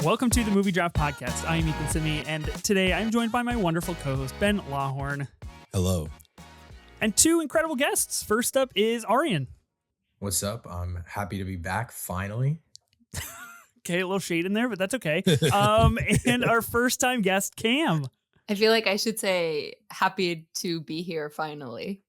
Welcome to the Movie Draft Podcast. I am Ethan Simi, and today I'm joined by my wonderful co-host, Ben Lawhorn. Hello. And two incredible guests. First up is Aryan. What's up? I'm happy to be back, finally. Okay, a little shade in there, but that's okay. And our first-time guest, Kam. I feel like I should say happy to be here finally.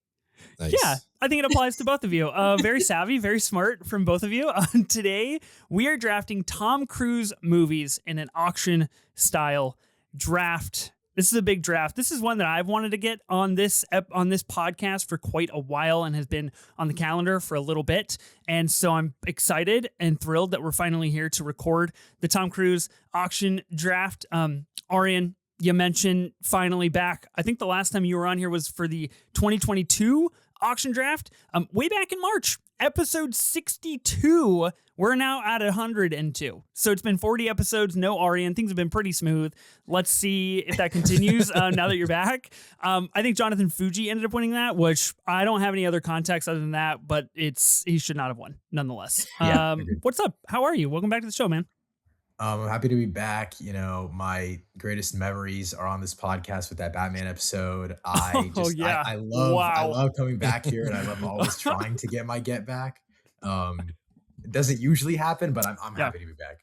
Nice. Yeah, I think it applies to both of you. Very savvy, very smart from both of you. Today, we are drafting Tom Cruise movies in an auction-style draft. This is a big draft. This is one that I've wanted to get on this podcast for quite a while and has been on the calendar for a little bit. And so I'm excited and thrilled that we're finally here to record the Tom Cruise auction draft. Aryan, you mentioned finally back. I think the last time you were on here was for the 2022 auction draft, way back in March, episode 62. We're now at 102. So it's been 40 episodes, no Aryan. Things have been pretty smooth. Let's see if that continues now that you're back. I think Jonathan Fuji ended up winning that, which I don't have any other context other than that, but he should not have won nonetheless. What's up? How are you? Welcome back to the show, man. I'm happy to be back. You know, my greatest memories are on this podcast with that Batman episode. I love coming back here, and I love always trying to get my get back. It doesn't usually happen, but I'm happy to be back.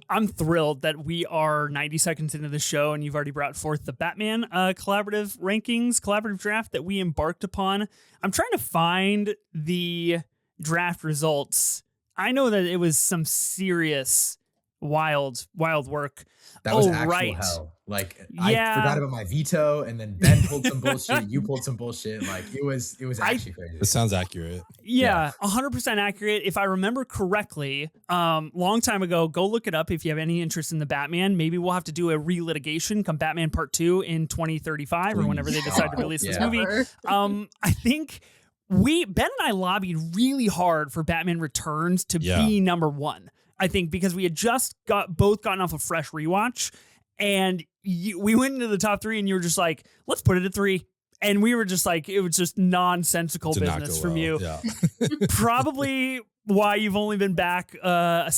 I'm thrilled that we are 90 seconds into the show and you've already brought forth the Batman collaborative draft that we embarked upon. I'm trying to find the draft results. I know that it was some serious wild work. That was actual hell. Like, I forgot about my veto, and then Ben pulled some bullshit. You pulled some bullshit. Like, it was actually crazy. This sounds accurate. Yeah, 100% accurate. If I remember correctly, long time ago, go look it up if you have any interest in the Batman. Maybe we'll have to do a relitigation come Batman Part 2 in 2035 or whenever they decide to release this movie. I think Ben and I lobbied really hard for Batman Returns to be number one. I think because we had just gotten off a fresh rewatch, and we went into the top three, and you were just like, "Let's put it at 3." And we were just like, it was just nonsensical business from you. Yeah. Probably why you've only been back, a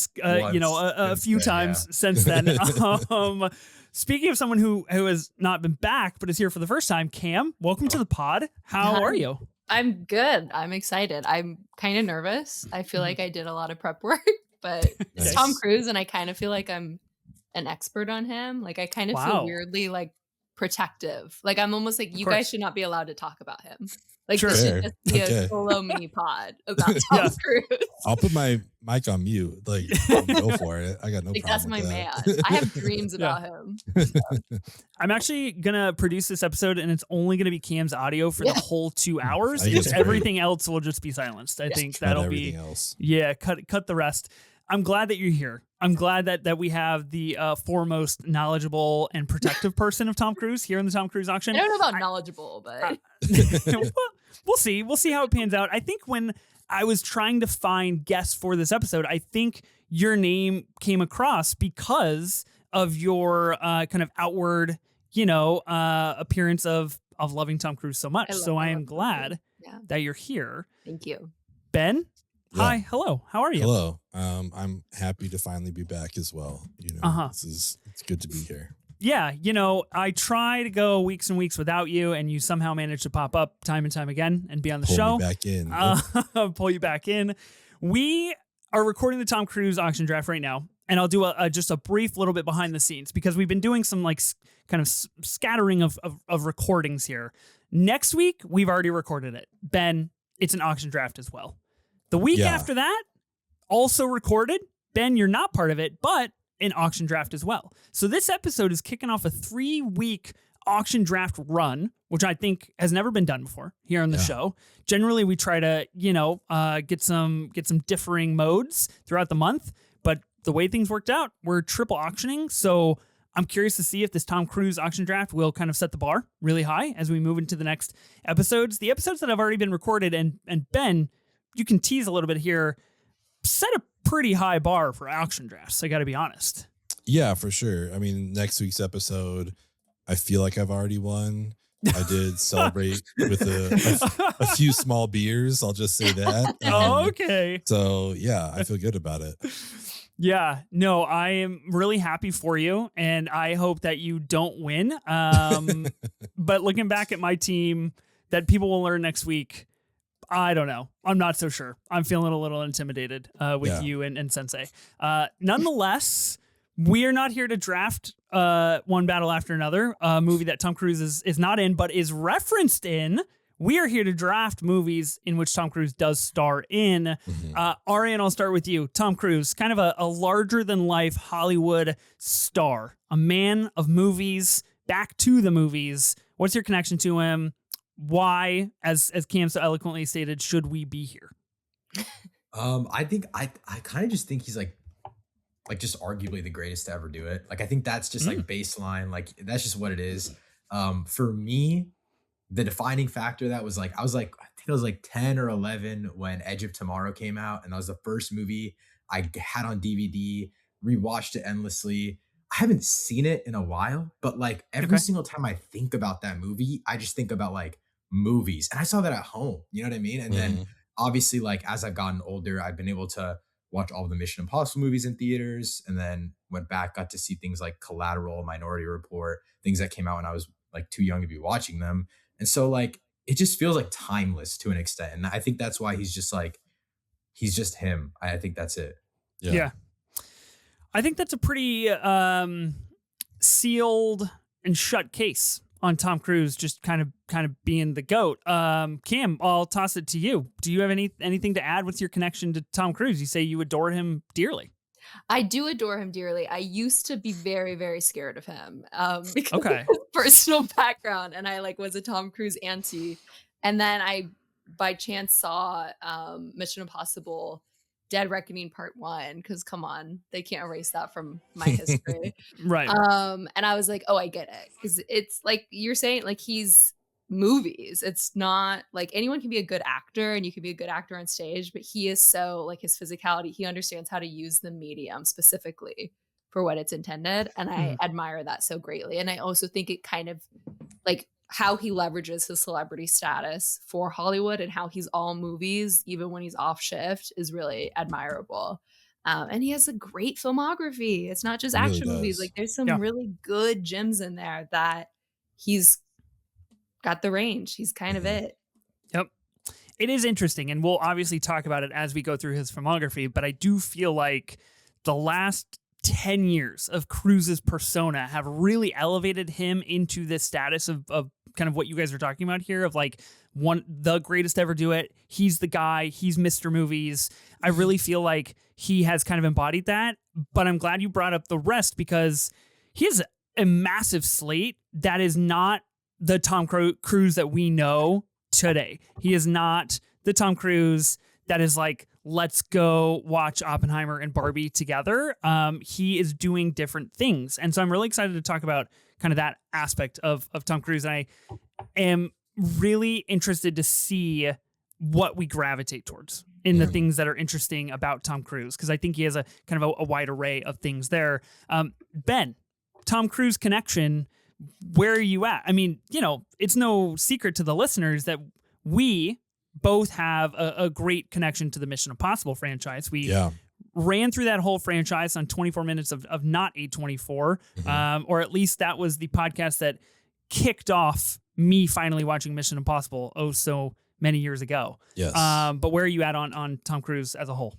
few times since then. Speaking of someone who has not been back but is here for the first time, Kam, welcome to the pod. How are you? I'm good. I'm excited. I'm kind of nervous. I feel like I did a lot of prep work, but it's Tom Cruise, and I kind of feel like I'm an expert on him. Like, I kind of feel weirdly like protective. Like, I'm almost like, you guys should not be allowed to talk about him. Like, this should just be a solo mini pod about Tom Cruise. I'll put my mic on mute. Like, go for it. I got no problem. That's my man. I have dreams about him. I'm actually gonna produce this episode, and it's only gonna be Cam's audio for the whole 2 hours. Everything else will just be silenced. I think that'll be cut the rest. I'm glad that you're here. I'm glad that we have the foremost knowledgeable and protective person of Tom Cruise here in the Tom Cruise auction. I don't know about knowledgeable, but we'll see. We'll see how it pans out. I think when I was trying to find guests for this episode, I think your name came across because of your kind of outward, appearance of loving Tom Cruise so much. So I am glad that you're here. Thank you. Ben? Yeah. Hi, hello. How are you? Hello. I'm happy to finally be back as well. It's good to be here. Yeah, I try to go weeks and weeks without you, and you somehow manage to pop up time and time again and be on the show. Pull me back in. Pull you back in. We are recording the Tom Cruise auction draft right now, and I'll do just a brief little bit behind the scenes because we've been doing some like kind of scattering of recordings here. Next week, we've already recorded it. Ben, it's an auction draft as well. The week after that, also recorded. Ben, you're not part of it, but an auction draft as well. So this episode is kicking off a 3-week auction draft run, which I think has never been done before here on the show. Generally, we try to, get some differing modes throughout the month, but the way things worked out, we're triple auctioning. So I'm curious to see if this Tom Cruise auction draft will kind of set the bar really high as we move into the next episodes. The episodes that have already been recorded, and Ben, you can tease a little bit here, set a pretty high bar for auction drafts. I got to be honest. Yeah, for sure. I mean, next week's episode, I feel like I've already won. I did celebrate with a few small beers. I'll just say that. Okay. So yeah, I feel good about it. Yeah, no, I am really happy for you, and I hope that you don't win. But looking back at my team that people will learn next week, I don't know. I'm not so sure. I'm feeling a little intimidated with you and Sensei. Nonetheless, we are not here to draft one battle after another, a movie that Tom Cruise is not in, but is referenced in. We are here to draft movies in which Tom Cruise does star in. Aryan, I'll start with you. Tom Cruise, kind of a larger-than-life Hollywood star, a man of movies, back to the movies. What's your connection to him? Why, as Cam so eloquently stated, should we be here? I think I kind of just think he's like just arguably the greatest to ever do it. Like I think that's just like baseline. Like that's just what it is. For me, the defining factor that was like I think I was like 10 or 11 when Edge of Tomorrow came out, and that was the first movie I had on DVD. Rewatched it endlessly. I haven't seen it in a while, but like every single time I think about that movie, I just think about like movies, and I saw that at home. You know what I mean? And then obviously, like as I've gotten older, I've been able to watch all of the Mission Impossible movies in theaters, and then went back, got to see things like Collateral, Minority Report, things that came out when I was like too young to be watching them. And so like it just feels like timeless to an extent. And I think that's why he's just him. I think that's it. Yeah. I think that's a pretty sealed and shut case on Tom Cruise just kind of being the GOAT. Cam, I'll toss it to you. Do you have anything to add with your connection to Tom Cruise? You say you adore him dearly. I do adore him dearly. I used to be very, very scared of him because of his personal background, and I like was a Tom Cruise auntie. And then I, by chance, saw Mission Impossible: Dead Reckoning Part 1, because come on, they can't erase that from my history. Right. And I was like, oh, I get it, because it's like you're saying, like he's movies. It's not like anyone can be a good actor, and you can be a good actor on stage, but he is so like his physicality, he understands how to use the medium specifically for what it's intended, and I admire that so greatly. And I also think it kind of like how he leverages his celebrity status for Hollywood, and how he's all movies even when he's off shift is really admirable. And he has a great filmography. It's not just action movies. Like there's some really good gems in there that he's got the range. He's kind of it. Yep. It is interesting, and we'll obviously talk about it as we go through his filmography, but I do feel like the last 10 years of Cruise's persona have really elevated him into this status of kind of what you guys are talking about here, of like the greatest to ever do it. He's the guy. He's Mr. Movies. I really feel like he has kind of embodied that, but I'm glad you brought up the rest, because he has a massive slate that is not the Tom Cruise that we know today. He is not the Tom Cruise that is like, let's go watch Oppenheimer and Barbie together. He is doing different things. And so I'm really excited to talk about kind of that aspect of Tom Cruise. And I am really interested to see what we gravitate towards in the things that are interesting about Tom Cruise, because I think he has a kind of a wide array of things there. Ben, Tom Cruise connection, where are you at? I mean, you know, it's no secret to the listeners that we both have a great connection to the Mission Impossible franchise. We ran through that whole franchise on 24 minutes of Not A24, or at least that was the podcast that kicked off me finally watching Mission Impossible so many years ago. Yes. But where are you at on Tom Cruise as a whole?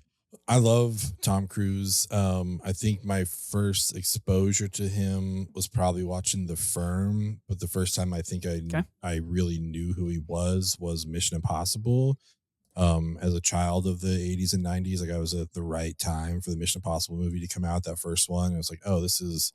I love Tom Cruise. I think my first exposure to him was probably watching The Firm, but the first time I think I really knew who he was Mission Impossible. As a child of the 80s and 90s, like I was at the right time for the Mission Impossible movie to come out, that first one. And I was like, oh, this is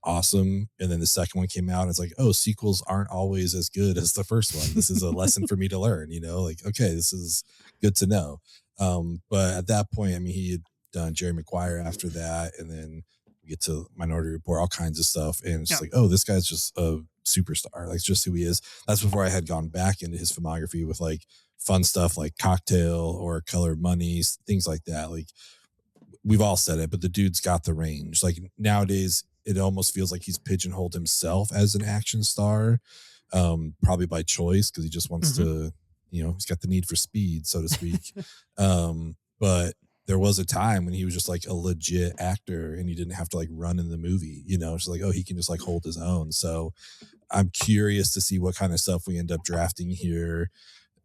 awesome. And then the second one came out, and it's like, oh, sequels aren't always as good as the first one. This is a lesson for me to learn, you know, like, okay, this is good to know. But at that point, I mean, he had done Jerry Maguire after that, and then we get to Minority Report, all kinds of stuff. And it's just like, oh, this guy's just a superstar. Like, it's just who he is. That's before I had gone back into his filmography with like fun stuff like Cocktail or Color of Money, things like that. Like, we've all said it, but the dude's got the range. Like nowadays, it almost feels like he's pigeonholed himself as an action star, probably by choice, because he just wants to, you know, he's got the need for speed, so to speak. But there was a time when he was just like a legit actor and he didn't have to like run in the movie, you know, it's like, oh, he can just like hold his own. So I'm curious to see what kind of stuff we end up drafting here.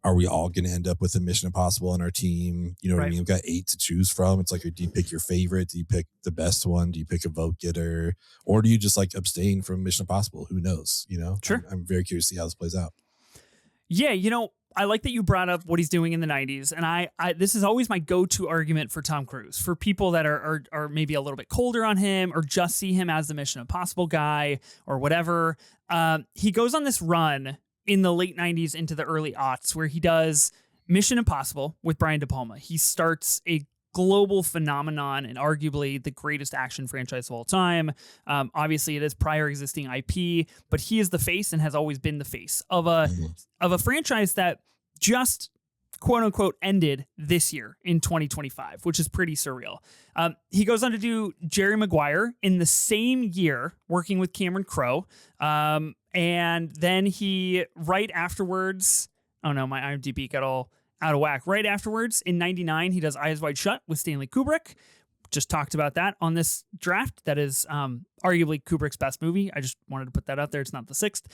Are we all going to end up with a Mission Impossible on our team? You know what I mean? We've got 8 to choose from. It's like, do you pick your favorite? Do you pick the best one? Do you pick a vote getter? Or do you just like abstain from Mission Impossible? Who knows? You know, sure. I'm very curious to see how this plays out. Yeah, you know, I like that you brought up what he's doing in the 90s. And I this is always my go-to argument for Tom Cruise. For people that are maybe a little bit colder on him or just see him as the Mission Impossible guy or whatever. He goes on this run in the late 90s into the early aughts where he does Mission Impossible with Brian De Palma. He starts a global phenomenon and arguably the greatest action franchise of all time. Obviously, it is prior existing IP, but he is the face and has always been the face of a franchise that just quote unquote ended this year in 2025, which is pretty surreal. He goes on to do Jerry Maguire in the same year, working with Cameron Crowe. And then he, right afterwards, oh no, my IMDb got all out of whack. Right afterwards, in 99, he does Eyes Wide Shut with Stanley Kubrick. Just talked about that on this draft. That is arguably Kubrick's best movie. I just wanted to put that out there. It's not the 6th.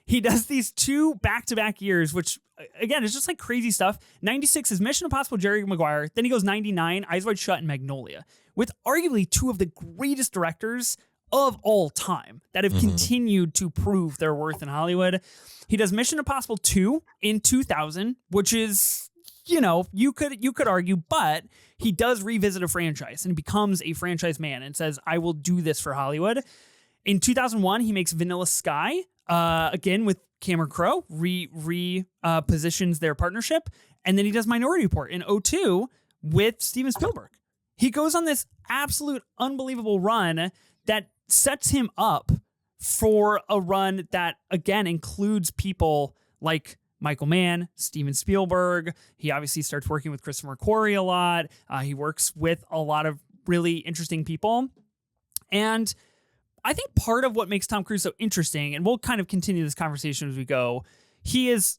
He does these 2 back-to-back years, which again is just like crazy stuff. 96 is Mission Impossible, Jerry Maguire. Then he goes 99, Eyes Wide Shut, and Magnolia, with arguably 2 of the greatest directors of all time that have continued to prove their worth in Hollywood. He does Mission Impossible 2 in 2000, which is, you know, you could argue, but he does revisit a franchise and becomes a franchise man and says, I will do this for Hollywood. In 2001, he makes Vanilla Sky, again with Cameron Crowe, positions their partnership. And then he does Minority Report in 2002 with Steven Spielberg. He goes on this absolute unbelievable run that sets him up for a run that, again, includes people like Michael Mann, Steven Spielberg. He obviously starts working with Christopher McQuarrie a lot. He works with a lot of really interesting people. And I think part of what makes Tom Cruise so interesting, and we'll kind of continue this conversation as we go, he is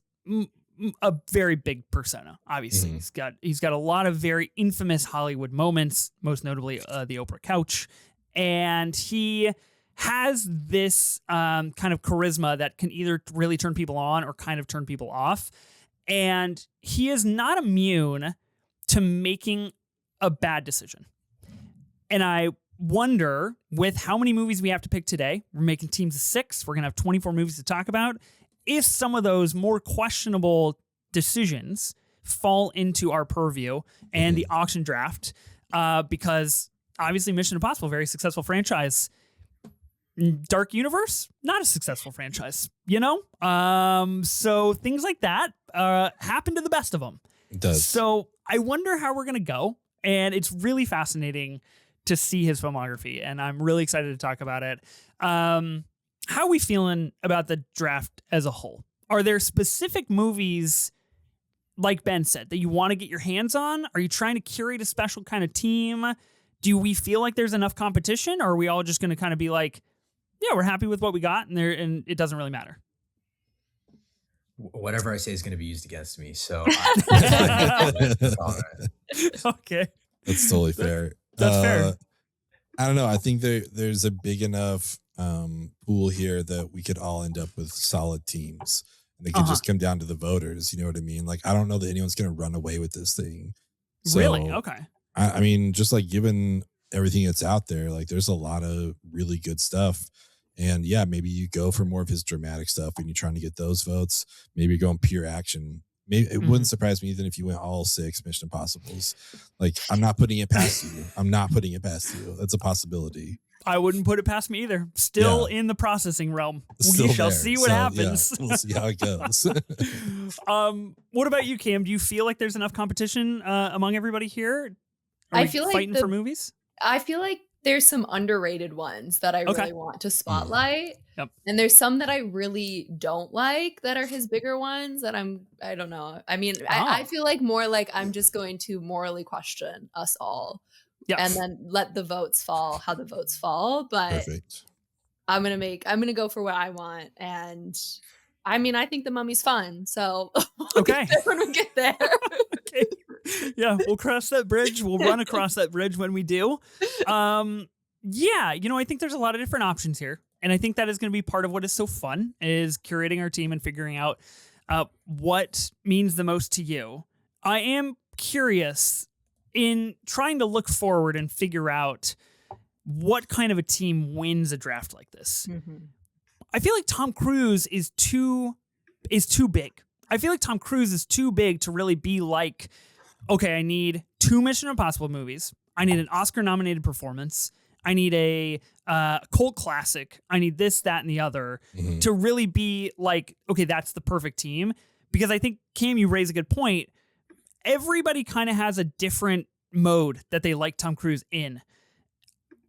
a very big persona. Obviously, he's got a lot of very infamous Hollywood moments, most notably the Oprah couch. And he has this kind of charisma that can either really turn people on or kind of turn people off. And he is not immune to making a bad decision. And I wonder, with how many movies we have to pick today, we're making teams of 6, we're going to have 24 movies to talk about, if some of those more questionable decisions fall into our purview and the auction draft, because obviously Mission Impossible, very successful franchise. Dark Universe, not a successful franchise, you know? So things like that happen to the best of them. It does. So I wonder how we're going to go. And it's really fascinating to see his filmography. And I'm really excited to talk about it. How are we feeling about the draft as a whole? Are there specific movies, like Ben said, that you want to get your hands on? Are you trying to curate a special kind of team? Do we feel like there's enough competition, or are we all just going to kind of be like, yeah, we're happy with what we got, and it doesn't really matter? Whatever I say is going to be used against me. So, okay, that's totally fair. That's fair. I don't know. I think there's a big enough pool here that we could all end up with solid teams, and it could just come down to the voters. You know what I mean? Like, I don't know that anyone's going to run away with this thing. So, really? Okay. I mean, just like given everything that's out there, like there's a lot of really good stuff. And yeah, maybe you go for more of his dramatic stuff and you're trying to get those votes. Maybe you're going pure action. Maybe it wouldn't surprise me even if you went all 6 Mission Impossibles. Like, I'm not putting it past you. That's a possibility. I wouldn't put it past me either. Still in the processing realm. Still we shall see what happens. Yeah, we'll see how it goes. What about you, Cam? Do you feel like there's enough competition among everybody here? I feel like fighting for movies. I feel like there's some underrated ones that I really want to spotlight. Yep. And there's some that I really don't like that are his bigger ones that I don't know. I mean, I feel like more like I'm just going to morally question us all. Yep. And then let the votes fall how the votes fall. But perfect. I'm gonna go for what I want. And I mean, I think The Mummy's fun. So okay, when we get there. Okay. Yeah, we'll cross that bridge. We'll run across that bridge when we do. Yeah, I think there's a lot of different options here. And I think that is going to be part of what is so fun, is curating our team and figuring out what means the most to you. I am curious in trying to look forward and figure out what kind of a team wins a draft like this. Mm-hmm. I feel like Tom Cruise is too big. I feel like Tom Cruise is too big to really be like, okay, I need 2 Mission Impossible movies. I need an Oscar-nominated performance. I need a cult classic. I need this, that, and the other to really be like, okay, that's the perfect team. Because I think, Cam, you raise a good point. Everybody kind of has a different mode that they like Tom Cruise in.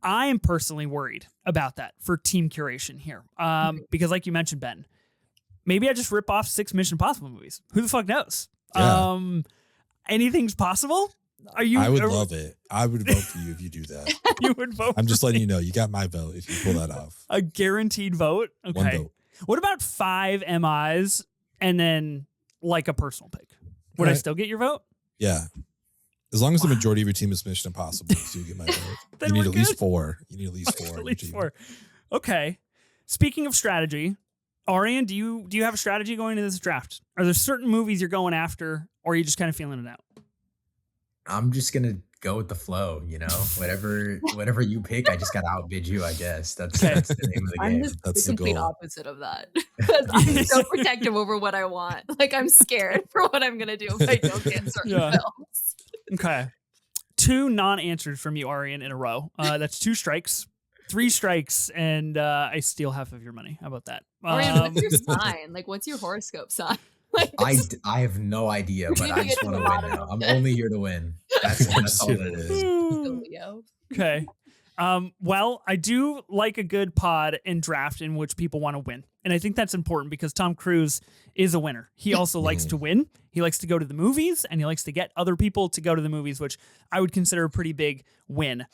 I am personally worried about that for team curation here. Because like you mentioned, Ben, maybe I just rip off 6 Mission Impossible movies. Who the fuck knows? Yeah. Anything's possible? I would love it. I would vote for you if you do that. You would vote. I'm just letting you know. You got my vote if you pull that off. A guaranteed vote? Okay. 1 vote. What about 5 MIs and then like a personal pick? Would I still get your vote? Yeah. As long as the majority of your team is Mission Impossible, so you get my vote. You need at least 4. You need at least 4. At least 4. Okay. Speaking of strategy, Aryan, do you have a strategy going into this draft? Are there certain movies you're going after, or are you just kind of feeling it out? I'm just gonna go with the flow, whatever you pick. I just gotta outbid you, I guess. That's the name of the game. That's the complete opposite of that. Because I'm so protective over what I want. Like, I'm scared for what I'm gonna do if I don't get certain films. Okay, 2 non-answers from you, Aryan, in a row. That's 2 strikes. 3 strikes, and I steal half of your money. How about that? Aryan, what's your sign? Like, what's your horoscope sign? Like, I have no idea, but I just want to win now. I'm only here to win. That's all it is. Okay. Well, I do like a good pod and draft in which people want to win. And I think that's important because Tom Cruise is a winner. He also likes to win. He likes to go to the movies, and he likes to get other people to go to the movies, which I would consider a pretty big win.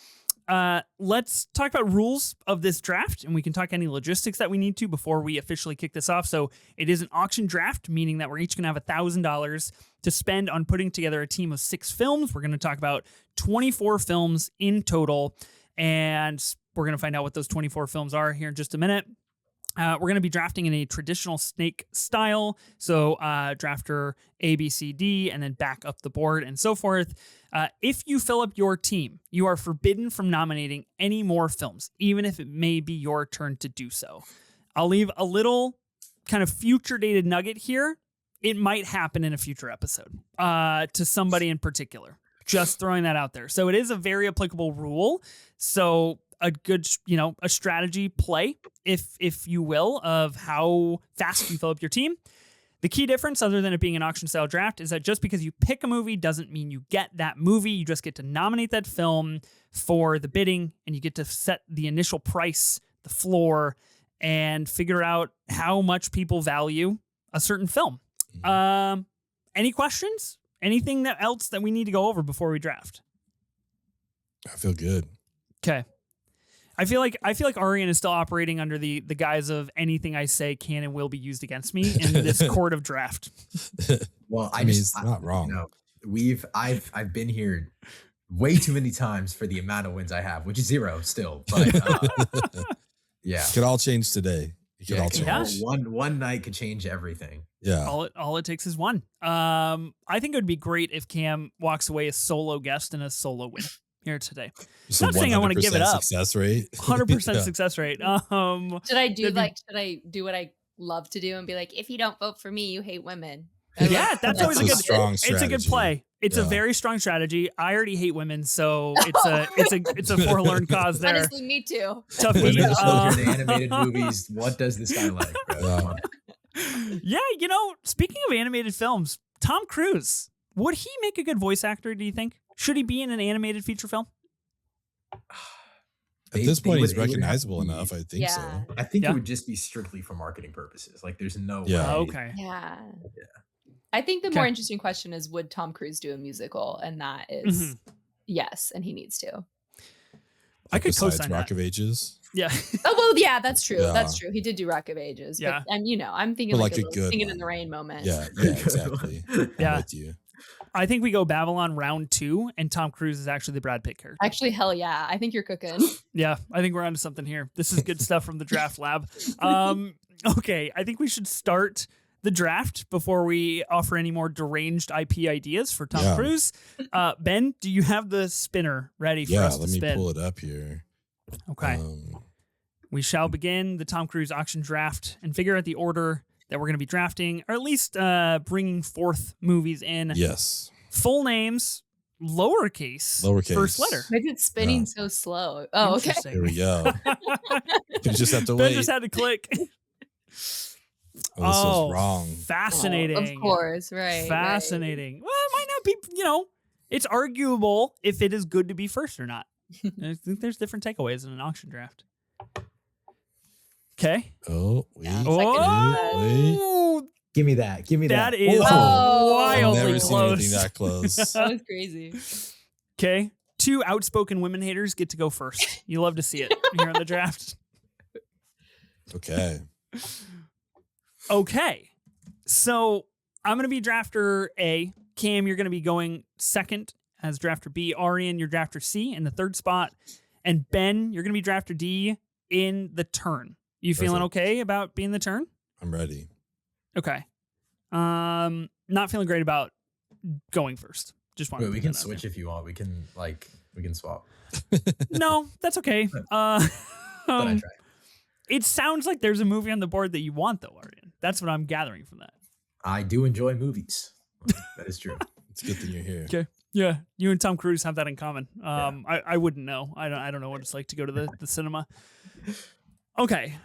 Let's talk about rules of this draft, and we can talk any logistics that we need to before we officially kick this off. So it is an auction draft, meaning that we're each going to have $1,000 to spend on putting together a team of 6 films. We're going to talk about 24 films in total, and we're going to find out what those 24 films are here in just a minute. We're going to be drafting in a traditional snake style. So drafter A, B, C, D, and then back up the board and so forth. If you fill up your team, you are forbidden from nominating any more films, even if it may be your turn to do so. I'll leave a little kind of future dated nugget here. It might happen in a future episode to somebody in particular. Just throwing that out there. So it is a very applicable rule. So a good, a strategy play, if you will, of how fast you fill up your team. The key difference, other than it being an auction style draft, is that just because you pick a movie doesn't mean you get that movie. You just get to nominate that film for the bidding, and you get to set the initial price, the floor, and figure out how much people value a certain film. Any questions? Anything else that we need to go over before we draft? I feel good. Okay. I feel like Aryan is still operating under the guise of anything I say can and will be used against me in this court of draft. Well, it's not wrong. I've been here way too many times for the amount of wins I have, which is 0 still. But yeah, it could all change today. It could all change. One night could change everything. Yeah. All it takes is one. I think it would be great if Cam walks away a solo guest and a solo win here today. Not saying I want to give it up. Success rate. 100% success rate. Should I do what I love to do and be like, if you don't vote for me, you hate women? Yeah, that's always a good strong strategy. It's a good play. It's a very strong strategy. I already hate women, so it's a forlorn cause there. Honestly, me too. Tough women, children, animated movies. What does this guy like, bro? Yeah, speaking of animated films, Tom Cruise, would he make a good voice actor, do you think? Should he be in an animated feature film? At this point, he's recognizable enough. I think so. I think it would just be strictly for marketing purposes. Like, there's no way. Okay. Yeah. I think the more interesting question is, would Tom Cruise do a musical? And that is yes, and he needs to. I could co-sign Rock of Ages. Yeah. Oh, well, yeah, that's true. Yeah. That's true. He did do Rock of Ages. Yeah. But I'm thinking like a good Singing in the Rain moment. Yeah, exactly. Yeah. I'm with you. I think we go Babylon round 2, and Tom Cruise is actually the Brad Pitt character. Actually, hell yeah. I think you're cooking. Yeah, I think we're onto something here. This is good stuff from the draft lab. Okay, I think we should start the draft before we offer any more deranged IP ideas for Tom Cruise. Ben, do you have the spinner ready for us to spin? Yeah, let me pull it up here. Okay. We shall begin the Tom Cruise auction draft and figure out the order that we're going to be drafting, or at least bringing forth movies in. Yes. Full names, lowercase, first letter. Why is it spinning so slow? Oh, okay. Here we go. You just have to wait. Ben just had to click. This was wrong. Fascinating. Of course, right. Fascinating. Right. Well, it might not be, it's arguable if it is good to be first or not. I think there's different takeaways in an auction draft. Okay. Oh, wait. Oh, wait. Give me that. That is wildly I've never close. seen anything that close. That was crazy. Okay. 2 outspoken women haters get to go first. You love to see it here in the draft. Okay. Okay. So I'm going to be drafter A. Cam, you're going to be going second as drafter B. Aryan, you're drafter C in the third spot. And Ben, you're going to be drafter D in the turn. You feeling okay about being the turn? I'm ready. Okay. Not feeling great about going first. Just want. Wait, we can switch if you want. We can swap. No, that's okay. I try. It sounds like there's a movie on the board that you want, though, Aryan. That's what I'm gathering from that. I do enjoy movies. That is true. It's a good thing you're here. Okay. Yeah, you and Tom Cruise have that in common. I wouldn't know. I don't know what it's like to go to the cinema. Okay,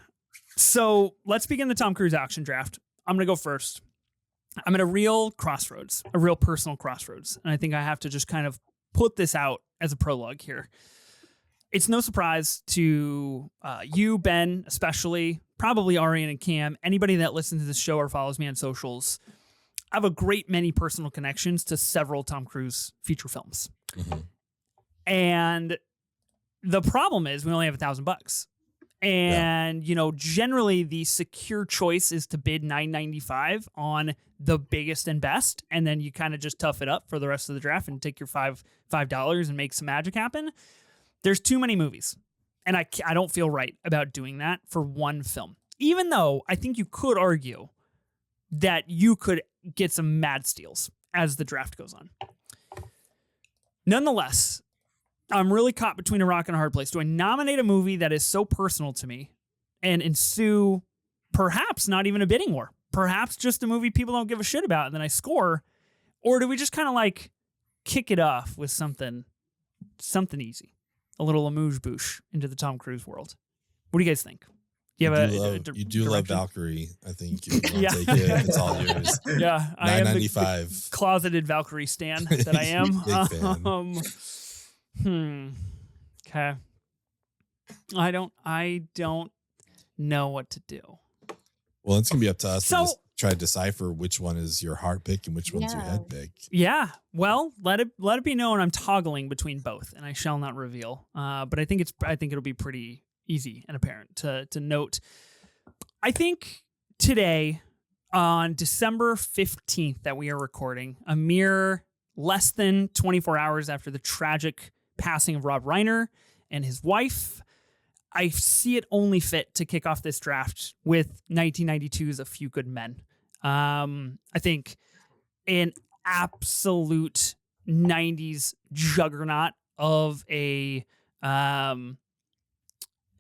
so let's begin the Tom Cruise auction draft. I'm gonna go first. I'm at a real crossroads, a real personal crossroads, and I think I have to just kind of put this out as a prologue here. It's no surprise to you, Ben, especially, probably Aryan and Cam, anybody that listens to this show or follows me on socials. I have a great many personal connections to several Tom Cruise feature films. Mm-hmm. And the problem is we only have $1,000. And, generally the secure choice is to bid $9.95 on the biggest and best. And then you kind of just tough it up for the rest of the draft and take your $5 and make some magic happen. There's too many movies. And I don't feel right about doing that for one film. Even though I think you could argue that you could get some mad steals as the draft goes on. Nonetheless, I'm really caught between a rock and a hard place. Do I nominate a movie that is so personal to me and ensue perhaps not even a bidding war? Perhaps just a movie people don't give a shit about and then I score? Or do we just kind of kick it off with something easy? A little amuse-bouche into the Tom Cruise world. What do you guys think? You do love Valkyrie. I think you want to take it. It's all yours. Yeah, I am $9.95. The closeted Valkyrie stan that I am. Big fan. Okay. I don't know what to do. Well, it's gonna be up to us to just try to decipher which one is your heart pick and which one's your head pick. Yeah. Well, let it be known I'm toggling between both, and I shall not reveal. But I think it'll be pretty easy and apparent to note. I think today, on December 15th, that we are recording, a mere less than 24 hours after the tragic passing of Rob Reiner and his wife, I see it only fit to kick off this draft with 1992's A Few Good Men. I think an absolute 90s juggernaut of a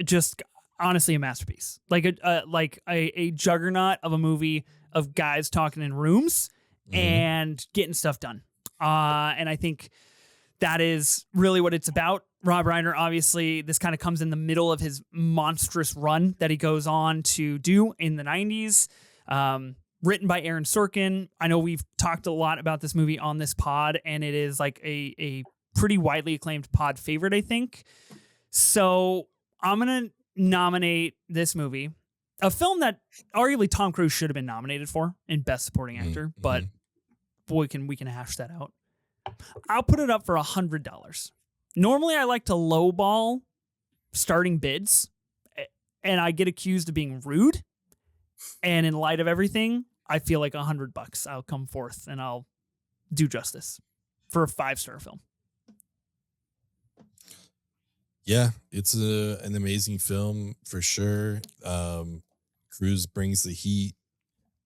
just honestly a masterpiece. Like a juggernaut of a movie of guys talking in rooms and getting stuff done. And I think that is really what it's about. Rob Reiner, obviously, this kind of comes in the middle of his monstrous run that he goes on to do in the 90s. Written by Aaron Sorkin. I know we've talked a lot about this movie on this pod, and it is like a pretty widely acclaimed pod favorite, I think. So I'm going to nominate this movie, a film that arguably Tom Cruise should have been nominated for in Best Supporting Actor, but boy, we can hash that out. I'll put it up for $100. Normally, I like to lowball starting bids, and I get accused of being rude. And in light of everything, I feel like $100. I'll come forth and I'll do justice for a 5-star film. Yeah, it's an amazing film for sure. Cruise brings the heat,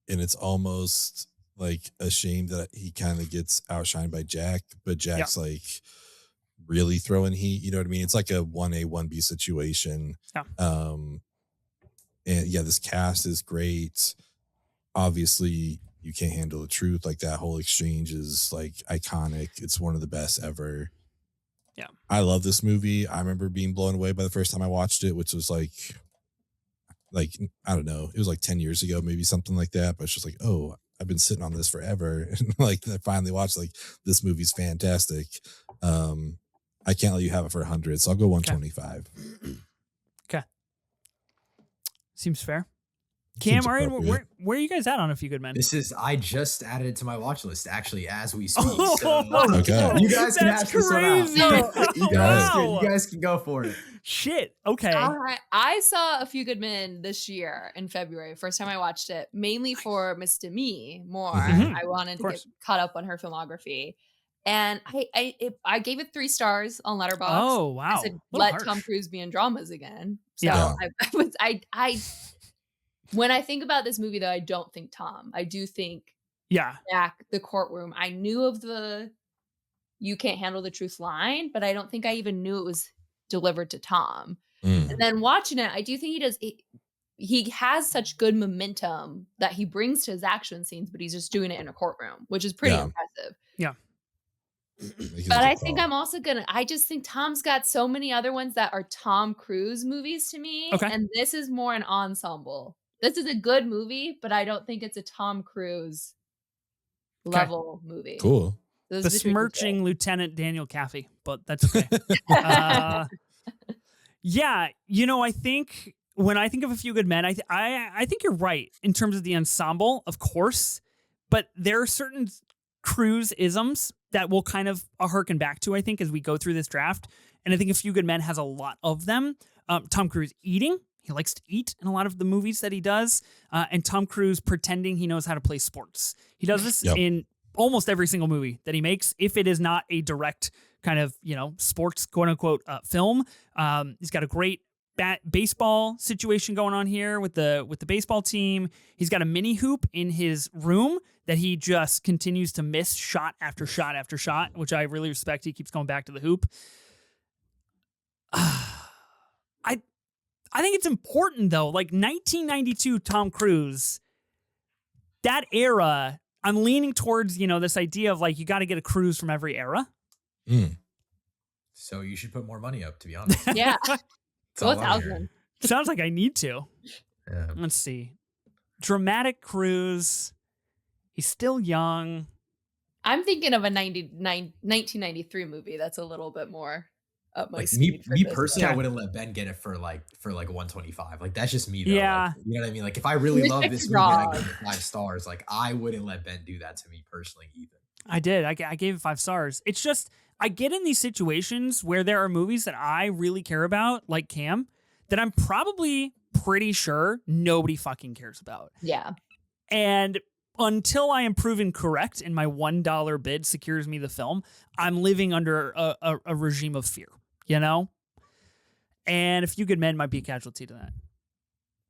and it's almost like a shame that he kind of gets outshined by Jack, but Jack's like really throwing heat. You know what I mean? It's like a 1A, 1B situation. Yeah. And yeah, this cast is great. Obviously, you can't handle the truth. Like that whole exchange is like iconic. It's one of the best ever. Yeah. I love this movie. I remember being blown away by the first time I watched it, which was like, I don't know. It was like 10 years ago, maybe something like that. But it's just like, oh, I've been sitting on this forever. And like I finally watched, like, this movie's fantastic. I can't let you have it for 100. So I'll go 125. Okay. Seems fair. Cam, Aryan, where are you guys at on A Few Good Men? I just added it to my watch list actually as we speak. Okay. You guys can hash this one out. You guys can go for it. Shit. Okay. I saw A Few Good Men this year in February. First time I watched it, mainly for Miss Demi more. Mm-hmm. I wanted to get caught up on her filmography. And I gave it 3 stars on Letterboxd. Oh, wow. I said, let Tom Cruise be in dramas again. So when I think about this movie, though, I don't think Tom. I do think Jack, the courtroom. I knew of the "you can't handle the truth" line, but I don't think I even knew it was delivered to Tom. And then watching it, I do think he has such good momentum that he brings to his action scenes, but he's just doing it in a courtroom, which is pretty impressive. Yeah. But I think I'm also I just think Tom's got so many other ones that are Tom Cruise movies to me. Okay. And this is more an ensemble. This is a good movie, but I don't think it's a Tom Cruise level movie. Cool. Besmirching Lieutenant Daniel Caffey, but that's okay. Yeah, I think when I think of A Few Good Men, I think you're right in terms of the ensemble, of course, but there are certain Cruise isms that we'll kind of harken back to, I think, as we go through this draft. And I think A Few Good Men has a lot of them. Tom Cruise eating. He likes to eat in a lot of the movies that he does. And Tom Cruise pretending he knows how to play sports. He does this in almost every single movie that he makes, if it is not a direct kind of, sports, quote unquote, film. He's got a great baseball situation going on here with the baseball team. He's got a mini hoop in his room that he just continues to miss shot after shot after shot, which I really respect. He keeps going back to the hoop. I think it's important, though. Like 1992 Tom Cruise, that era, I'm leaning towards, this idea of like, you got to get a Cruise from every era. So you should put more money up, to be honest. Yeah. 4,000. Sounds like I need to. Yeah. Let's see. Dramatic Cruise. He's still young. I'm thinking of a 1993 movie that's a little bit more up my me personally, I wouldn't let Ben get it for like 125. Like that's just me though. Yeah. Like, you know what I mean? Like if I really love this movie and I give it 5 stars, like I wouldn't let Ben do that to me personally either. I did. I gave it 5 stars. It's just I get in these situations where there are movies that I really care about, like Cam, that I'm probably pretty sure nobody fucking cares about. Yeah. And until I am proven correct and my $1 bid secures me the film, I'm living under a regime of fear, And A Few Good Men might be a casualty to that.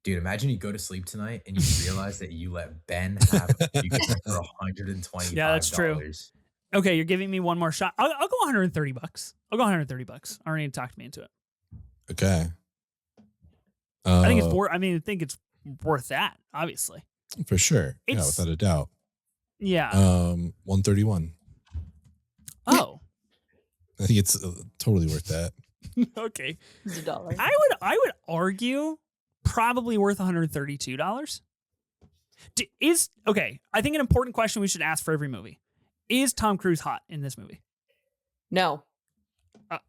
Dude, imagine you go to sleep tonight and you realize that you let Ben have a Few Good Men for $125. Yeah, that's true. Okay, you're giving me one more shot. I'll go $130. I'll go $130. Aryan talked me into it. Okay. I think it's worth. I think it's worth that. Obviously, for sure. Yeah, without a doubt. Yeah. 131. Oh. I think it's totally worth that. Okay. It's $1. I would argue probably worth $132. Okay. I think an important question we should ask for every movie. Is Tom Cruise hot in this movie? No. I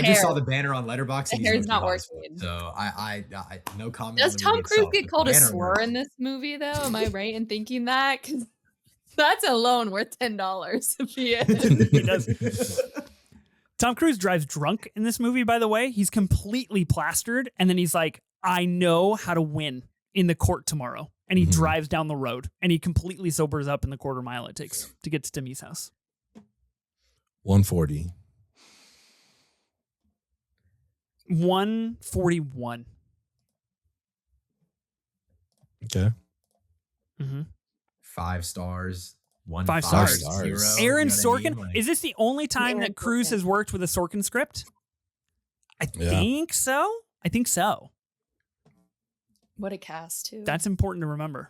just saw the banner on Letterboxd. The hair's not working. So I no comment. Does Tom Cruise get called a slur in this movie though? Am I right in thinking that? Because that's alone worth $10 if he is. He does. Tom Cruise drives drunk in this movie, by the way. He's completely plastered, and then he's like, I know how to win in the court tomorrow. And he drives down the road and he completely sobers up in the quarter mile it takes to get to Timmy's house. 140. 141. Okay. 5 stars. 5 stars. 0. Aaron You know what I Sorkin. mean? Like, Is this the only time that Cruise has worked with a Sorkin script? I think so. I think so. What a cast, too. That's important to remember.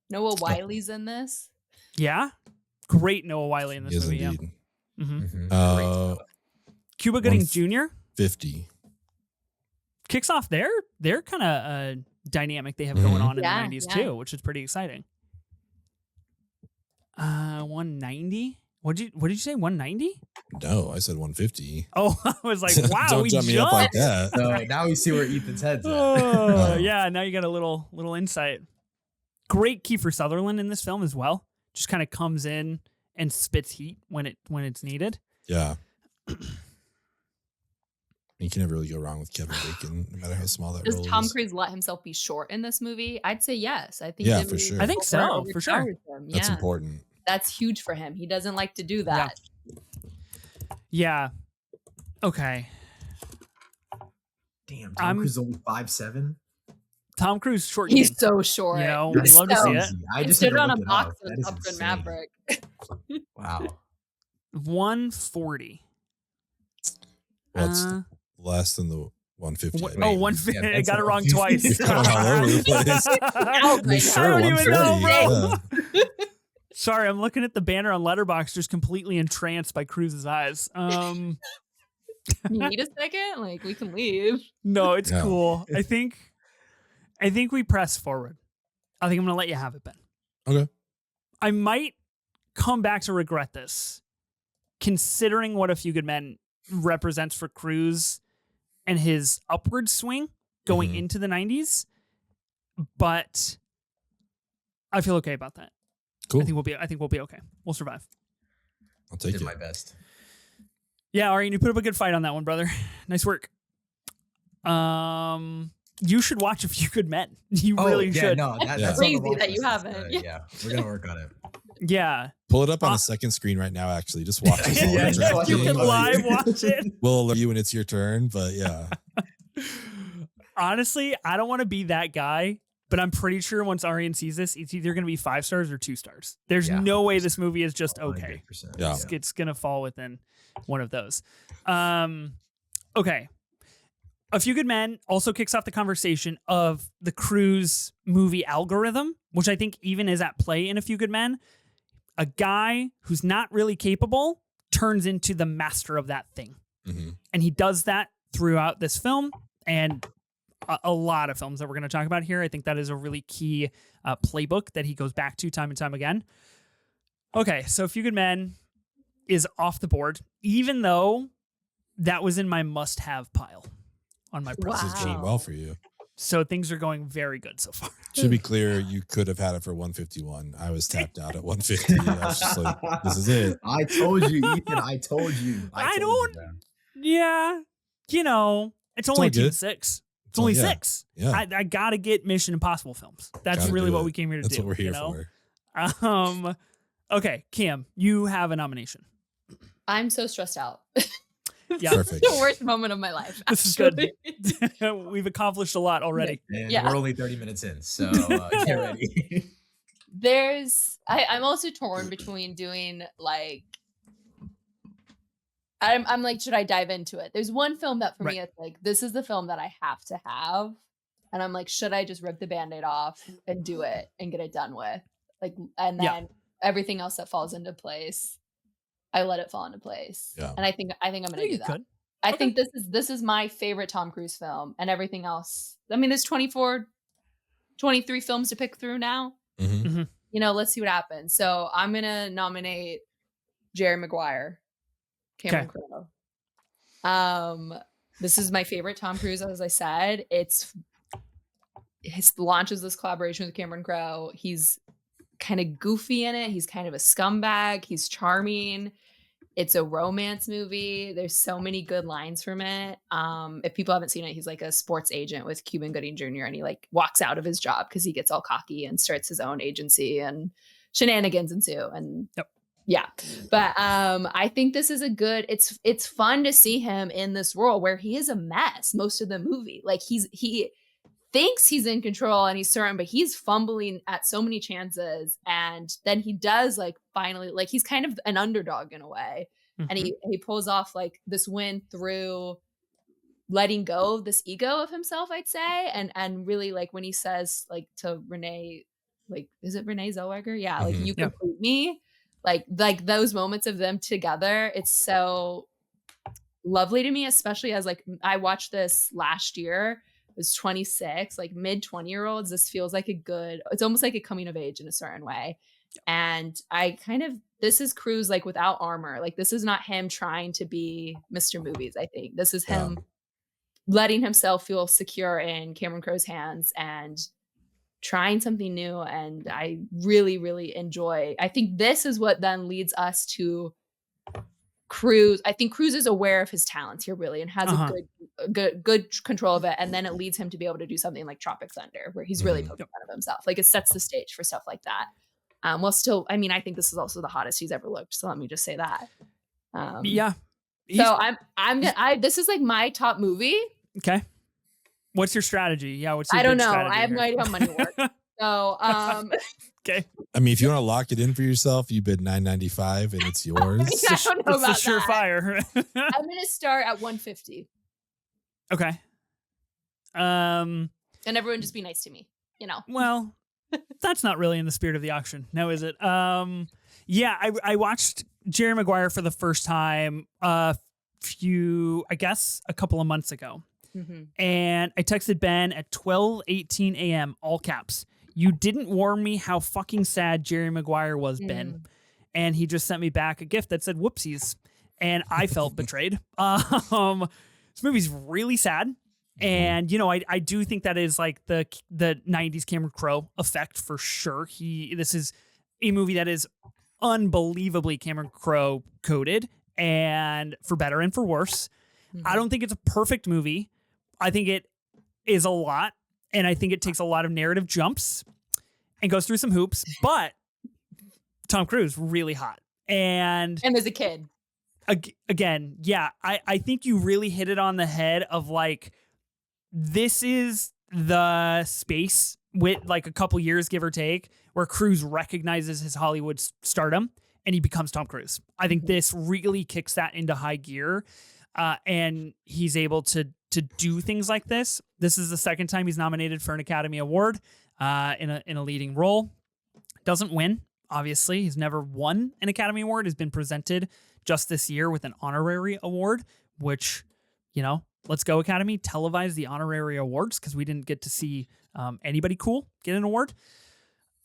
Noah Wiley's in this. Yeah. Great Noah Wiley in this movie. Indeed. Yeah. Cuba Gooding Jr. 50. Kicks off their kind of dynamic they have going on in the 90s too, which is pretty exciting. 190. What did you say? 190? No, I said 150. Oh, I was like, wow, Don't we jump me up like that. So now we see where Ethan's head's at. Oh, yeah, now you got a little insight. Great Kiefer Sutherland in this film as well. Just kind of comes in and spits heat when it's needed. Yeah. You can never really go wrong with Kevin Bacon, no matter how small that role is. Does Tom Cruise let himself be short in this movie? I'd say yes. I think. Yeah, for sure. I think so, for sure. That's important. That's huge for him. He doesn't like to do that. Yeah. Okay. Damn, Tom Cruise is only 5'7". Tom Cruise short. He's game. so short. You know, we'd love to see it. I just stood on a looked it box up. in That is Top Gun insane. Maverick. Wow. 140. Well, it's less than the 150. 150. Yeah, I got it wrong twice. You're going all over the place. I Sure, don't even know, bro. 140. Yeah. Sorry, I'm looking at the banner on Letterboxd, just completely entranced by Cruise's eyes. You need a second? Like, we can leave. No, it's cool. I think we press forward. I think I'm gonna let you have it, Ben. Okay. I might come back to regret this, considering what A Few Good Men represents for Cruise and his upward swing going into the 90s. But I feel okay about that. Cool. I think we'll be okay. We'll survive. I'll take Did it. my best. Yeah, Aryan, you put up a good fight on that one, brother. Nice work. You should watch A Few Good Men. You really should. No, that's crazy on the that you list. haven't. Yeah, we're gonna work on it. Yeah. Pull it up on the second screen right now, actually. Just watch it. Yeah, you can live watch it. We'll alert you when it's your turn, but yeah. Honestly, I don't want to be that guy, but I'm pretty sure once Aryan sees this, it's either going to be 5 stars or 2 stars. There's no way this movie is just okay. 100%. Yeah. It's going to fall within one of those. Okay. A Few Good Men also kicks off the conversation of the Cruise movie algorithm, which I think even is at play in A Few Good Men. A guy who's not really capable turns into the master of that thing. And he does that throughout this film and a lot of films that we're going to talk about here. I think that is a really key playbook that he goes back to time and time again. Okay, so A Few Good Men is off the board, even though that was in my must-have pile on my This is doing well for you. So things are going very good so far. Should be clear, you could have had it for 151. I was tapped out at 150. I was just like, this is it. I told you, Ethan. I told you. Yeah, you know, it's only Team 6. It's only 6. Yeah. I gotta get Mission Impossible films. That's really what we came here to do. That's what we're here for. Okay, Cam, you have a nomination. I'm so stressed out. Yeah, perfect. The worst moment of my life. This is good. We've accomplished a lot already. And we're only 30 minutes in, so get ready. I'm also torn between doing like, I'm like, should I dive into it? There's one film that for me, it's like, this is the film that I have to have. And I'm like, should I just rip the Band-Aid off and do it and get it done with? Like, and then everything else that falls into place, I let it fall into place. Yeah. And I think I'm going to do that. I think this is my favorite Tom Cruise film, and everything else. I mean, there's 23 films to pick through now. You know, let's see what happens. So I'm going to nominate Jerry Maguire, Cameron Crowe. This is my favorite Tom Cruise, as I said. His launches this collaboration with Cameron Crowe. He's kind of goofy in it. He's kind of a scumbag. He's charming. It's a romance movie. There's so many good lines from it. If people haven't seen it, he's like a sports agent with Cuba Gooding Jr. and he like walks out of his job because he gets all cocky and starts his own agency and shenanigans ensue. And yeah, but I think this is a good. It's fun to see him in this role where he is a mess most of the movie. Like he thinks he's in control and he's certain, but he's fumbling at so many chances. And then he does like finally, like he's kind of an underdog in a way. Mm-hmm. And he pulls off like this win through letting go of this ego of himself, I'd say. And really like when he says like to Renee, like, is it Renee Zellweger? Yeah. Like you complete me. Like those moments of them together. It's so lovely to me, especially as like, I watched this last year. Was 26, like mid 20-year-olds. This feels like it's almost like a coming of age in a certain way. And this is Cruise like without armor. Like this is not him trying to be Mr. Movies. I think this is him letting himself feel secure in Cameron Crowe's hands and trying something new. And I really, really enjoy. I think this is what then leads us to Cruise. I think Cruise is aware of his talents here really and has a good control of it, and then it leads him to be able to do something like Tropic Thunder where he's really poking fun of himself. Like it sets the stage for stuff like that. Well, still, I mean, I think this is also the hottest he's ever looked, so let me just say that. So this is like my top movie. Okay, what's your strategy? Yeah, I don't know. I have no idea how money works. So okay. I mean, if you want to lock it in for yourself, you bid $9.95 and it's yours. I don't know about it's a surefire. I'm gonna start at $150. Okay. And everyone just be nice to me, you know. Well, that's not really in the spirit of the auction, now is it? I watched Jerry Maguire for the first time a couple of months ago. Mm-hmm. And I texted Ben at 12:18 a.m. all caps. You didn't warn me how fucking sad Jerry Maguire was, Ben. And he just sent me back a gift that said whoopsies. And I felt betrayed. This movie's really sad. And, you know, I do think that is like the 90s Cameron Crowe effect for sure. This is a movie that is unbelievably Cameron Crowe coded, and for better and for worse. Mm-hmm. I don't think it's a perfect movie. I think it is a lot. And I think it takes a lot of narrative jumps and goes through some hoops, but Tom Cruise, really hot. And as a kid. Again, yeah, I think you really hit it on the head of like, this is the space with like a couple years, give or take, where Cruise recognizes his Hollywood stardom and he becomes Tom Cruise. I think this really kicks that into high gear. And he's able to do things like this. This is the second time he's nominated for an Academy Award in a leading role. Doesn't win, obviously. He's never won an Academy Award. Has been presented just this year with an honorary award, which, you know, let's go Academy, televise the honorary awards because we didn't get to see anybody cool get an award.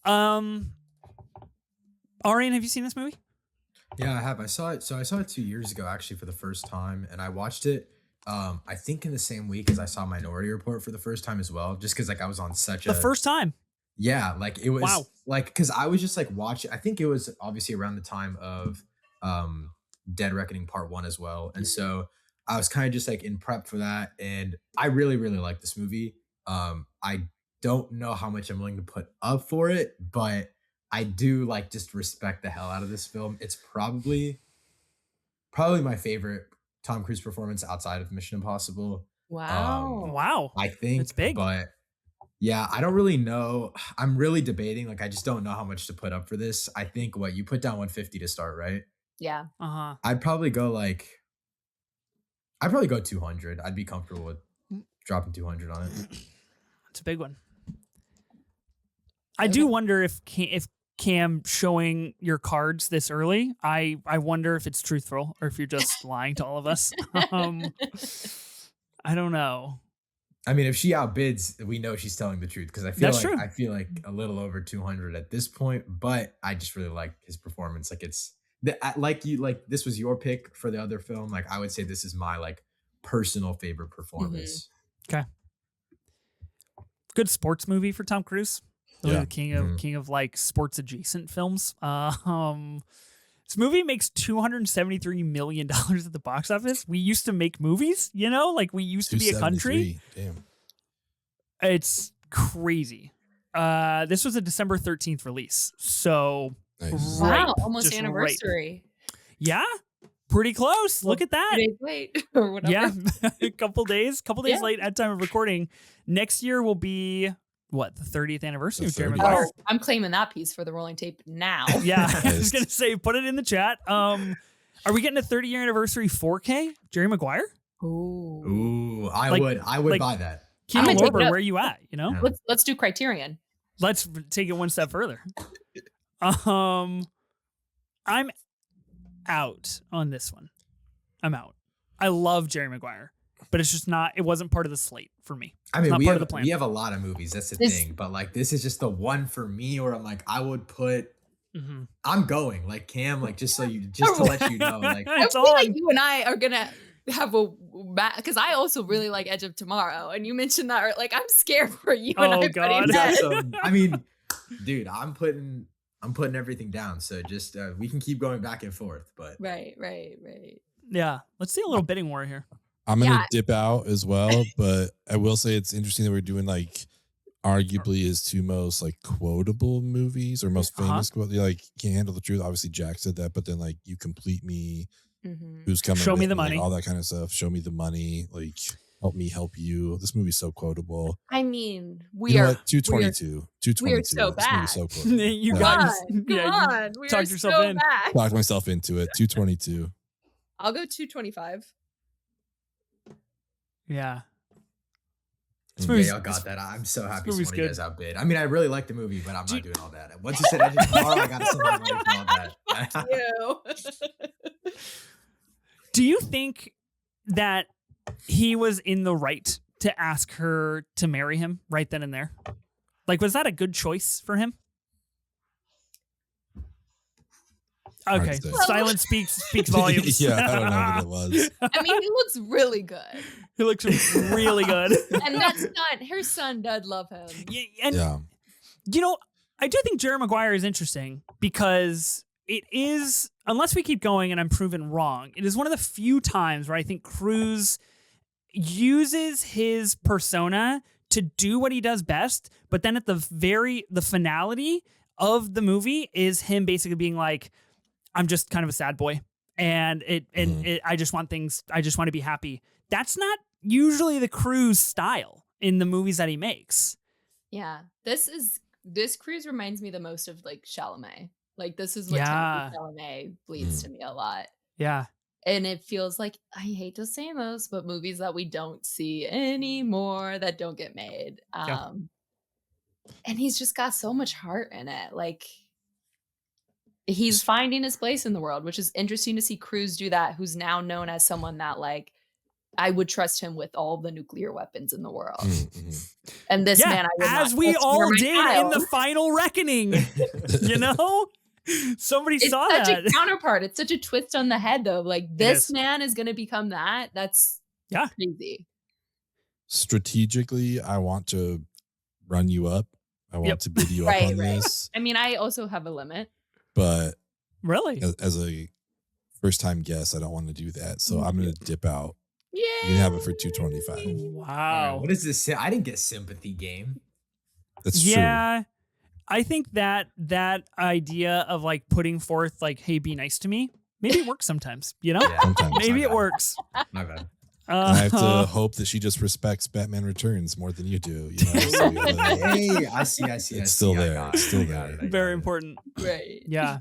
Aryan, have you seen this movie? Yeah, I have. I saw it 2 years ago, actually, for the first time, and I watched it. I think in the same week as I saw Minority Report for the first time as well, just because like I was on the first time. Yeah, like it was like because I was just like watching. I think it was obviously around the time of Dead Reckoning Part 1 as well, and so I was kind of just like in prep for that, and I really really like this movie. I don't know how much I'm willing to put up for it, but I do like just respect the hell out of this film. It's probably my favorite Tom Cruise performance outside of Mission Impossible. Wow. I think it's big, but yeah, I don't really know. I'm really debating. Like, I just don't know how much to put up for this. I think you put down 150 to start, right? Yeah. I'd probably go 200. I'd be comfortable with dropping 200 on it. It's a big one. I do wonder if Cam showing your cards this early, I wonder if it's truthful or if you're just lying to all of us. I don't know. I mean, if she outbids, we know she's telling the truth because I feel like a little over 200 at this point, but I just really like his performance. Like this was your pick for the other film. Like I would say this is my like personal favorite performance. Mm-hmm. Okay. Good sports movie for Tom Cruise. Really the king of like sports adjacent films. This movie makes $273 million at the box office. We used to make movies, like we used to be a country. Damn. It's crazy. This was a December 13th release. So, nice. Wow, almost anniversary. Right. Yeah, pretty close. Look at that. 2 days late or whatever. Yeah, a couple days late at time of recording. Next year will be what, the 30th anniversary of Jerry Maguire. Oh, I'm claiming that piece for the rolling tape now. Yeah, I was gonna say, put it in the chat. Are we getting a 30-year anniversary 4K Jerry Maguire? Ooh, I would buy that. Kino Lorber, where are you at? Let's do Criterion. Let's take it one step further. I'm out on this one. I'm out. I love Jerry Maguire, but it's just not. It wasn't part of the slate for me. I mean, we have a lot of movies. That's the thing. But like, this is just the one for me where I'm like, I would put. Mm-hmm. I'm going like Cam, like just to let you know, like I feel like you and I are gonna have a because I also really like Edge of Tomorrow, and you mentioned that. Like, I'm scared for you. And I God! I mean, dude, I'm putting everything down. So just we can keep going back and forth. But right. Yeah, let's see a little bidding war here. I'm gonna dip out as well, but I will say it's interesting that we're doing like arguably his two most like quotable movies or most famous quote. Like, Can't Handle the Truth. Obviously, Jack said that, but then like You Complete Me, Who's Coming? Show Me the Money, like, all that kind of stuff. Show Me the Money, like Help Me Help You. This movie's so quotable. I mean, we are 222. 222. We are so bad. So quotable. You come on. Talked yourself in. Talked myself into it. 222. I'll go 225. Yeah. Y'all got that. I'm so happy someone of you guys outbid. I mean, I really like the movie, but I'm not doing all that. Once you said Edge of Tomorrow, I got to send my money for all that. Do you think that he was in the right to ask her to marry him right then and there? Like, was that a good choice for him? Okay, silence speaks volumes. Yeah, I don't know what it was. I mean, he looks really good. He looks really good. And her son does love him. Yeah. I do think Jerry Maguire is interesting because it is, unless we keep going and I'm proven wrong, it is one of the few times where I think Cruise uses his persona to do what he does best, but then at the finality of the movie is him basically being like, I'm just kind of a sad boy, and I just want to be happy. That's not usually the Cruise style in the movies that he makes. Yeah, this Cruise reminds me the most of like Chalamet. Like, this is what Timothée Chalamet bleeds to me a lot. Yeah, and it feels like, I hate to say this, but movies that we don't see anymore that don't get made. And he's just got so much heart in it. Like, he's finding his place in the world, which is interesting to see Cruise do that, who's now known as someone that, like, I would trust him with all the nuclear weapons in the world. Mm-hmm. And this man, I would not as we all did in the final reckoning. Somebody saw that. It's such a counterpart. It's such a twist on the head, though. Like, this man is going to become that. That's crazy. Strategically, I want to run you up. I want to bid you up on this. I mean, I also have a limit. But really, as a first-time guest, I don't want to do that. So I'm going to dip out. Yeah. You can have it for 225. Wow. What is this? I didn't get sympathy game. That's true. Yeah. I think that idea of like putting forth like, hey, be nice to me, maybe it works sometimes, Sometimes. Maybe it works. My bad. I have to hope that she just respects Batman Returns more than you do. So hey, I see. It's still there. It's still there. Very important. Right. Yeah.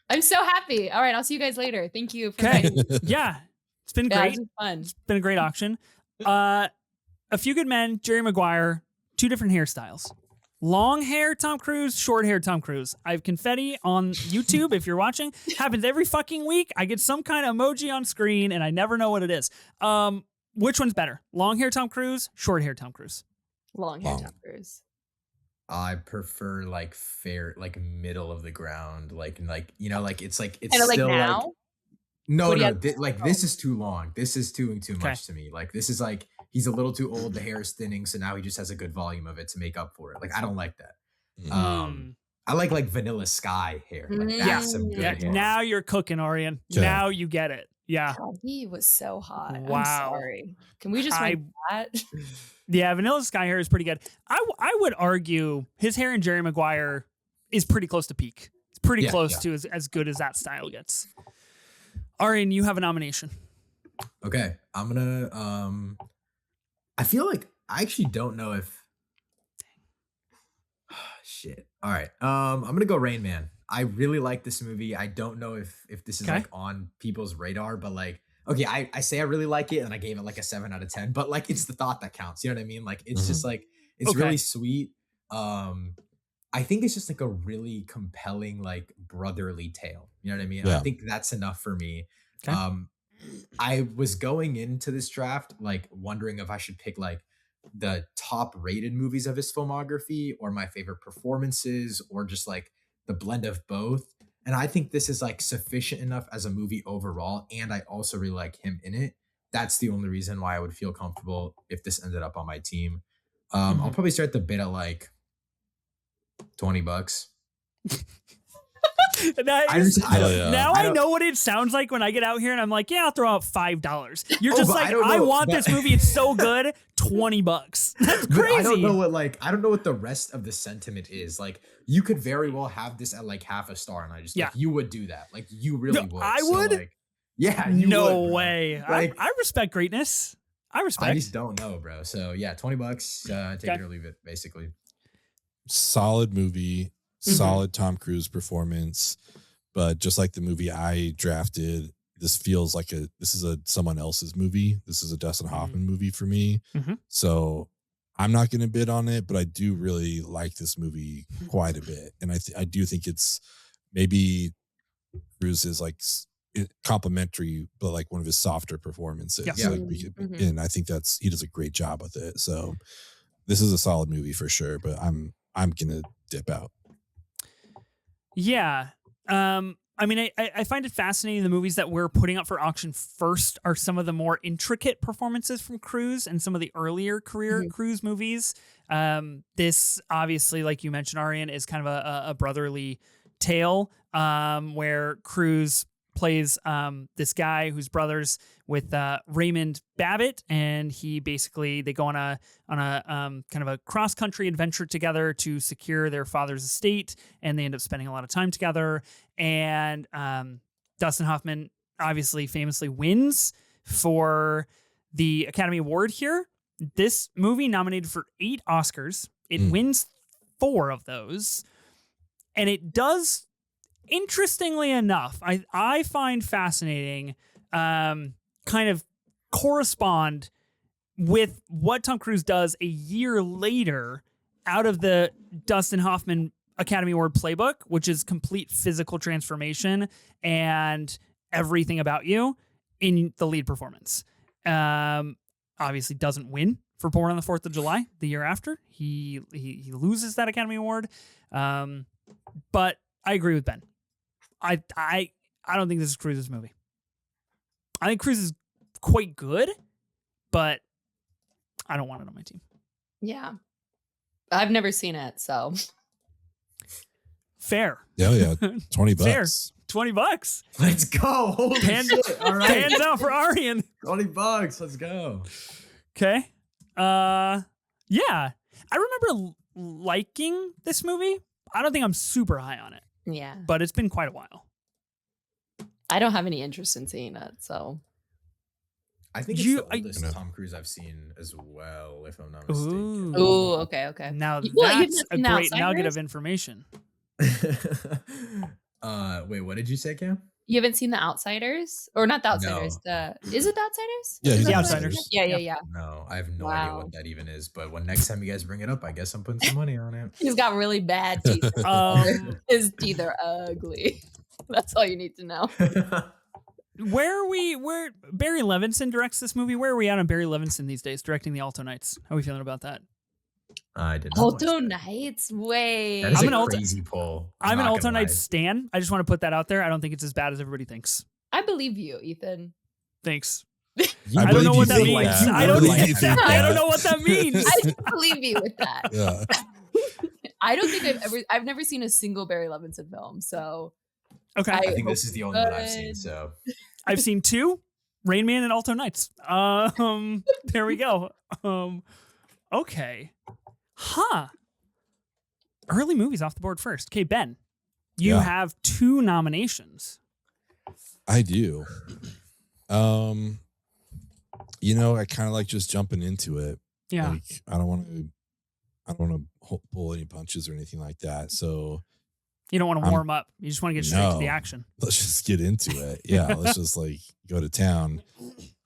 I'm so happy. All right. I'll see you guys later. Thank you. Okay. Yeah. It's been great. It's fun. It's been a great auction. A Few Good Men, Jerry Maguire, 2 different hairstyles. Long hair Tom Cruise, short hair Tom Cruise. I have confetti on YouTube if you're watching. Happens every fucking week. I get some kind of emoji on screen and I never know what it is. Which one's better? Long hair Tom Cruise, short hair Tom Cruise? Long hair Tom Cruise. I prefer like fair, like middle of the ground, like it's still like now? Like no, this is too long. This is too much to me. Like, this is like, he's a little too old. The hair is thinning, so now he just has a good volume of it to make up for it. Like, I don't like that. I like Vanilla Sky hair. Like that's some good hair. Now you're cooking, Aryan. Yeah. Now you get it. Yeah. God, he was so hot. Wow. I'm sorry. Can we just run that? Yeah, Vanilla Sky hair is pretty good. I would argue his hair in Jerry Maguire is pretty close to peak. It's pretty close to as good as that style gets. Aryan, you have a nomination. Okay. I'm gonna I feel like I actually don't know if shit. All right. I'm gonna go Rain Man. I really like this movie. I don't know if this is like on people's radar, but like, okay, I say I really like it and I gave it like a 7 out of 10, but like it's the thought that counts. You know what I mean? Like it's just like it's really sweet. I think it's just like a really compelling, like brotherly tale. You know what I mean? Yeah. I think that's enough for me. Okay. I was going into this draft like wondering if I should pick like the top rated movies of his filmography or my favorite performances or just like the blend of both. And I think this is like sufficient enough as a movie overall. And I also really like him in it. That's the only reason why I would feel comfortable if this ended up on my team. I'll probably start the bid at like $20. I know what it sounds like when I get out here and I'm like, yeah, I'll throw out $5. You're just like, I want this movie. It's so good. $20. That's crazy. I don't know what the rest of the sentiment is. Like you could very well have this at like half a star. And I just, like, you would do that. Like you really would. I would. Like, yeah. You no would, way. Like, I respect greatness. I just don't know, bro. So yeah, $20, take it or leave it basically. Solid movie. Solid Tom Cruise performance, but just like the movie I drafted, this feels like this is someone else's movie. This is a Dustin Hoffman movie for me. So I'm not going to bid on it, but I do really like this movie quite a bit. And I do think it's maybe Cruise is like complimentary, but like one of his softer performances. Yeah. And I think he does a great job with it. So this is a solid movie for sure, but I'm going to dip out. Yeah. I mean, I find it fascinating. The movies that we're putting up for auction first are some of the more intricate performances from Cruise and some of the earlier career Cruise movies. This obviously, like you mentioned, Aryan, is kind of a brotherly tale where Cruise plays this guy who's brothers with Raymond Babbitt, and they go on a kind of a cross country adventure together to secure their father's estate, and they end up spending a lot of time together. And Dustin Hoffman obviously famously wins for the Academy Award here. This movie nominated for 8 Oscars. It wins 4 of those, and it does. Interestingly enough, I find fascinating kind of correspond with what Tom Cruise does a year later out of the Dustin Hoffman Academy Award playbook, which is complete physical transformation and everything about you in the lead performance. Obviously doesn't win for Born on the 4th of July the year after. He loses that Academy Award. But I agree with Ben. I don't think this is Cruise's movie. I think Cruise is quite good, but I don't want it on my team. Yeah. I've never seen it, so. Fair. Yeah. $20. Fair. $20. Let's go. Holy shit. All right. Hands out for Aryan. $20. Let's go. Okay. Yeah. I remember liking this movie. I don't think I'm super high on it. Yeah. But it's been quite a while. I don't have any interest in seeing it, so. I think it's the oldest Tom Cruise I've seen as well, if I'm not mistaken. Ooh, okay. Now that's a great nugget of information. Wait, what did you say, Cam? You haven't seen The Outsiders? Or not The Outsiders. No. Is it The Outsiders? Yeah, The Outsiders. Yeah. No, I have no idea what that even is. But when next time you guys bring it up, I guess I'm putting some money on it. He's got really bad teeth. His teeth are ugly. That's all you need to know. Where Barry Levinson directs this movie? Where are we at on Barry Levinson these days, directing the Alto Knights? How are we feeling about that? I did not. Alto Knights? Wait. That is a crazy poll. I'm an Alto Knights stan. I just want to put that out there. I don't think it's as bad as everybody thinks. I believe you, Ethan. Thanks. I don't know what that means. I don't know what that means. I believe you with that. Yeah. I don't think I've never seen a single Barry Levinson film. So okay, I think this is the only one I've seen. So I've seen 2, Rain Man and Alto Nights. There we go. Okay, early movies off the board first. Okay, Ben, you have 2 nominations. I do. You know, I kind of like just jumping into it. Yeah. Like, I don't want to pull any punches or anything like that. So you don't want to warm up. You just want to get straight to the action. Let's just get into it. Yeah. Let's just like go to town.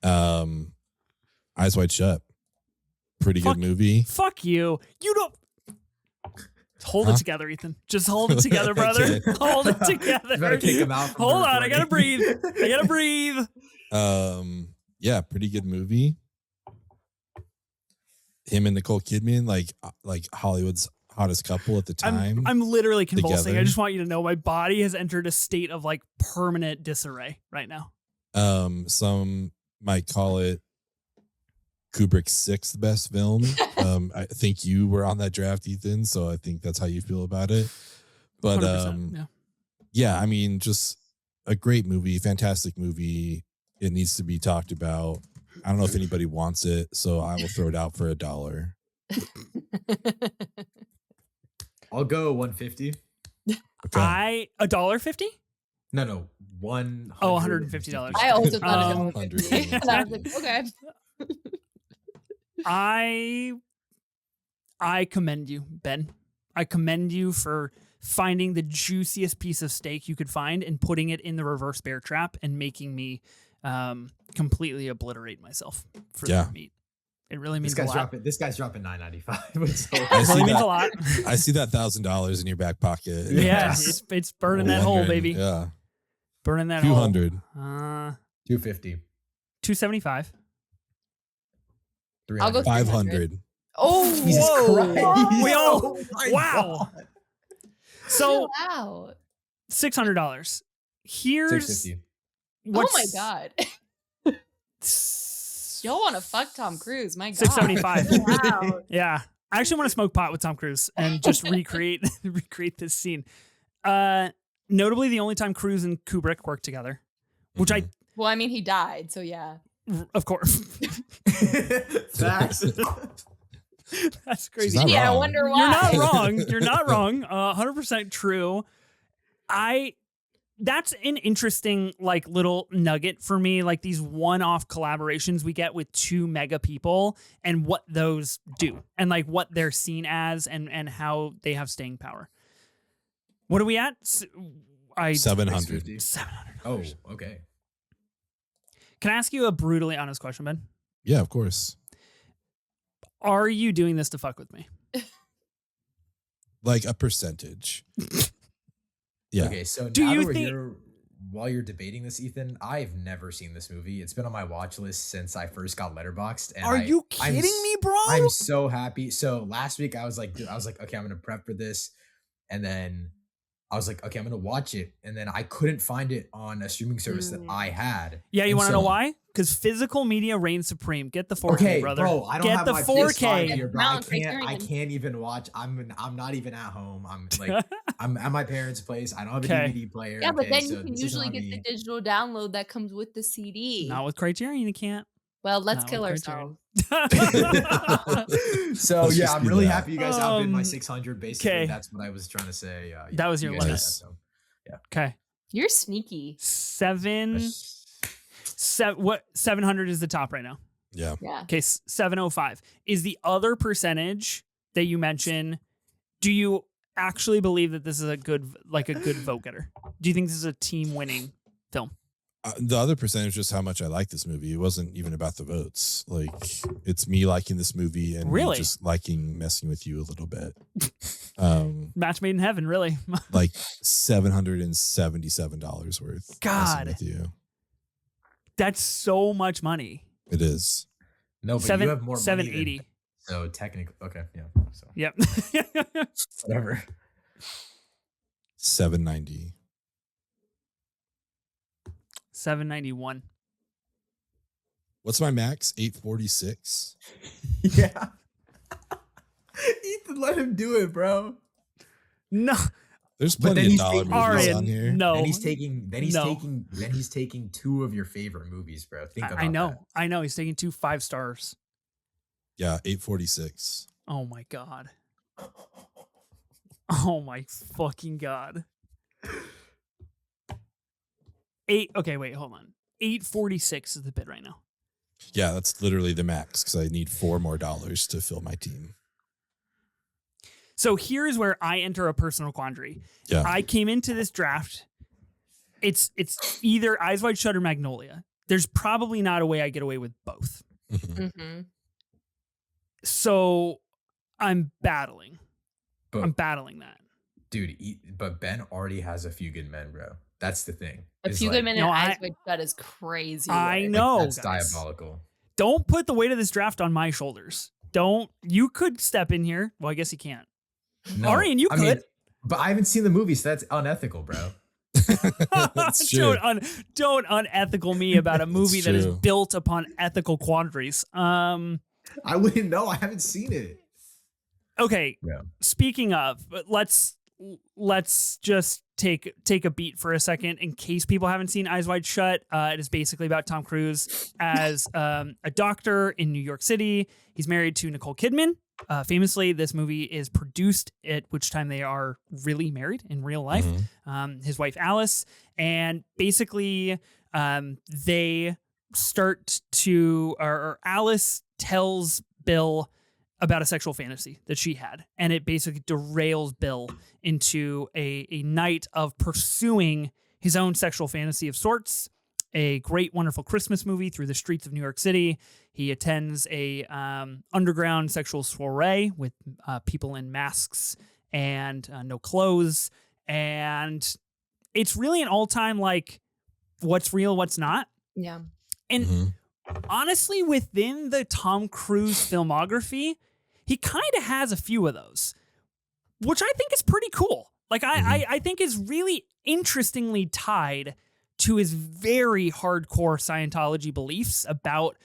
Eyes Wide Shut. Pretty good movie. Fuck you. You don't. Hold it together, Ethan. Just hold it together, brother. Hold it together. You better kick him out. Hold on. I got to breathe. Yeah, pretty good movie. Him and Nicole Kidman, like Hollywood's hottest couple at the time. I'm literally convulsing. Together. I just want you to know my body has entered a state of like permanent disarray right now. Some might call it Kubrick's 6th best film. I think you were on that draft, Ethan, so I think that's how you feel about it. But yeah, I mean, just a great movie, fantastic movie. It needs to be talked about. I don't know if anybody wants it, so I will throw it out for $1. I'll go $150. Okay. $1.50? No, $100. Oh, $150. I also thought it was $150. And I was like, okay. I commend you, Ben. I commend you for finding the juiciest piece of steak you could find and putting it in the reverse bear trap and making me completely obliterate myself for that meat. It really means a lot. This guy's dropping $9.95. So it really means a lot. I see that $1,000 in your back pocket. Yeah, it's burning that hole, baby. Yeah, burning that 200. hole. 250. 275. I'll go 500. Oh, Jesus Christ! We all wow. God. So wow. $600. Here's $650. Oh my God. Y'all want to fuck Tom Cruise? My God. $675. Wow. Yeah, I actually want to smoke pot with Tom Cruise and just recreate this scene. Notably, the only time Cruise and Kubrick worked together, which Well, I mean, he died, so yeah. Of course. Facts. That's crazy. Yeah, I wonder why. You're not wrong. You're not wrong. 100% true. That's an interesting like little nugget for me, like these one-off collaborations we get with 2 mega people and what those do and like what they're seen as and how they have staying power. What are we at? 700. $700. Oh, okay. Can I ask you a brutally honest question, Ben? Yeah, of course. Are you doing this to fuck with me? Like a percentage. Yeah. Okay, so do now you that we're think here, while you're debating this, Ethan, I've never seen this movie. It's been on my watch list since I first got Letterboxd. And are you kidding me, bro? I'm so happy. So last week I was like, okay, I'm gonna prep for this, and then I was like, okay, I'm gonna watch it, and then I couldn't find it on a streaming service that I had. Yeah, you want to know why? Because physical media reigns supreme. Get the 4K, okay, brother. Bro, I don't Get have the my 4K. PS5 here, bro. I can't even watch. I'm not even at home. I'm like I'm at my parents' place. I don't have a DVD player. Yeah, but then so you can usually get the digital download that comes with the CD. Not with Criterion, you can't. Well, let's kill ourselves. So yeah, I'm really happy you guys outbid my 600. Basically, that's what I was trying to say. That was your limit. Yeah. Okay. You're sneaky. 700 is the top right now. Yeah. Okay, 705 is the other percentage that you mention. Do you actually believe that this is a good vote getter? Do you think this is a team winning film? The other percentage is just how much I like this movie. It wasn't even about the votes. Like, it's me liking this movie and me just liking messing with you a little bit. Match made in heaven, really. Like $777 worth. God, with you. That's so much money. It is. No, but you have more money. 780. So technically, okay, yeah. So yep. Whatever. 790. 791. What's my max? 846. Yeah. Ethan, let him do it, bro. No. There's plenty of dollar movies on here. No. Then he's taking two of your favorite movies, bro. Think about that. I know. He's taking 2 5 stars. Yeah, 846. Oh my God. Oh my fucking God. Okay, wait, hold on. 846 is the bid right now. Yeah, that's literally the max because I need $4 more to fill my team. So here's where I enter a personal quandary. Yeah. I came into this draft. It's either Eyes Wide Shut or Magnolia. There's probably not a way I get away with both. Mm-hmm. So I'm battling. I'm battling that. Dude, but Ben already has A Few Good Men, bro. That's the thing. A Few Good Men and Eyes Wide Shut is crazy. I know. That's diabolical. Don't put the weight of this draft on my shoulders. You could step in here. Well, I guess you can't. No, Aryan, you could. But I haven't seen the movie, so that's unethical, bro. That's true. Don't unethical me about a movie that is built upon ethical quandaries. I wouldn't know. I haven't seen it. Okay. Yeah. Speaking of, let's just take a beat for a second in case people haven't seen Eyes Wide Shut. It is basically about Tom Cruise as a doctor in New York City. He's married to Nicole Kidman. Famously, this movie is produced at which time they are really married in real life. Mm-hmm. His wife Alice, and basically they start to, or Alice tells Bill about a sexual fantasy that she had, and it basically derails Bill into a night of pursuing his own sexual fantasy of sorts. A Great Wonderful Christmas movie through the streets of New York City. He attends a underground sexual soiree with people in masks and no clothes, and it's really an all-time like what's real, what's not. Yeah. And honestly, within the Tom Cruise filmography, he kind of has a few of those, which I think is pretty cool. Like I think is really interestingly tied to his very hardcore Scientology beliefs about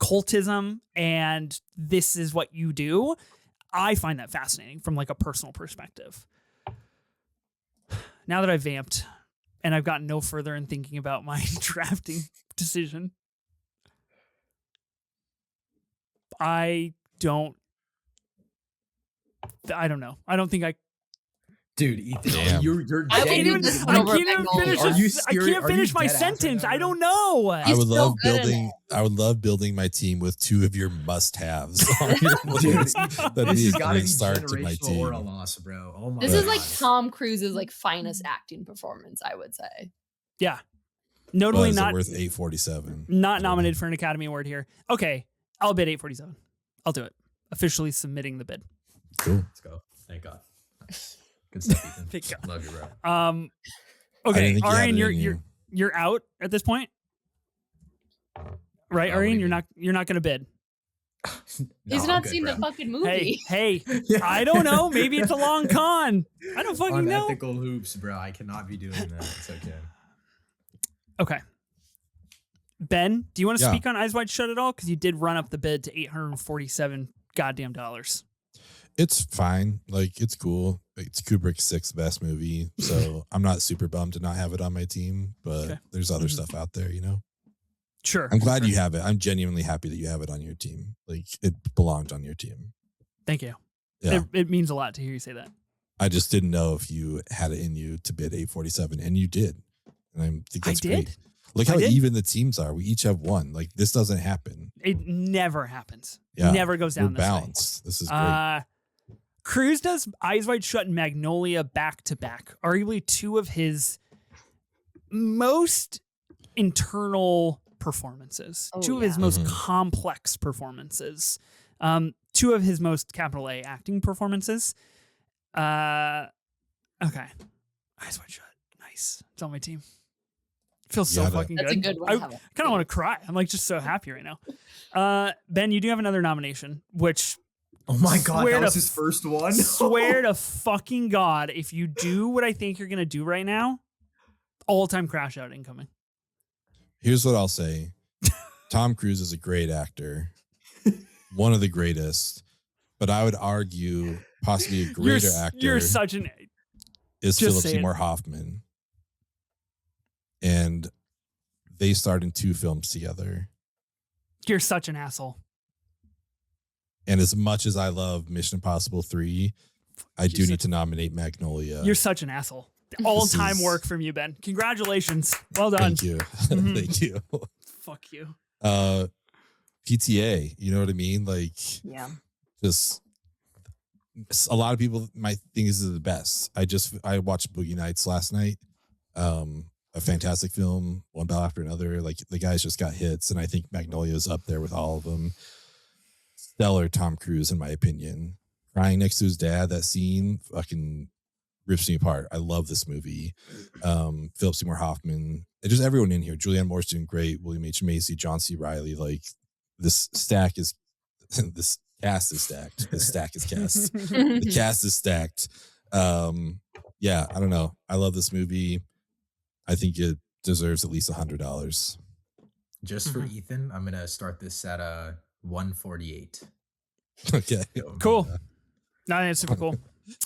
cultism and this is what you do. I find that fascinating from like a personal perspective. Now that I've vamped and I've gotten no further in thinking about my drafting decision, I don't know. I don't think I. Dude, Ethan, you're I can't even finish my sentence. I don't know. I would love building my team with 2 of your must-haves. That'd be a great start to my team. Or a loss, bro. Oh my this is like Tom Cruise's like finest acting performance, I would say. Yeah, notably not worth 847. Not nominated for an Academy Award here. Okay, I'll bid 847. I'll do it. Officially submitting the bid. Cool. Let's go. Thank God. Good stuff, Ethan. Thank God. Love you, bro. Okay, Aryan, you're out at this point, right? Aryan, you're not gonna bid. He's not seen the fucking movie. Hey, I don't know. Maybe it's a long con. I don't fucking know. Unethical hoops, bro. I cannot be doing that. It's okay. Okay. Ben, do you want to speak on Eyes Wide Shut at all? Because you did run up the bid to $847 goddamn dollars. It's fine. Like, it's cool. It's Kubrick's 6th best movie, so I'm not super bummed to not have it on my team, but there's other stuff out there, you know? Sure. I'm glad you have it. I'm genuinely happy that you have it on your team. Like, it belonged on your team. Thank you. Yeah. It means a lot to hear you say that. I just didn't know if you had it in you to bid 847, and you did. And I think that's great. Look how even the teams are. We each have 1. Like, this doesn't happen. It never happens. Yeah. Never goes down this balanced. way. This is great. Cruise does Eyes Wide Shut and Magnolia back to back. Arguably 2 of his most internal performances. 2 of his most complex performances. 2 of his most capital A acting performances. Okay. Eyes Wide Shut. Nice. It's on my team. Feels so fucking good. That's a good one. I kind of want to cry. I'm like just so happy right now. Ben, you do have another nomination, which oh my God, that was his first one. Swear to fucking God, if you do what I think you're gonna do right now, all-time crash out incoming. Here's what I'll say. Tom Cruise is a great actor. One of the greatest. But I would argue possibly a greater actor. You're such an is Philip Seymour Hoffman. And they starred in 2 films together. You're such an asshole. And as much as I love Mission Impossible 3, I do need to nominate Magnolia. You're such an asshole. All-time work from you, Ben. Congratulations. Well done. Thank you. Mm-hmm. Thank you. Fuck you. PTA, you know what I mean? Like, just a lot of people might think this is the best. I watched Boogie Nights last night. A fantastic film, one battle after another. Like, the guys just got hits, and I think Magnolia is up there with all of them. Stellar Tom Cruise, in my opinion. Crying next to his dad, that scene fucking rips me apart. I love this movie. Philip Seymour Hoffman, and just everyone in here. Julianne Moore's doing great. William H. Macy, John C. Reilly. Like, this cast is stacked. This stack is cast. The cast is stacked. Yeah, I don't know. I love this movie. I think it deserves at least $100. Just for Ethan, I'm gonna start this at 148. Okay, cool. No, it's super cool.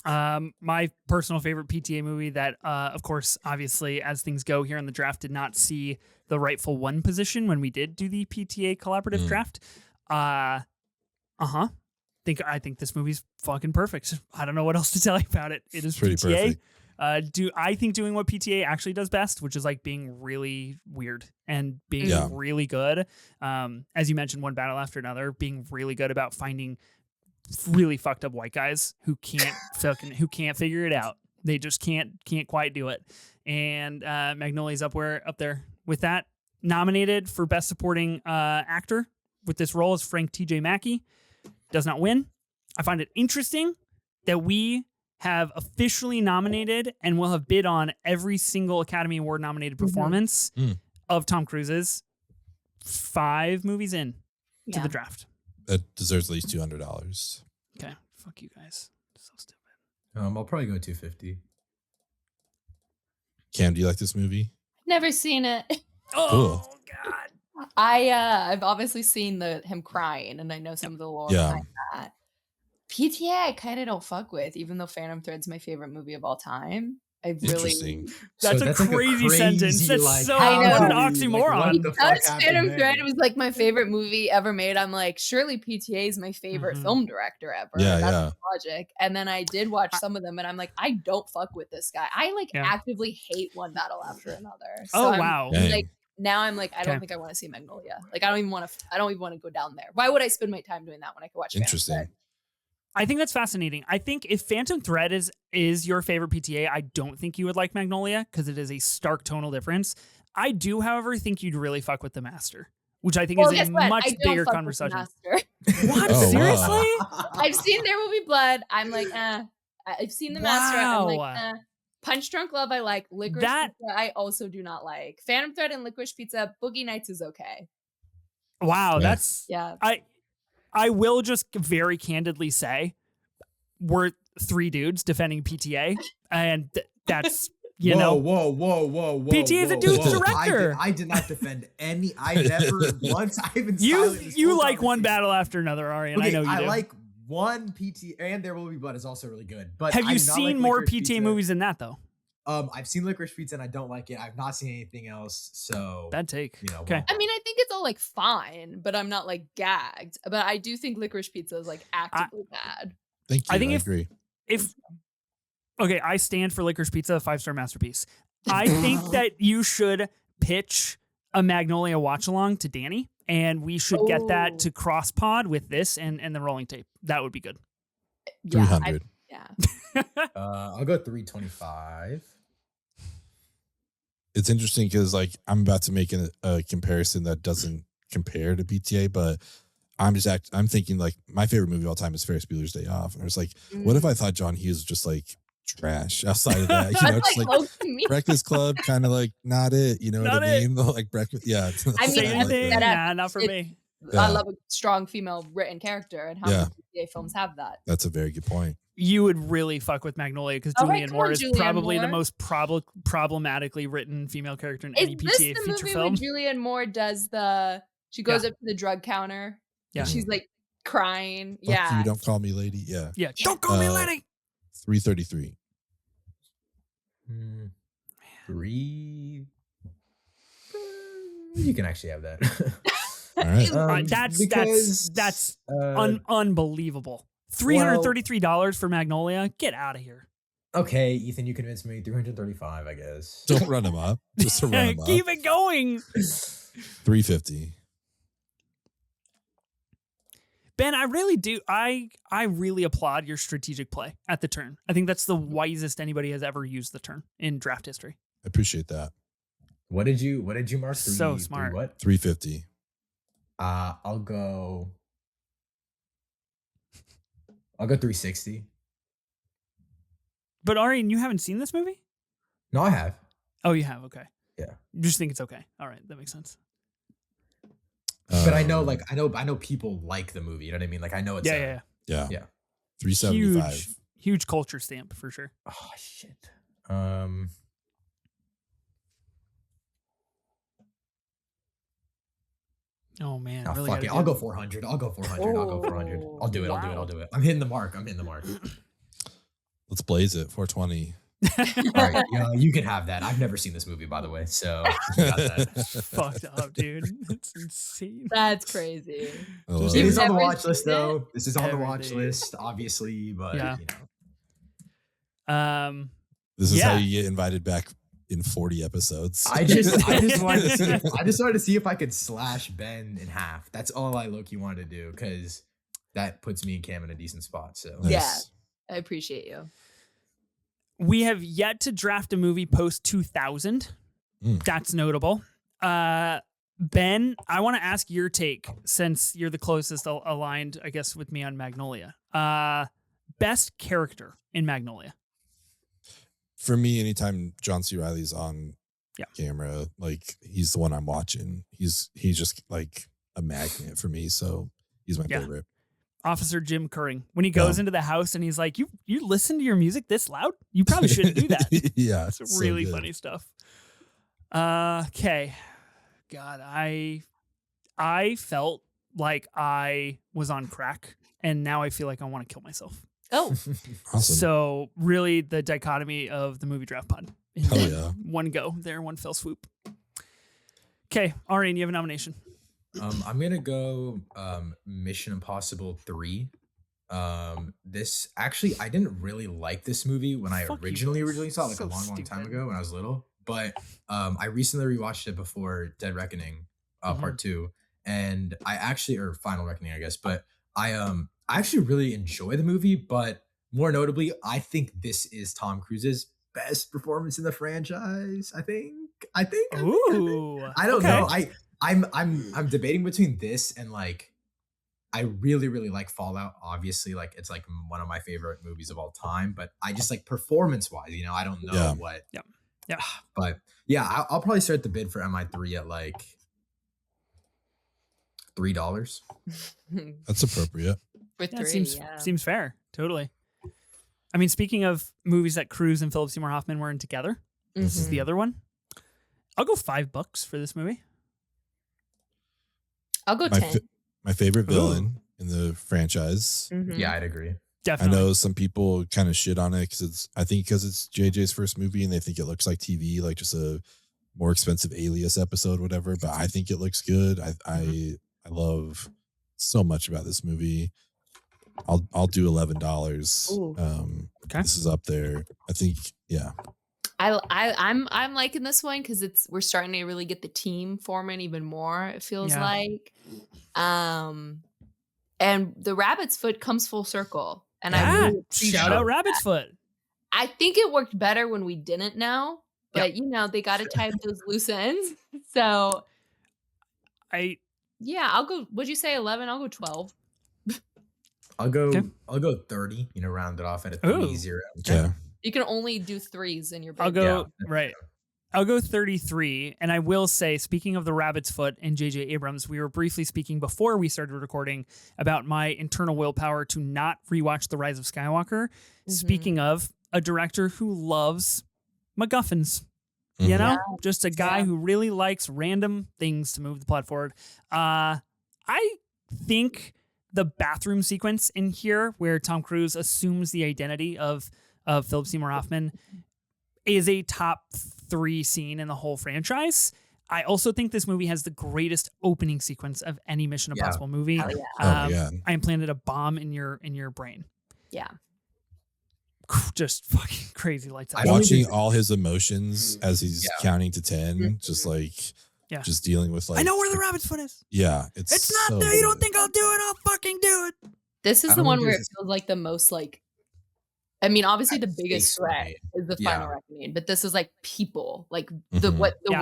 My personal favorite PTA movie that, of course, obviously, as things go here in the draft, did not see the rightful 1 position when we did do the PTA collaborative draft. I think this movie's fucking perfect. I don't know what else to tell you about it. It is pretty PTA. Perfect. I think doing what PTA actually does best, which is like being really weird and being really good. As you mentioned, one battle after another, being really good about finding really fucked up white guys who can't figure it out. They just can't quite do it. And Magnolia's up there with that. Nominated for Best Supporting Actor with this role is Frank T.J. Mackey. Does not win. I find it interesting that we have officially nominated and will have bid on every single Academy Award nominated performance of Tom Cruise's 5 movies in to the draft. That deserves at least $200. Okay, fuck you guys. So stupid. I'll probably go 250. Cam, do you like this movie? Never seen it. Oh cool. God. I've obviously seen him crying, and I know some of the lore behind that. PTA I kind of don't fuck with, even though Phantom Thread's my favorite movie of all time. I really that's a crazy sentence. That's like, so what an oxymoron. Because Phantom Thread was like my favorite movie ever made. I'm like, surely PTA is my favorite film director ever. That's logic. And then I did watch some of them, and I'm like, I don't fuck with this guy. I actively hate One Battle After Another. So wow. Like now I'm like, I don't think I want to see Magnolia. Like I don't even want to go down there. Why would I spend my time doing that when I could watch Interesting. Phantom Thread? I think that's fascinating. I think if Phantom Thread is your favorite PTA, I don't think you would like Magnolia because it is a stark tonal difference. I do, however, think you'd really fuck with The Master, which I think is a much bigger conversation. What? Oh, seriously? Wow. I've seen There Will Be Blood. I'm like, I've seen The Master. I'm like, Punch Drunk Love I like. Licorice Pizza I also do not like. Phantom Thread and Licorice Pizza. Boogie Nights is okay. Wow, that's I will just very candidly say we're 3 dudes defending PTA, and that's Whoa. PTA is a dude's director. I did not defend any. I never once. I even you like One Battle After Another, Aryan. Okay, I know you do. I like one PTA, and There Will Be Blood is also really good. But have you seen more PTA movies than that though? I've seen Licorice Pizza and I don't like it. I've not seen anything else. So bad take. Okay. I mean, I think it's all like fine, but I'm not like gagged. But I do think Licorice Pizza is like actively bad. Thank you. I agree. Okay, I stand for Licorice Pizza, 5-star masterpiece. I think that you should pitch a Magnolia watch along to Danny, and we should get that to cross pod with this and the rolling tape. That would be good. 300. I'll go 325. It's interesting because like I'm about to make a comparison that doesn't compare to PTA, but I'm thinking like my favorite movie of all time is Ferris Bueller's Day Off, and I was like, what if I thought John Hughes was just like trash outside of that? You know, just like Breakfast Club, kind of like not it. You know what I mean? Like breakfast, yeah. I mean, not for me. I love a strong female written character, and how many PTA films have that? That's a very good point. You would really fuck with Magnolia because Julianne Moore is probably the most problematically written female character in any PTA feature film. Julianne Moore does she goes up to the drug counter. Yeah, she's like crying. Fuck you, don't call me lady. Yeah. Don't call me lady. 333. 3. You can actually have that. All right. That's unbelievable. $333 for Magnolia. Get out of here. Okay, Ethan, you convinced me. 335, I guess. Don't run him up. Just to run him up. Keep it going. 350. Ben, I really do. I really applaud your strategic play at the turn. I think that's the wisest anybody has ever used the turn in draft history. I appreciate that. What did you mark? So smart. What? 350. I'll go 360. But Aryan, you haven't seen this movie? No, I have. Oh, you have. Okay. Yeah. You just think it's okay. All right, that makes sense. But I know people like the movie. You know what I mean? Like I know it's yeah. 375. Huge culture stamp for sure. Oh shit. Oh man. Oh, really fuck it. I'll go 400. I'll go 400. I'll do it. I'll do it. I'm hitting the mark. Let's blaze it. 420. All right, you can have that. I've never seen this movie, by the way, so you got that. Fucked up, dude. That's insane. That's crazy. It is on the watch list, though. This is on the watch list, obviously, but this is how you get invited back in 40 episodes. I just wanted to see if I could slash Ben in half. That's all I low-key wanted to do, because that puts me and Cam in a decent spot. So nice. Yeah, I appreciate you. We have yet to draft a movie post 2000. That's notable. Ben, I want to ask your take, since you're the closest aligned, I guess, with me on Magnolia. Best character in Magnolia. For me, anytime John C. Reilly's on camera, like he's the one I'm watching. He's just like a magnet for me. So he's my favorite. Officer Jim Curring, when he goes into the house and he's like, you listen to your music this loud? You probably shouldn't do that. Yeah. It's really funny stuff. Okay. God, I felt like I was on crack, and now I feel like I want to kill myself. Oh. Awesome. So really the dichotomy of the movie draft pod. Hell yeah. One go there, one fell swoop. Okay. Aryan, you have a nomination. I'm gonna go Mission Impossible 3. This actually, I didn't really like this movie when I originally saw it, like a long time ago when I was little. But I recently rewatched it before Dead Reckoning Part 2, and or Final Reckoning, I guess. But I actually really enjoy the movie. But more notably, I think this is Tom Cruise's best performance in the franchise. I think. Ooh. I don't know. I'm debating between this and like, I really, really like Fallout. Obviously, like it's like one of my favorite movies of all time. But I just like performance wise, I don't know what. Yeah. But yeah, I'll probably start the bid for MI3 at like $3. That's appropriate. For 3, seems fair. Totally. I mean, speaking of movies that Cruise and Philip Seymour Hoffman were in together, this is the other one. I'll go $5 for this movie. I'll go 10. My favorite villain in the franchise. Yeah, I'd agree. Definitely. I know some people kind of shit on it because it's JJ's first movie and they think it looks like TV, like just a more expensive Alias episode, whatever. But I think it looks good. I love so much about this movie. I'll do $11. Okay. This is up there. I think, yeah. I'm liking this one because we're starting to really get the team forming even more. It feels like, and the Rabbit's Foot comes full circle, and I really shout out Rabbit's Foot. I think it worked better when we didn't know, but they got to tie up those loose ends. So, I'll go. Would you say 11? I'll go 12. I'll go 30. Round it off at a 3-0. Yeah. You can only do 3s in your bid. I'll go I'll go 33. And I will say, speaking of the Rabbit's Foot and J.J. Abrams, we were briefly speaking before we started recording about my internal willpower to not rewatch The Rise of Skywalker. Speaking of a director who loves MacGuffins, just a guy who really likes random things to move the plot forward. I think the bathroom sequence in here where Tom Cruise assumes the identity of Philip Seymour Hoffman is a top 3 scene in the whole franchise. I also think this movie has the greatest opening sequence of any Mission Impossible movie. Oh, yeah. Oh my God. I implanted a bomb in your brain. Yeah. Just fucking crazy lights out. Watching all his emotions as he's counting to 10, just like, just dealing with like. I know where the rabbit's foot is. Yeah, it's not there. You don't think I'll do it? I'll fucking do it. This is the one where it feels like the most like. I mean, obviously the biggest threat is the final reckoning, but this is like people, like the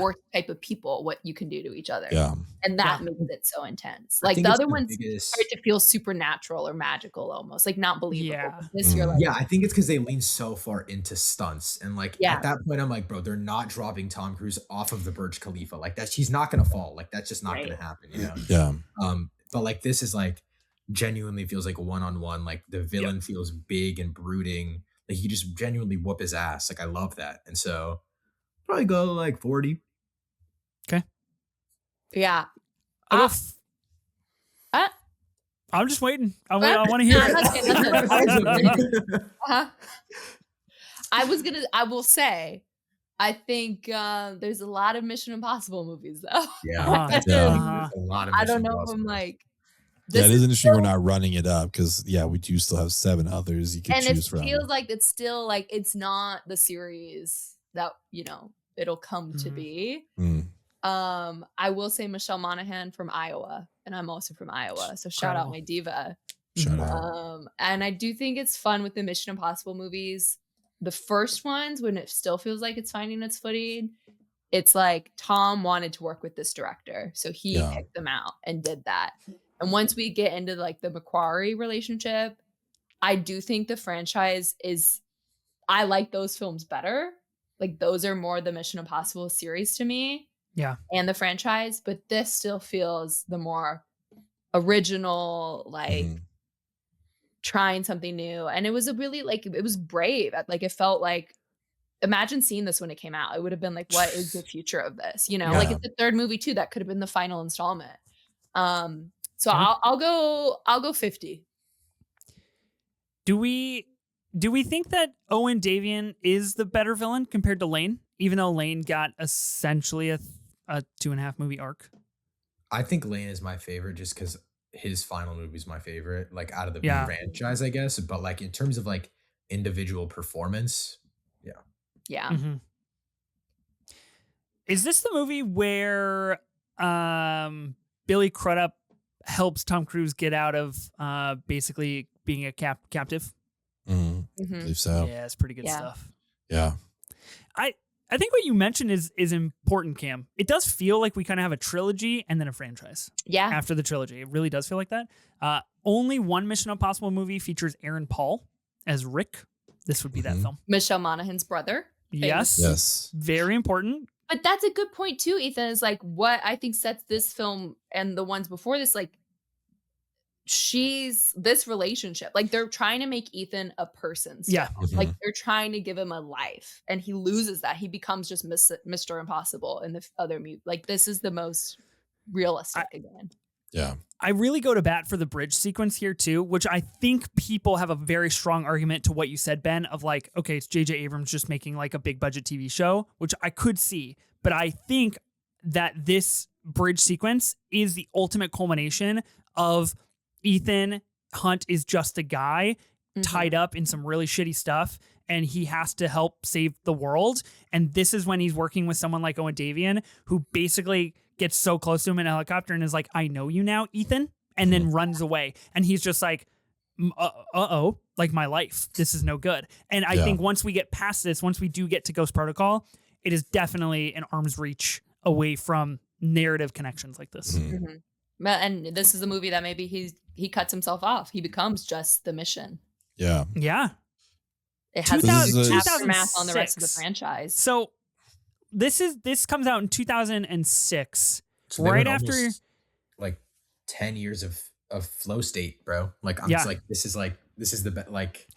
worst type of people, what you can do to each other. Yeah. And that makes it so intense. Like the other ones start to feel supernatural or magical almost, like not believable. Yeah. This you're like, I think it's because they lean so far into stunts. And like at that point, I'm like, bro, they're not dropping Tom Cruise off of the Burj Khalifa. Like that, she's not gonna fall. Like that's just not gonna happen, you know? Yeah. But like this is like genuinely feels like a one-on-one. Like the villain feels big and brooding. Like he just genuinely whoop his ass. Like I love that. And so probably go like 40. Okay. Yeah. I'm just waiting. I want to hear it. I will say, I think there's a lot of Mission Impossible movies though. Yeah. A lot of I don't know if I'm like. It is interesting we're not running it up because we do still have 7 others you can choose from. And it feels like it's still like it's not the series that it'll come to be. I will say Michelle Monaghan from Iowa, and I'm also from Iowa, so shout out my diva. Shout out. And I do think it's fun with the Mission Impossible movies. The first ones, when it still feels like it's finding its footing, it's like Tom wanted to work with this director, so he picked them out and did that. And once we get into like the Macquarie relationship, I do think the franchise I like those films better. Like those are more the Mission Impossible series to me. Yeah. And the franchise, but this still feels the more original, like trying something new. And it was a really like, it was brave. Like it felt like, imagine seeing this when it came out. It would have been like, what is the future of this? Like it's the 3rd movie too. That could have been the final installment. So I'll go 50. Do we think that Owen Davian is the better villain compared to Lane, even though Lane got essentially a 2.5 movie arc? I think Lane is my favorite just because his final movie is my favorite, like out of the franchise, I guess. But like in terms of like individual performance, yeah. Mm-hmm. Is this the movie where Billy Crudup helps Tom Cruise get out of basically being a captive? I believe so. Yeah, it's pretty good stuff. Yeah. I think what you mentioned is important, Cam. It does feel like we kind of have a trilogy and then a franchise. Yeah. After the trilogy. It really does feel like that. Only one Mission Impossible movie features Aaron Paul as Rick. This would be that film. Michelle Monaghan's brother. Yes. Very important. But that's a good point too, Ethan, is like what I think sets this film and the ones before this, like this relationship, like they're trying to make Ethan a person. Still. Yeah. Like they're trying to give him a life and he loses that. He becomes just Mr. Impossible in the other movie. Like this is the most realistic again. Yeah. I really go to bat for the bridge sequence here too, which I think people have a very strong argument to what you said, Ben, of like, okay, it's J.J. Abrams just making like a big budget TV show, which I could see. But I think that this bridge sequence is the ultimate culmination of Ethan Hunt is just a guy tied up in some really shitty stuff, and he has to help save the world. And this is when he's working with someone like Owen Davian, who basically gets so close to him in a helicopter and is like, I know you now, Ethan, and then runs away. And he's just like, uh-oh, like my life, this is no good. And I think once we get past this, once we do get to Ghost Protocol, it is definitely an arm's reach away from narrative connections like this. And this is a movie that maybe he cuts himself off. He becomes just the mission. Yeah. It has aftermath on the rest of the franchise. So this comes out in 2006, so right after like 10 years of flow state, bro. Like I'm just like this is the like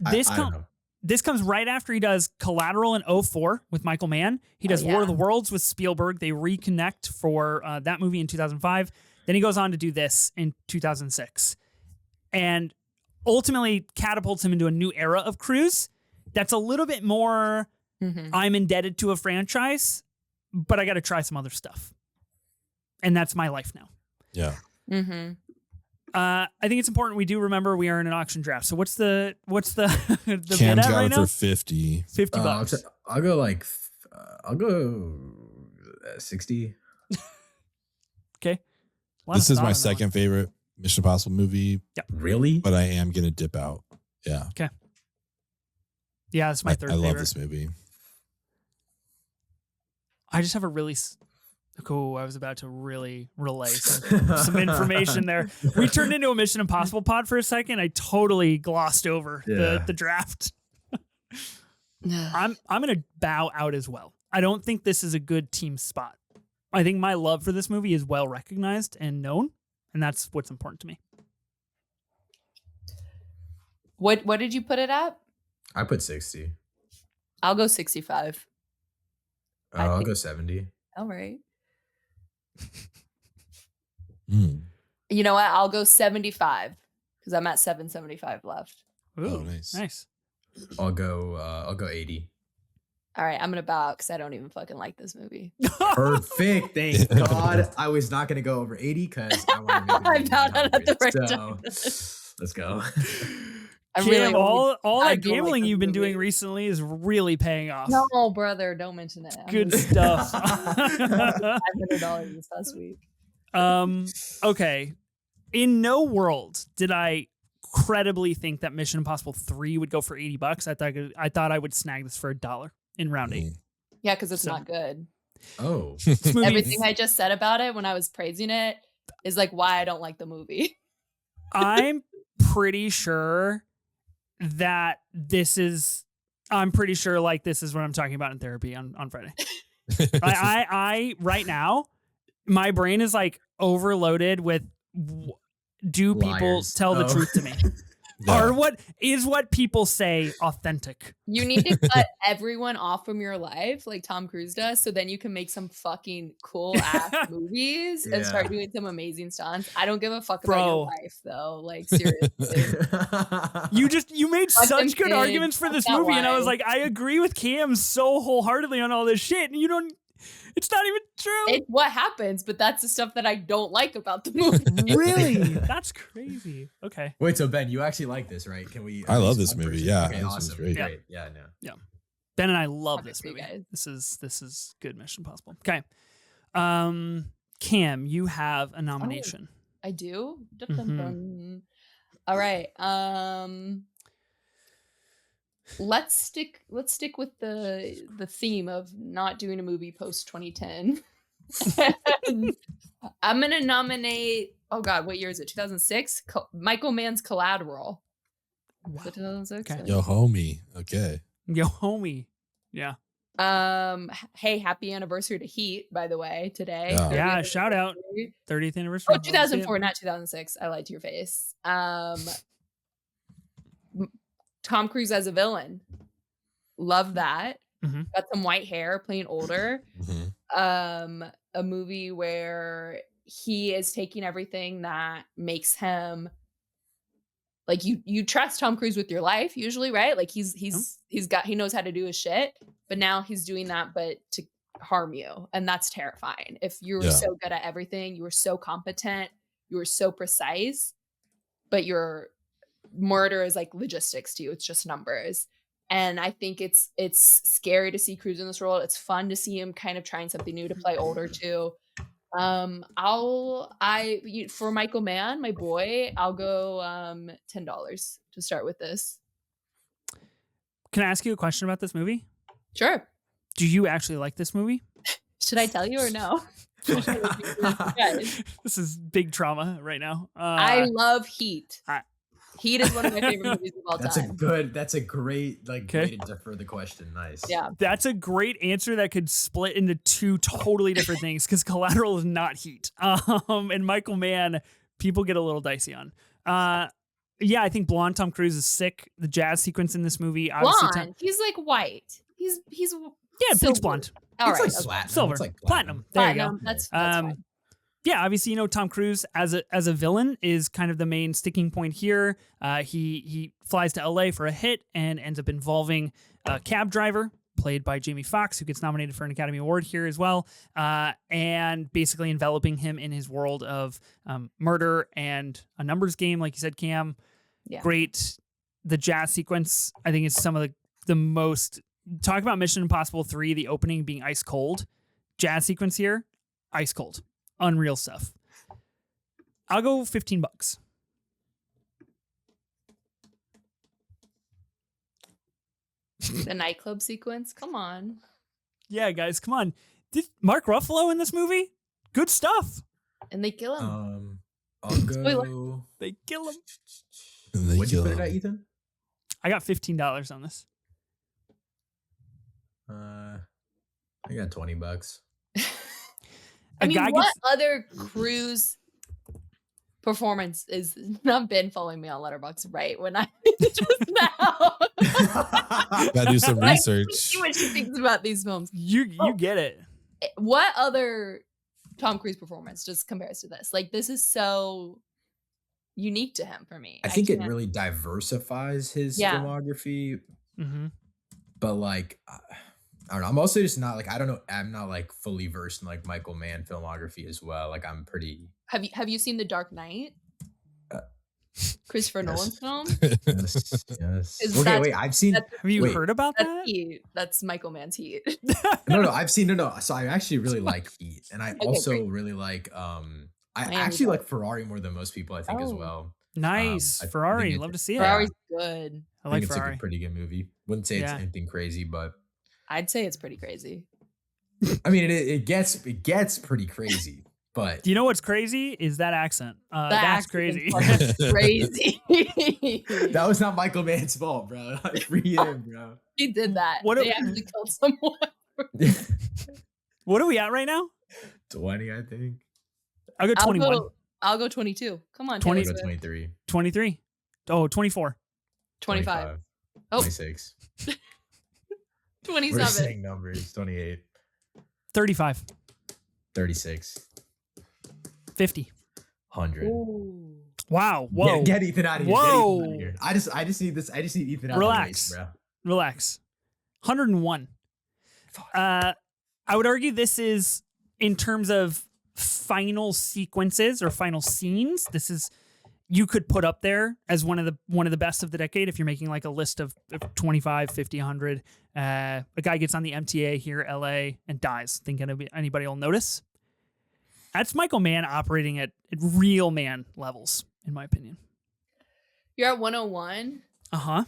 this I don't know. This comes right after he does Collateral in 2004 with Michael Mann. He does War of the Worlds with Spielberg. They reconnect for that movie in 2005. Then he goes on to do this in 2006. And ultimately catapults him into a new era of Cruise that's a little bit more I'm indebted to a franchise, but I got to try some other stuff. And that's my life now. Yeah. I think it's important we do remember we are in an auction draft. So what's the Cam's bid at got right it now? for 50. $50. I'll go 60. Okay. This is my second favorite Mission Impossible movie. Yep. Really? But I am going to dip out. Yeah. Okay. Yeah, it's my third favorite. I love this movie. I just have a really... Cool. I was about to really relay some information there. We turned into a Mission Impossible pod for a second. I totally glossed over the draft. I'm going to bow out as well. I don't think this is a good team spot. I think my love for this movie is well recognized and known, and that's what's important to me. What did you put it at? I put 60. I'll go 65. I'll go 70. All right. You know what? I'll go 75 because I'm at 775 left. Ooh, nice. I'll go 80. All right, I'm gonna bow out because I don't even fucking like this movie. Perfect. Thank God. I was not gonna go over 80 because I want to make it. I bowed out at the right time. Let's go. Cam, all that gambling you've been doing recently is really paying off. No, brother, don't mention it. Good stuff. $500 this past week. Okay. In no world did I credibly think that Mission Impossible 3 would go for $80. I thought I would snag this for $1 in round 8. Yeah, because it's not good. Oh. Everything I just said about it when I was praising it is like why I don't like the movie. I'm pretty sure that I'm pretty sure like this is what I'm talking about in therapy on Friday. I right now, my brain is like overloaded with do people tell the truth to me? Or what people say authentic? You need to cut everyone off from your life like Tom Cruise does, so then you can make some fucking cool ass movies and start doing some amazing stunts. I don't give a fuck about your life though. Like seriously. You made such good arguments for this movie, and I was like, I agree with Cam so wholeheartedly on all this shit, and it's not even true. It's what happens, but that's the stuff that I don't like about the movie. Really? That's crazy. Okay. Wait, so Ben, you actually like this, right? Can we? I love this movie. Yeah. Okay, awesome. Great. Yeah. Ben and I love this movie. This is good Mission Impossible. Okay. Cam, you have a nomination. I do? All right. Let's stick with the theme of not doing a movie post 2010. I'm gonna nominate. Oh God, what year is it? 2006. Michael Mann's Collateral. Wow. 2006. Okay. Yo, homie. Okay. Yo, homie. Yeah. Hey, happy anniversary to Heat, by the way, today. Yeah, shout out. 30th anniversary. Oh, 2004, not 2006. I lied to your face. Tom Cruise as a villain. Love that. Got some white hair, playing older. A movie where he is taking everything that makes him like you trust Tom Cruise with your life usually, right? Like he knows how to do his shit, but now he's doing that but to harm you, and that's terrifying. If you were so good at everything, you were so competent, you were so precise, but your murder is like logistics to you, it's just numbers. And I think it's scary to see Cruise in this role. It's fun to see him kind of trying something new to play older too. For Michael Mann, my boy, I'll go $10 to start with this. Can I ask you a question about this movie? Sure. Do you actually like this movie? Should I tell you or no? This is big trauma right now. I love Heat. Heat is one of my favorite movies of all time. That's a great way to defer the question. Nice. Yeah. That's a great answer that could split into two totally different things because Collateral is not Heat. And Michael Mann, people get a little dicey on. Yeah, I think blonde Tom Cruise is sick. The jazz sequence in this movie, blonde. He's like white. He's bleach blonde. All right, like platinum. Silver, like platinum. There you go. That's fine. Yeah, obviously, Tom Cruise as a villain is kind of the main sticking point here. He flies to LA for a hit and ends up involving a cab driver played by Jamie Foxx, who gets nominated for an Academy Award here as well, and basically enveloping him in his world of murder and a numbers game, like you said, Cam. Yeah. Great. The jazz sequence, I think, is some of the most... Talk about Mission Impossible 3, the opening being ice cold. Jazz sequence here, ice cold. Unreal stuff. I'll go $15. The nightclub sequence? Come on. Yeah, guys, come on. Did Mark Ruffalo in this movie? Good stuff. And they kill him. I'll go... They kill him. What'd you put it at, Ethan? I got $15 on this. I got $20. I mean, what other Cruise performance is not been following me on Letterboxd right when I just now? Gotta do some research. See what she thinks about these films. You get it. What other Tom Cruise performance just compares to this? Like, this is so unique to him for me. I think it really diversifies his filmography. Mm-hmm. But like, I don't know. I'm also just not like, I don't know. I'm not like fully versed in like Michael Mann filmography as well. Like, I'm pretty. Have you seen The Dark Knight? Christopher Nolan's film? Yes. Okay, wait. I've seen. Have you heard about that? Heat. That's Michael Mann's Heat. No. I've seen. No. So I actually really like Heat, and I also really like. I actually like Ferrari more than most people, I think, as well. Nice. Ferrari. Love to see it. Ferrari's good. I like it's Ferrari. Like a pretty good movie. Wouldn't say it's anything crazy, but I'd say it's pretty crazy. I mean, it gets pretty crazy. But do you know what's crazy? Is that accent. That's crazy. Crazy. That was not Michael Mann's fault, bro. Free him, bro. He did that. They actually killed someone. What are we at right now? 20, I think. I'll go 21. I'll go 22. Come on, 20. I'll go 23. 23. Oh, 24. 25. 26. 27. We're saying numbers. 28. 35. 36. 50. 100. Ooh. Wow. Whoa. Get Ethan out of here. Whoa. Get Ethan out of here. I just need this. I just need Ethan out Relax. of the race, bro. Relax. 101. I would argue this is, in terms of final sequences or final scenes, this is, you could put up there as one of the best of the decade if you're making like a list of 25, 50, 100. A guy gets on the MTA here, LA, and dies. Think anybody will notice? That's Michael Mann operating at real man levels, in my opinion. You're at 101. Uh-huh.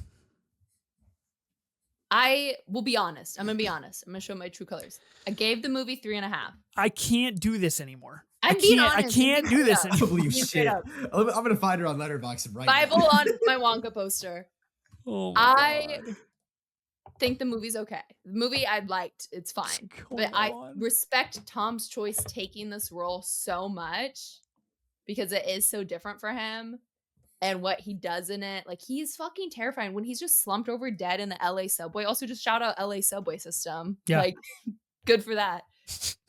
I will be honest. I'm going to be honest. I'm going to show my true colors. I gave the movie 3.5. I can't do this anymore. I can't do this anymore. I believe shit. I'm going to find her on Letterboxd right Bible now. on my Wonka poster. Oh I think the movie's okay. The movie I liked. It's fine. But I respect Tom's choice taking this role so much because it is so different for him. And what he does in it, like, he's fucking terrifying when he's just slumped over dead in the LA subway. Also, just shout out LA subway system. Yeah. Like, good for that.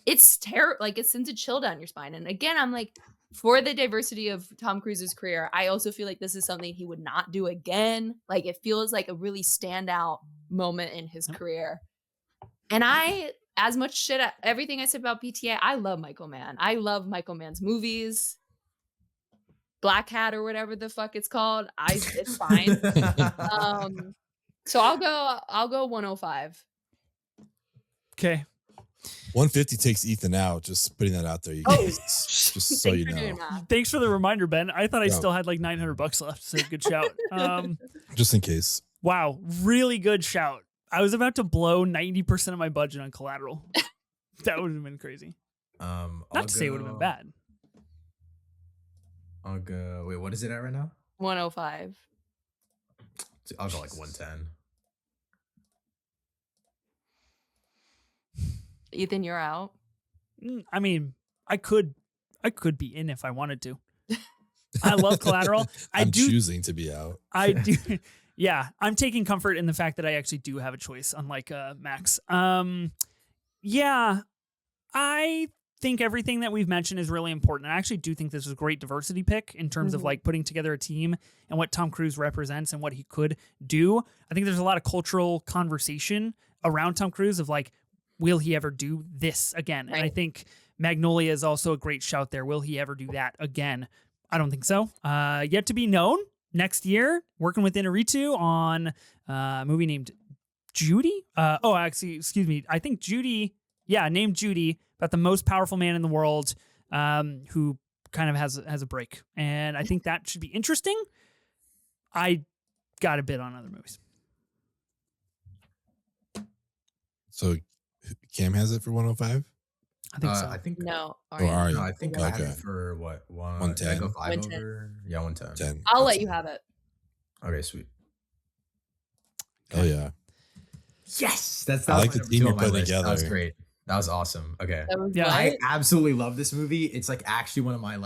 It's terrible. Like, it sends a chill down your spine. And again, I'm like, for the diversity of Tom Cruise's career, I also feel like this is something he would not do again. Like, it feels like a really standout moment in his career. And as much shit, everything I said about BTA, I love Michael Mann. I love Michael Mann's movies. Black Hat or whatever the fuck it's called. It's fine. So I'll go 105. Okay. 150 takes Ethan out. Just putting that out there, you guys. Just so you know. Thanks for the reminder, Ben. I thought I still had like $900 left. So good shout. Just in case. Wow, really good shout. I was about to blow 90% of my budget on Collateral. That would have been crazy. Not to say it would have been bad. I'll go. Wait, what is it at right now? 105. I'll go like 110. Ethan, you're out. I mean, I could be in if I wanted to. I love Collateral. I'm choosing to be out. I do. Yeah, I'm taking comfort in the fact that I actually do have a choice, unlike Max. Yeah, I think everything that we've mentioned is really important. I actually do think this is a great diversity pick in terms of like putting together a team and what Tom Cruise represents and what he could do. I think there's a lot of cultural conversation around Tom Cruise of like, will he ever do this again? Right. And I think Magnolia is also a great shout there. Will he ever do that again? I don't think so. Yet to be known. Next year, working with Inarritu on a movie named Judy. Excuse me. I think Judy, named Judy, about the most powerful man in the world, who kind of has a break. And I think that should be interesting. I got a bid on other movies. So Cam has it for 105? I think so. I think no. Aryan. No, I think I had it for what? 110. Did I go 5 110. over? Yeah, 110. 10. I'll let you have it. Okay, sweet. Oh yeah. Yes, that's I like my the team number 2 you're on my putting list. together. That was great. That was awesome. Okay. That was Yeah. I what? absolutely love this movie. It's like actually one of my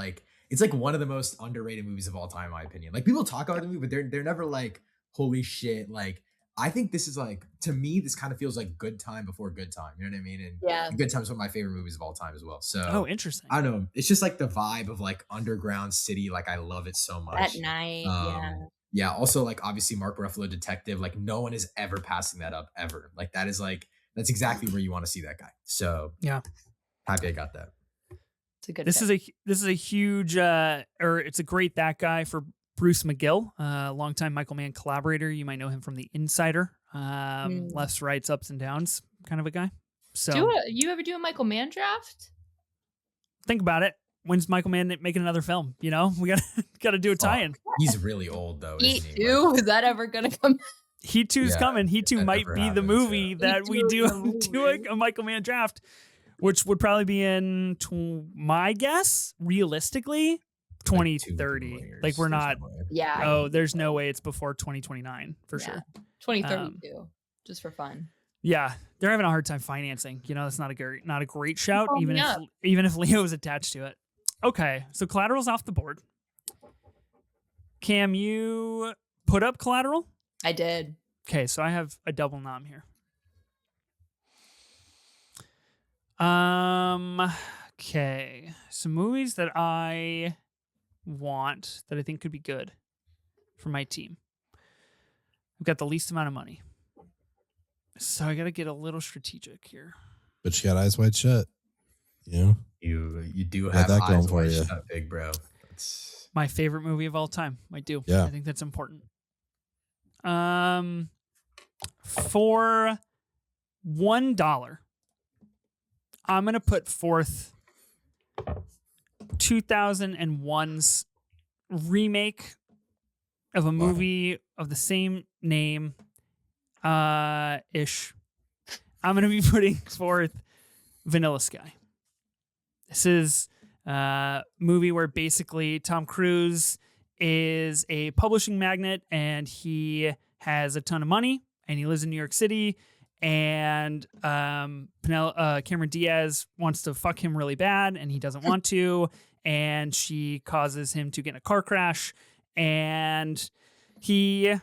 it's like one of the most underrated movies of all time, in my opinion. Like people talk about the movie, but they're never like, holy shit. Like I think this is like, to me, this kind of feels like Good Time before Good Time. You know what I mean? And Yeah. Good Time is one of my favorite movies of all time as well. So Interesting. I don't know. It's just like the vibe of like underground city. Like I love it so much. At night. Yeah. Also, like obviously Mark Ruffalo detective. Like no one is ever passing that up ever. Like that is like, that's exactly where you want to see that guy. So yeah, happy I got that. It's a good. This is a huge it's a great that guy for Bruce McGill, longtime Michael Mann collaborator. You might know him from The Insider, lefts, rights, ups and downs kind of a guy. So you ever do a Michael Mann draft? Think about it. When's Michael Mann making another film? You know, we gotta do a tie-in. He's really old though. Heat 2, is that ever gonna come? Heat 2's coming. Heat 2 might be the movie that we do a Michael Mann draft, which would probably be in my guess, realistically, 2030. Like we're not. Yeah. Oh, there's no way it's before 2029 for sure. 2032, just for fun. Yeah, they're having a hard time financing. You know, that's not a great shout, even if Leo is attached to it. Okay, so Collateral's off the board. Cam, you put up Collateral? I did. Okay, so I have a double nom here. Okay, some movies that I want that I think could be good for my team. I've got the least amount of money, so I got to get a little strategic here. But you got Eyes Wide Shut. You know, you do have that going Eyes for Wide you, Shut, big bro. That's my favorite movie of all time. I do. Yeah, I think that's important. For $1, I'm gonna put forth 2001's remake of a movie of the same name, ish. I'm gonna be putting forth Vanilla Sky. This is a movie where basically Tom Cruise is a publishing magnate and he has a ton of money and he lives in New York City, and Cameron Diaz wants to fuck him really bad and he doesn't want to, and she causes him to get in a car crash and he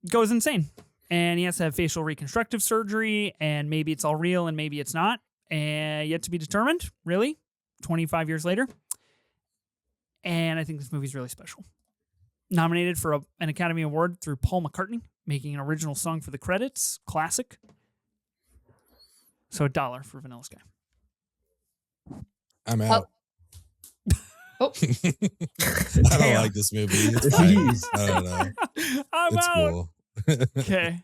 goes insane and he has to have facial reconstructive surgery, and maybe it's all real and maybe it's not, and yet to be determined, really, 25 years later. And I think this movie's really special. Nominated for an Academy Award through Paul McCartney, making an original song for the credits. Classic. So $1 for Vanilla Sky. I'm out. Oh. I don't like this movie. It's fine. I don't know. I'm it's out. Cool. Okay.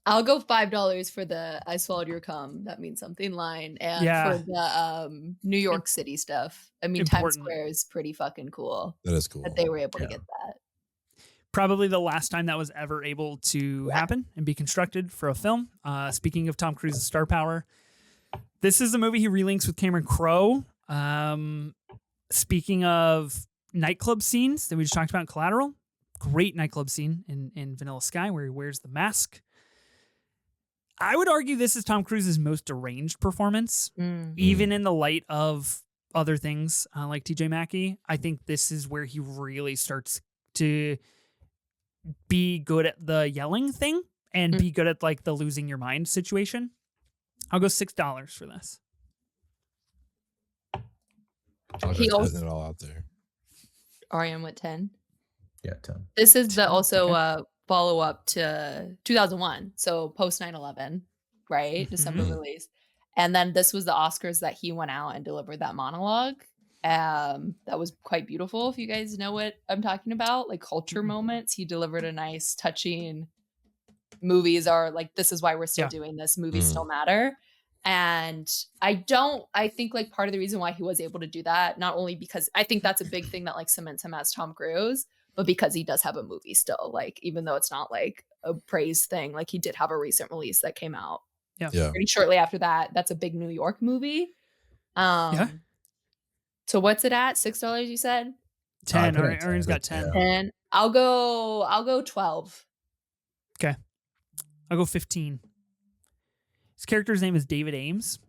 I'll go $5 for the "I swallowed your cum" that means something line, and for the New York City stuff. I mean, Times Square is pretty fucking cool. That is cool that they were able to get that. Probably the last time that was ever able to happen and be constructed for a film. Speaking of Tom Cruise's star power, this is a movie he relinks with Cameron Crowe. Speaking of nightclub scenes that we just talked about in Collateral, great nightclub scene in Vanilla Sky where he wears the mask. I would argue this is Tom Cruise's most deranged performance, even in the light of other things like TJ Mackey. I think this is where he really starts to be good at the yelling thing and be good at like the losing your mind situation. I'll go $6 for this. He also putting it all out there. Aryan went 10. Yeah, 10. This is the also follow up to 2001, so post 9/11. right? December release. And then this was the Oscars that he went out and delivered that monologue. That was quite beautiful. If you guys know what I'm talking about, like culture moments, he delivered a nice, touching. Movies are like, this is why we're still doing this. Movies still matter. And I think like part of the reason why he was able to do that, not only because I think that's a big thing that like cements him as Tom Cruise, but because he does have a movie still, like, even though it's not like a praise thing, like he did have a recent release that came out pretty shortly after that. That's a big New York movie. So what's it at? $6 you said? 10. Aryan's got 10. 10. I'll go 12. Okay. I'll go 15. His character's name is David Ames,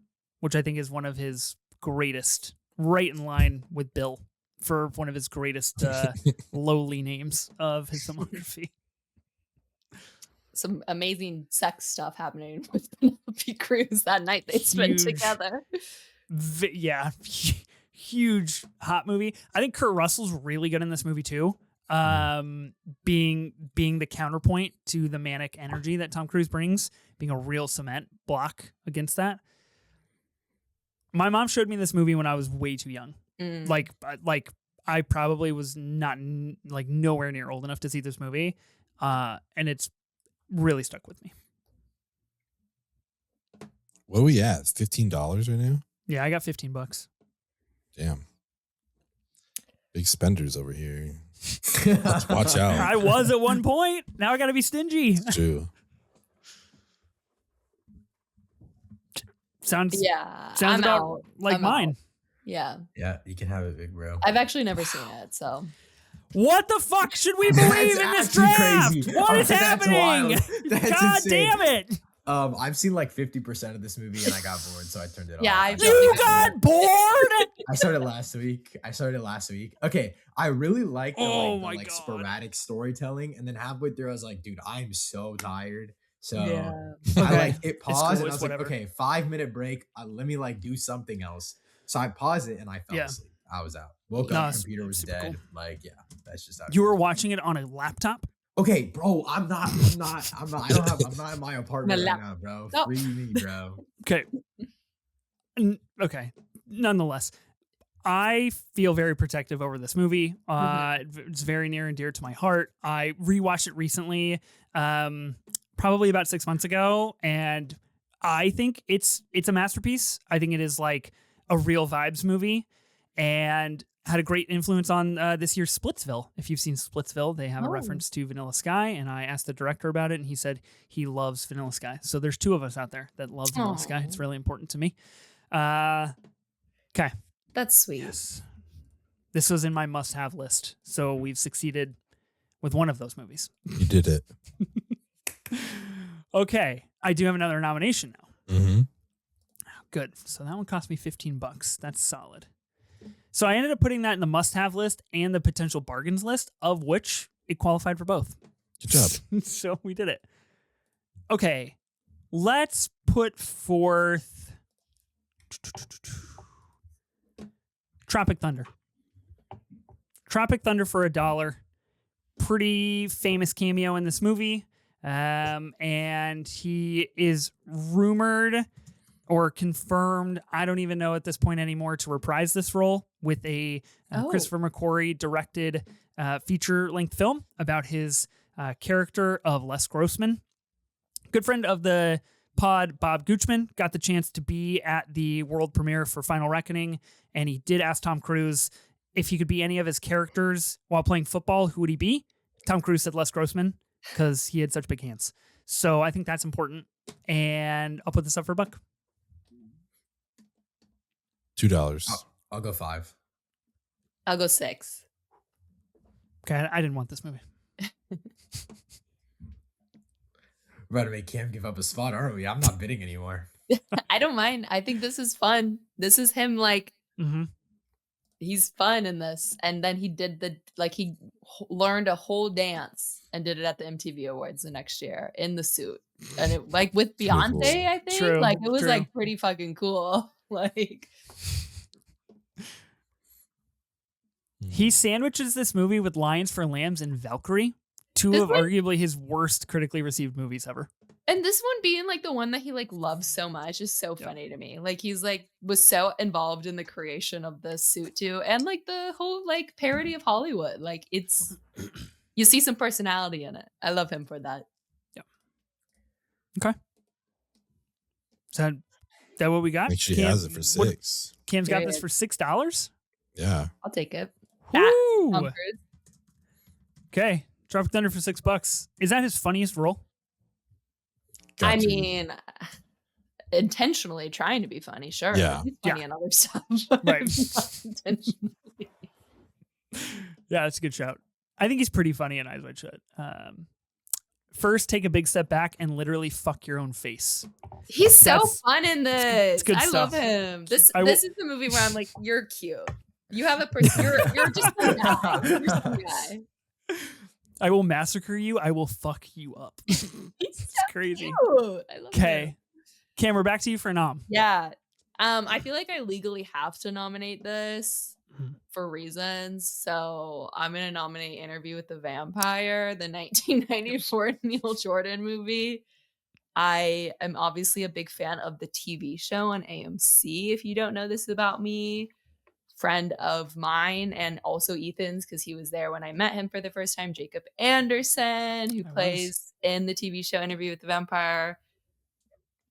which I think is one of his greatest, right in line with Bill for one of his greatest lowly names of his filmography. Some amazing sex stuff happening with Penelope Cruz that night they spent together. Huge hot movie. I think Kurt Russell's really good in this movie too. Being the counterpoint to the manic energy that Tom Cruise brings, being a real cement block against that. My mom showed me this movie when I was way too young. Like I probably was not like nowhere near old enough to see this movie. And it's really stuck with me. What are we at? $15 right now? Yeah, I got $15. Damn. Big spenders over here. Let's watch out. I was at one point. Now I got to be stingy. It's true. Sounds I'm about out. like I'm mine. Out. Yeah. Yeah, you can have it, big bro. I've actually never seen it, so. What the fuck should we believe in this draft? Crazy. What is happening? God damn it. I've seen like 50% of this movie and I got bored, so I turned it off. You got bored? I started last week. Okay, I really like the sporadic storytelling, and then halfway through I was like, dude, I'm so tired. So I it paused and I was like, okay, 5-minute break. Let me like do something else. So I paused it and I fell asleep. I was out. Woke up, computer was dead. Cool. Like, that's just how you were watching it on a laptop? Okay, bro, I'm not in my apartment right now, bro. Nope. Free me, bro. Okay. Nonetheless, I feel very protective over this movie. It's very near and dear to my heart. I rewatched it recently, probably about 6 months ago, and I think it's a masterpiece. I think it is like a real vibes movie, and had a great influence on this year's Splitsville. If you've seen Splitsville, they have a reference to Vanilla Sky, and I asked the director about it, and he said he loves Vanilla Sky. So there's two of us out there that love Vanilla Sky. It's really important to me. Okay. That's sweet. Yes. This was in my must-have list, so we've succeeded with one of those movies. You did it. Okay. I do have another nomination now. Mm-hmm. Good. So that one cost me $15. That's solid. So I ended up putting that in the must-have list and the potential bargains list, of which it qualified for both. Good job. So we did it. Okay. Let's put forth Tropic Thunder. Tropic Thunder for $1. Pretty famous cameo in this movie. And he is rumored or confirmed, I don't even know at this point anymore, to reprise this role with a Christopher McQuarrie directed feature-length film about his character of Les Grossman. Good friend of the pod, Bob Goochman, got the chance to be at the world premiere for Final Reckoning, and he did ask Tom Cruise if he could be any of his characters while playing football, who would he be? Tom Cruise said Les Grossman because he had such big hands. So I think that's important, and I'll put this up for $1. $2. I'll go 5. I'll go 6. Okay, I didn't want this movie. We're about to make Cam give up a spot, aren't we? I'm not bidding anymore. I don't mind. I think this is fun. This is him like he's fun in this. And then he did he learned a whole dance and did it at the MTV Awards the next year in the suit. And it like with Beyonce, cool. I think. True, like it was like pretty fucking cool. Like he sandwiches this movie with Lions for Lambs and Valkyrie, two of arguably his worst critically received movies ever. And this one being like the one that he like loves so much is so funny to me. Like he's like was so involved in the creation of the suit too, and like the whole like parody of Hollywood. Like it's you see some personality in it. I love him for that. Yeah. Okay. Is that what we got? Actually, has it for $6. Cam's got this for $6. Yeah, I'll take it. Woo! Okay, Tropic Thunder for $6. Is that his funniest role? I mean, intentionally trying to be funny, sure. Yeah. He's funny and other stuff. Right. Intentionally. Yeah, that's a good shout. I think he's pretty funny in Eyes Wide Shut. First, take a big step back and literally fuck your own face. He's so fun in this. I love him. This is the movie where I'm like, you're cute. You have a person. You're just a guy. You're just a guy. I will massacre you. I will fuck you up. It's so crazy. Okay. Cam, we're back to you for a nom. Yeah. I feel like I legally have to nominate this for reasons. So I'm going to nominate Interview with the Vampire, the 1994 Neil Jordan movie. I am obviously a big fan of the TV show on AMC. If you don't know this about me, friend of mine and also Ethan's, because he was there when I met him for the first time, Jacob Anderson, who plays in the TV show Interview with the Vampire.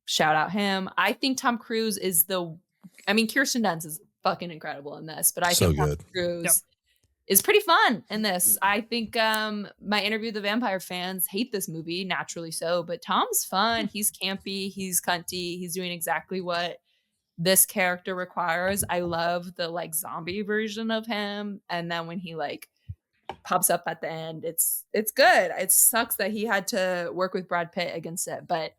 Shout out him. I think Tom Cruise is Kirsten Dunst is fucking incredible in this, but I think Tom Cruise is pretty fun in this. I think my Interview with the Vampire fans hate this movie, naturally so, but Tom's fun. He's campy, he's cunty, he's doing exactly what this character requires. I love the like zombie version of him, and then when he like pops up at the end, it's good. It sucks that he had to work with Brad Pitt against it, but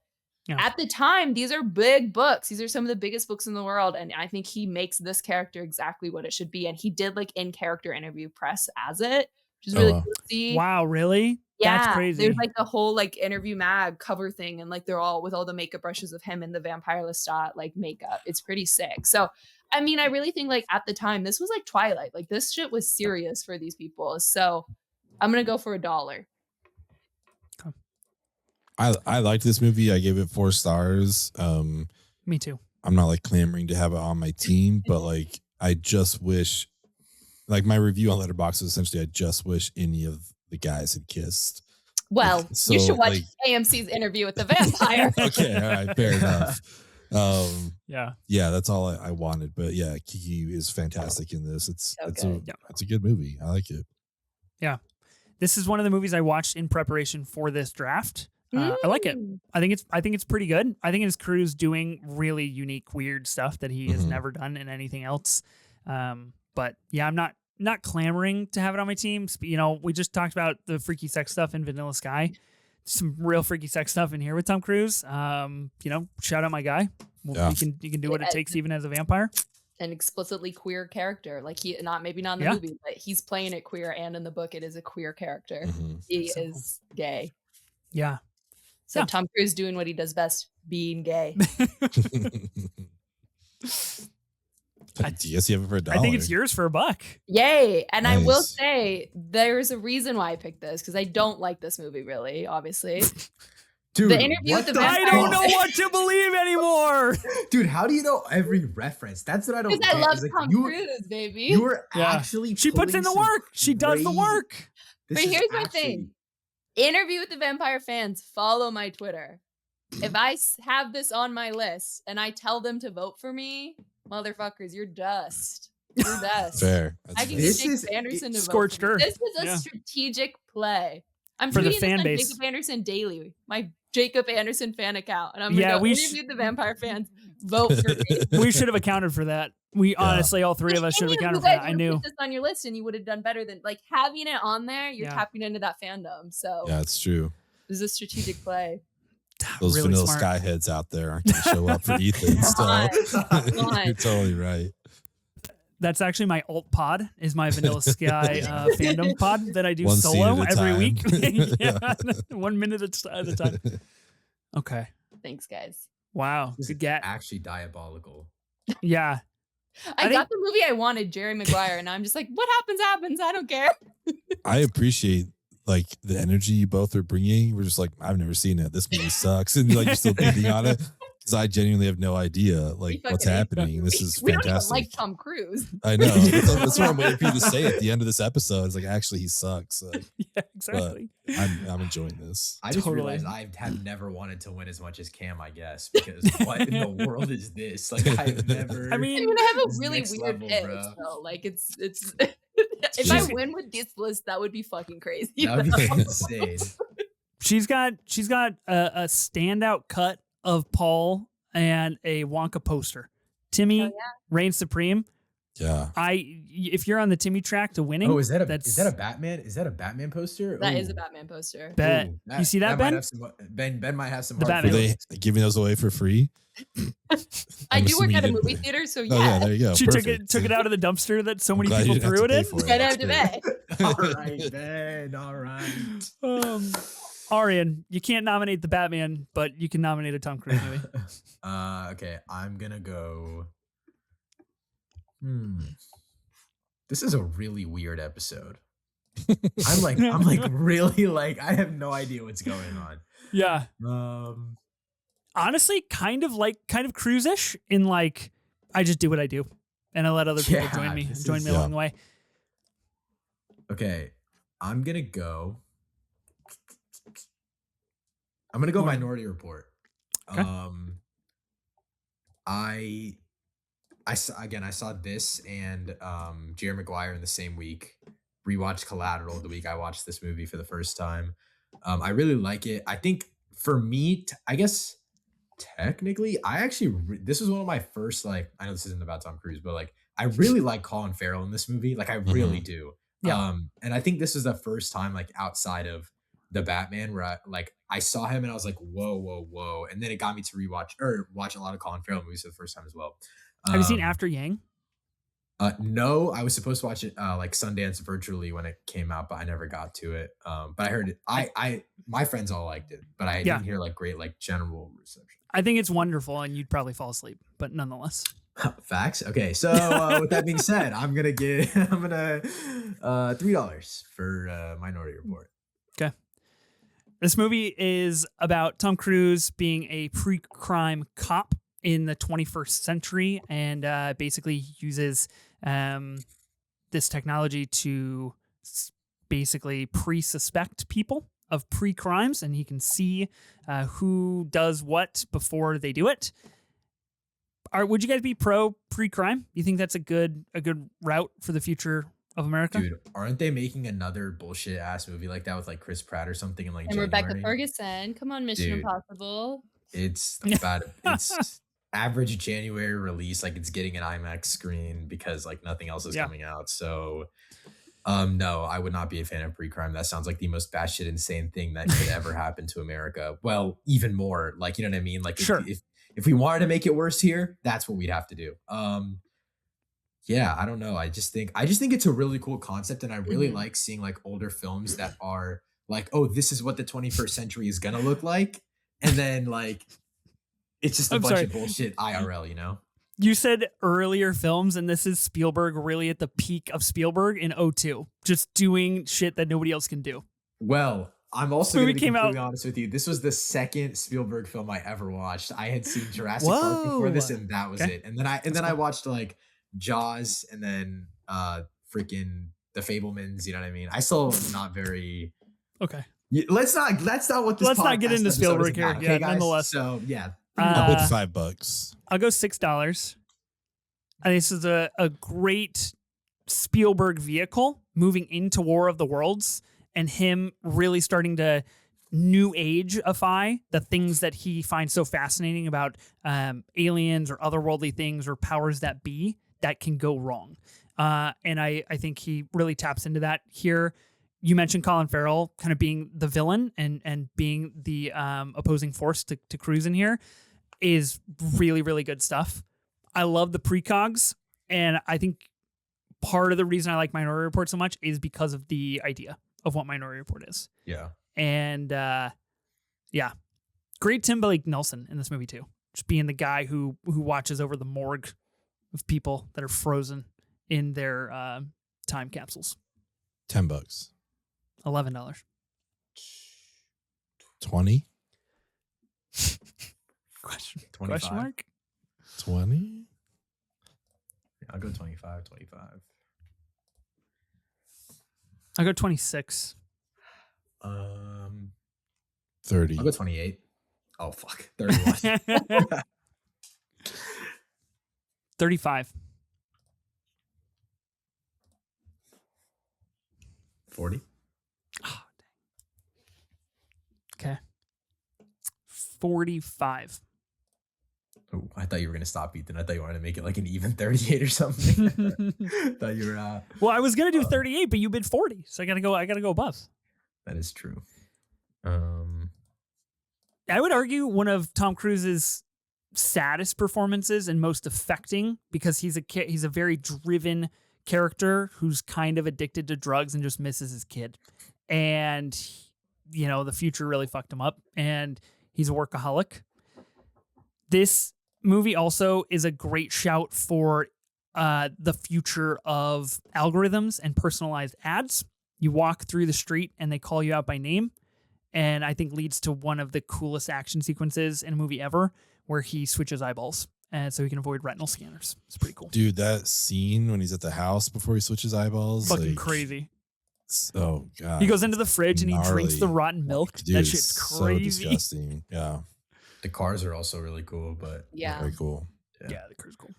at the time, these are big books. These are some of the biggest books in the world, and I think he makes this character exactly what it should be. And he did like in-character interview press as it, which is really cool to see. Wow, really? Yeah, that's crazy. There's like the whole like interview mag cover thing, and like they're all with all the makeup brushes of him in the Vampire Lestat like makeup. It's pretty sick. So, I mean, I really think like at the time this was like Twilight. Like this shit was serious for these people. So, I'm gonna go for $1. I liked this movie. I gave it 4 stars. Me too. I'm not like clamoring to have it on my team, but like I just wish, like my review on Letterboxd is essentially I just wish any of the guys had kissed. Well, like, so, you should watch like, AMC's Interview with the Vampire. Okay, all right, fair enough. Yeah, that's all I wanted. But yeah, Kiki is fantastic in this. It's a good movie. I like it. Yeah, this is one of the movies I watched in preparation for this draft. I like it. I think it's pretty good. I think it's Cruise doing really unique, weird stuff that he has never done in anything else. But yeah, I'm not clamoring to have it on my team. You know, we just talked about the freaky sex stuff in Vanilla Sky. Some real freaky sex stuff in here with Tom Cruise. You know, shout out my guy. Well, you can do what it takes even as a vampire. An explicitly queer character, like maybe not in the movie, but he's playing it queer, and in the book it is a queer character. He is gay. Yeah. So Tom Cruise doing what he does best, being gay. Yes, you have it for $1. I think it's yours for $1. Yay. And nice. I will say there's a reason why I picked this, because I don't like this movie, really, obviously. Dude, the Interview with the Vampire. I don't know what to believe anymore. Dude, how do you know every reference? That's what I don't get. Because I love Tom Cruise, baby. You were actually she puts in the work. She does the work. But here's my thing. Interview with the Vampire fans, follow my Twitter. If I have this on my list and I tell them to vote for me, motherfuckers, you're dust. You're dust. Fair. I can get Jacob Anderson to scorched vote for me. earth. This is a strategic play. I'm for the tweeting fan this on base. Jacob Anderson daily, my Jacob Anderson fan account, and I'm gonna go Interview the Vampire fans, vote for me. We should have accounted for that. We honestly, all three of us should have accounted for that. I knew. Put this on your list, and you would have done better than like having it on there. You're tapping into that fandom. So yeah, it's true. This is a strategic play. Those really Vanilla Sky heads out there aren't going to show up for Ethan. You're totally right. That's actually my alt pod, is my Vanilla Sky fandom pod that I do solo every week. 1 minute at a time. Okay. Thanks, guys. Wow. This good get. Actually diabolical. Yeah. I got the movie I wanted, Jerry Maguire, and I'm just like, what happens. I don't care. I appreciate like the energy you both are bringing. We're just like, I've never seen it. This movie sucks, and like you're still beating on it because I genuinely have no idea like what's happening. This is we fantastic. don't even like Tom Cruise. I know. That's what I'm waiting for you to say at the end of this episode. It's like actually he sucks. Like, yeah, exactly. I'm enjoying this. I just realized I have never wanted to win as much as Cam, I guess, because what in the world is this? Like I've never. I mean, I have a really weird pick, though. Like it's. If I win with this list, that would be fucking crazy. That would be insane. She's got a standout cut of Paul and a Wonka poster. Timmy reigns supreme. Yeah. If you're on the Timmy track to winning, is that a Batman? Is that a Batman poster? That is a Batman poster. Bet. You see that, Ben? Ben might have some. Batman. Are they giving those away for free? I do work at a movie theater, so yeah. Oh, yeah, there you go. She took it out of the dumpster that so many people threw it in. I have to pay. All right, Ben. All right. Aryan, you can't nominate the Batman, but you can nominate a Tom Cruise movie. Okay, I'm gonna go. This is a really weird episode. I'm like really like I have no idea what's going on. Yeah. Honestly, kind of Cruise-ish in like I just do what I do and I let other people join me along the way. Okay, I'm gonna go Minority Report. Okay. I saw this and Jerry Maguire in the same week. Rewatched Collateral the week I watched this movie for the first time. I really like it. I think for me, I guess technically, this was one of my first, like, I know this isn't about Tom Cruise, but like I really like Colin Farrell in this movie. Like I really do. Yeah. And I think this is the first time like outside of the Batman where I saw him and I was like, whoa. And then it got me to watch a lot of Colin Farrell movies for the first time as well. Have you seen After Yang? No, I was supposed to watch it like Sundance virtually when it came out, but I never got to it. But I heard it. My friends all liked it, but I didn't hear like great like general reception. I think it's wonderful, and you'd probably fall asleep, but nonetheless. Facts. Okay, so with that being said, I'm gonna $3 for Minority Report. Okay. This movie is about Tom Cruise being a pre-crime cop in the 21st century, and basically uses this technology to basically pre-suspect people of pre-crimes, and he can see who does what before they do it. Would you guys be pro pre-crime? You think that's a good route for the future of America? Dude, aren't they making another bullshit ass movie like that with like Chris Pratt or something in like and January? Rebecca Ferguson? Come on, Mission Impossible. It's about it's average January release, like it's getting an IMAX screen because like nothing else is coming out. So no, I would not be a fan of pre-crime. That sounds like the most batshit insane thing that could ever happen to America. Well, even more, like, you know what I mean? Like if we wanted to make it worse here, that's what we'd have to do. Yeah, I don't know. I just think it's a really cool concept, and I really like seeing like older films that are like, oh, this is what the 21st century is gonna look like, and then like it's just a bunch of bullshit IRL, you know? You said earlier films, and this is Spielberg really at the peak of Spielberg in 2002, just doing shit that nobody else can do. Well, I'm also going to be completely honest with you. This was the second Spielberg film I ever watched. I had seen Jurassic Park before this, and that was it. And then I watched like Jaws, and then freaking The Fablemans. You know what I mean? I still not very okay. Let's not get into Spielberg here. Okay, yeah, nonetheless. So yeah. I'll put $5. I'll go $6. I think this is a great Spielberg vehicle moving into War of the Worlds, and him really starting to new age-ify the things that he finds so fascinating about aliens or otherworldly things or powers that be that can go wrong. And I think he really taps into that here. You mentioned Colin Farrell kind of being the villain and being the opposing force to Cruise in here is really, really good stuff. I love the precogs, and I think part of the reason I like Minority Report so much is because of the idea of what Minority Report is. Yeah. And great Tim Blake Nelson in this movie too. Just being the guy who watches over the morgue of people that are frozen in their time capsules. $10. $11. 20? Question mark? 20? Yeah, I'll go 25. I'll go 26. 30. I'll go 28. Oh, fuck. 31. 35. 40. Oh, dang. Okay. 45. Oh, I thought you were going to stop, Ethan. I thought you wanted to make it like an even 38 or something. Thought you were well, I was going to do 38, but you bid 40. So I got to go above. That is true. I would argue one of Tom Cruise's saddest performances and most affecting, because he's a very driven character who's kind of addicted to drugs and just misses his kid. And, the future really fucked him up, and he's a workaholic. This movie also is a great shout for the future of algorithms and personalized ads. You walk through the street and they call you out by name. And I think leads to one of the coolest action sequences in a movie ever, where he switches eyeballs, and so he can avoid retinal scanners. It's pretty cool. Dude, that scene when he's at the house before he switches eyeballs. Fucking crazy. Oh, God. He goes into the fridge and he drinks the rotten milk. Dude, that shit's crazy. So disgusting. Yeah. The cars are also really cool, but yeah, very cool. Yeah, the car's cool.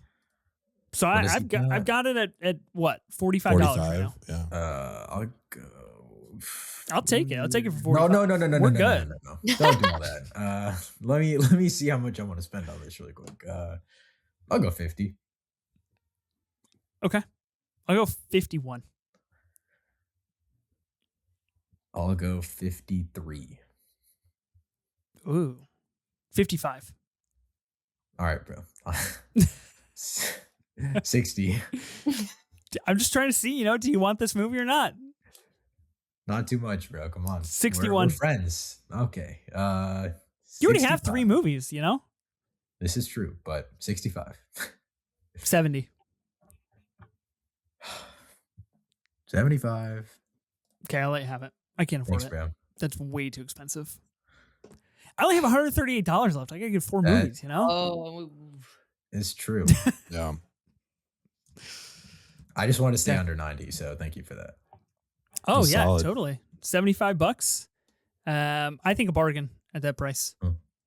So I've got it at what, $45 right now. Yeah. I'll go. I'll take it. I'll take it for 45. No. We're good. No. Don't do all that. Let me see how much I want to spend on this really quick. I'll go 50. Okay. I'll go 51. I'll go 53. Ooh. 55. All right, bro. 60. I'm just trying to see, do you want this movie or not? Not too much, bro. Come on. 61. We're friends. Okay. You already have 3 movies, This is true, but 65. 70. 75. Okay, I'll let you have it. I can't afford it. Bro. That's way too expensive. I only have $138 left. I gotta get 4 movies, Oh, it's true. Yeah. I just want to stay under 90, so thank you for that. Oh, That's yeah, solid. totally. $75. I think a bargain at that price.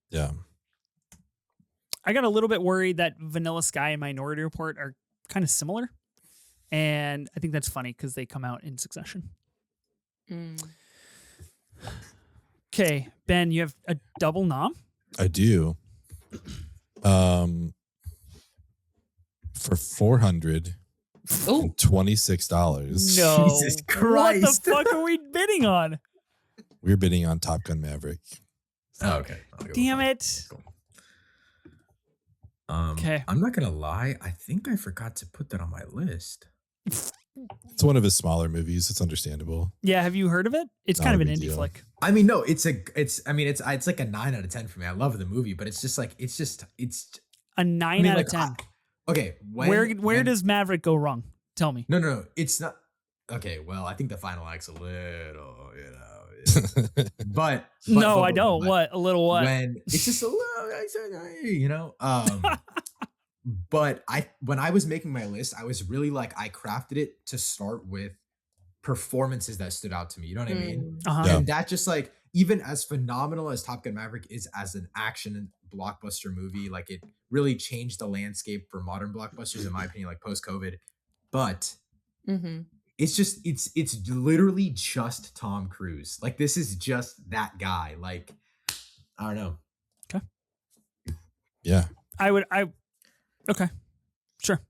Yeah. I got a little bit worried that Vanilla Sky and Minority Report are kind of similar. And I think that's funny because they come out in succession. Okay, Ben, you have a double nom? I do. For $426. No. Jesus Christ. What the fuck are we bidding on? We're bidding on Top Gun Maverick. Oh, okay. Damn it. Cool. Okay. I'm not gonna lie. I think I forgot to put that on my list. It's one of his smaller movies. It's understandable. Yeah, have you heard of it? It's Not kind of a an big indie deal. flick. I mean, no, it's like a 9 out of 10 for me. I love the movie, but it's A 9 out of 10. Okay. Where does Maverick go wrong? Tell me. No. It's not. Okay. Well, I think the final act's a little, but no, I don't. What? A little what? When it's just a little, But when I was making my list, I was really like, I crafted it to start with performances that stood out to me. You know what I mean? Uh-huh. Yeah. And that just like, even as phenomenal as Top Gun Maverick is as an action blockbuster movie, like it really changed the landscape for modern blockbusters, in my opinion, like post-COVID. But it's just, it's literally just Tom Cruise. Like this is just that guy. Like, I don't know. Okay. Yeah. Okay. Sure.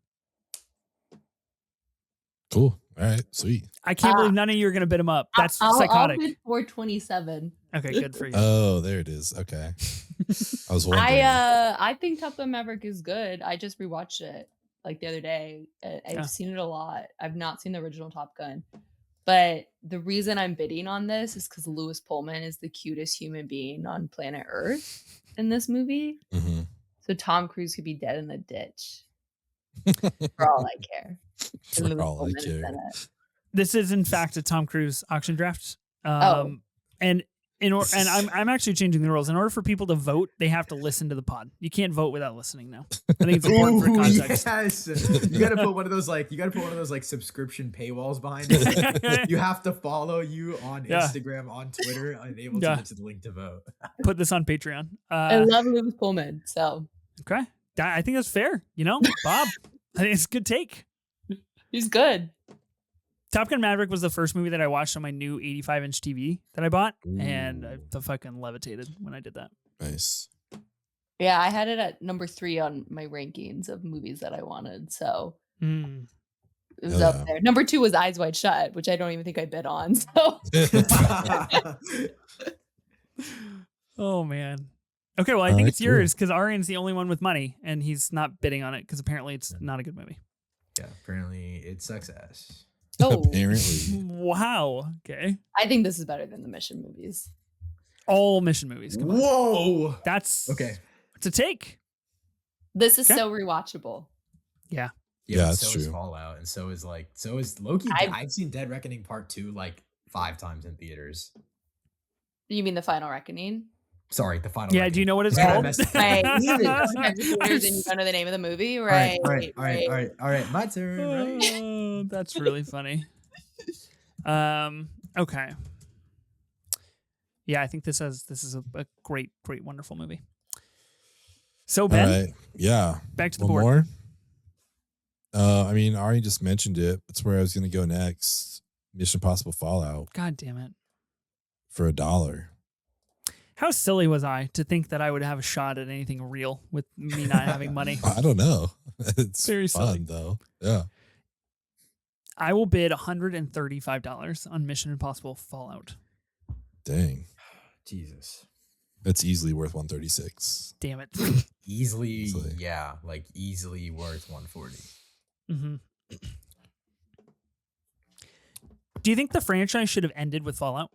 Cool. All right. Sweet. I can't believe none of you are going to bid him up. That's psychotic. I'll bid 427. Okay, good for you. Oh, there it is. Okay. I was wondering. I think Top Gun Maverick is good. I just rewatched it like the other day. I've seen it a lot. I've not seen the original Top Gun. But the reason I'm bidding on this is because Lewis Pullman is the cutest human being on planet Earth in this movie. Mm-hmm. So Tom Cruise could be dead in the ditch. For all I care. For all I care. This is, in fact, a Tom Cruise auction draft. And and I'm actually changing the rules. In order for people to vote, they have to listen to the pod. You can't vote without listening now. I think it's important for context. Yes. You gotta put one of those like subscription paywalls behind it. You have to follow you on Instagram, on Twitter, and able to get to the link to vote. Put this on Patreon. I love Lewis Pullman, so okay. I think that's fair. Bob, I think it's a good take. He's good. Top Gun Maverick was the first movie that I watched on my new 85-inch TV that I bought, and I fucking levitated when I did that. Nice. Yeah, I had it at number 3 on my rankings of movies that I wanted, so it was up there. Number 2 was Eyes Wide Shut, which I don't even think I bid on. So. Oh man. Okay, well I think it's yours because Aryan's the only one with money, and he's not bidding on it because apparently it's not a good movie. Yeah, apparently it sucks ass. Oh, apparently. Wow. Okay. I think this is better than the Mission movies. All Mission movies. Come on. Whoa. That's okay. It's a take. This is so rewatchable. Yeah. Yeah, that's so true. Is Fallout, and so is Loki. I've seen Dead Reckoning Part 2 like 5 times in theaters. You mean the Final Reckoning? Sorry, the Final. Yeah, do you know what it's called? Right. And you don't know the name of the movie, right? All right. My turn. Right. That's really funny. Okay. Yeah, I think this is a great, wonderful movie. So Ben, all right. Yeah, back to the One board. More. I mean, Ari just mentioned it. That's where I was going to go next. Mission Impossible Fallout. God damn it! For $1. How silly was I to think that I would have a shot at anything real with me not having money? I don't know. It's very fun silly. though. Yeah. I will bid $135 on Mission Impossible Fallout. Dang. Jesus. That's easily worth 136. Damn it. Easily. Yeah, like easily worth 140. Mm-hmm. Do you think the franchise should have ended with Fallout?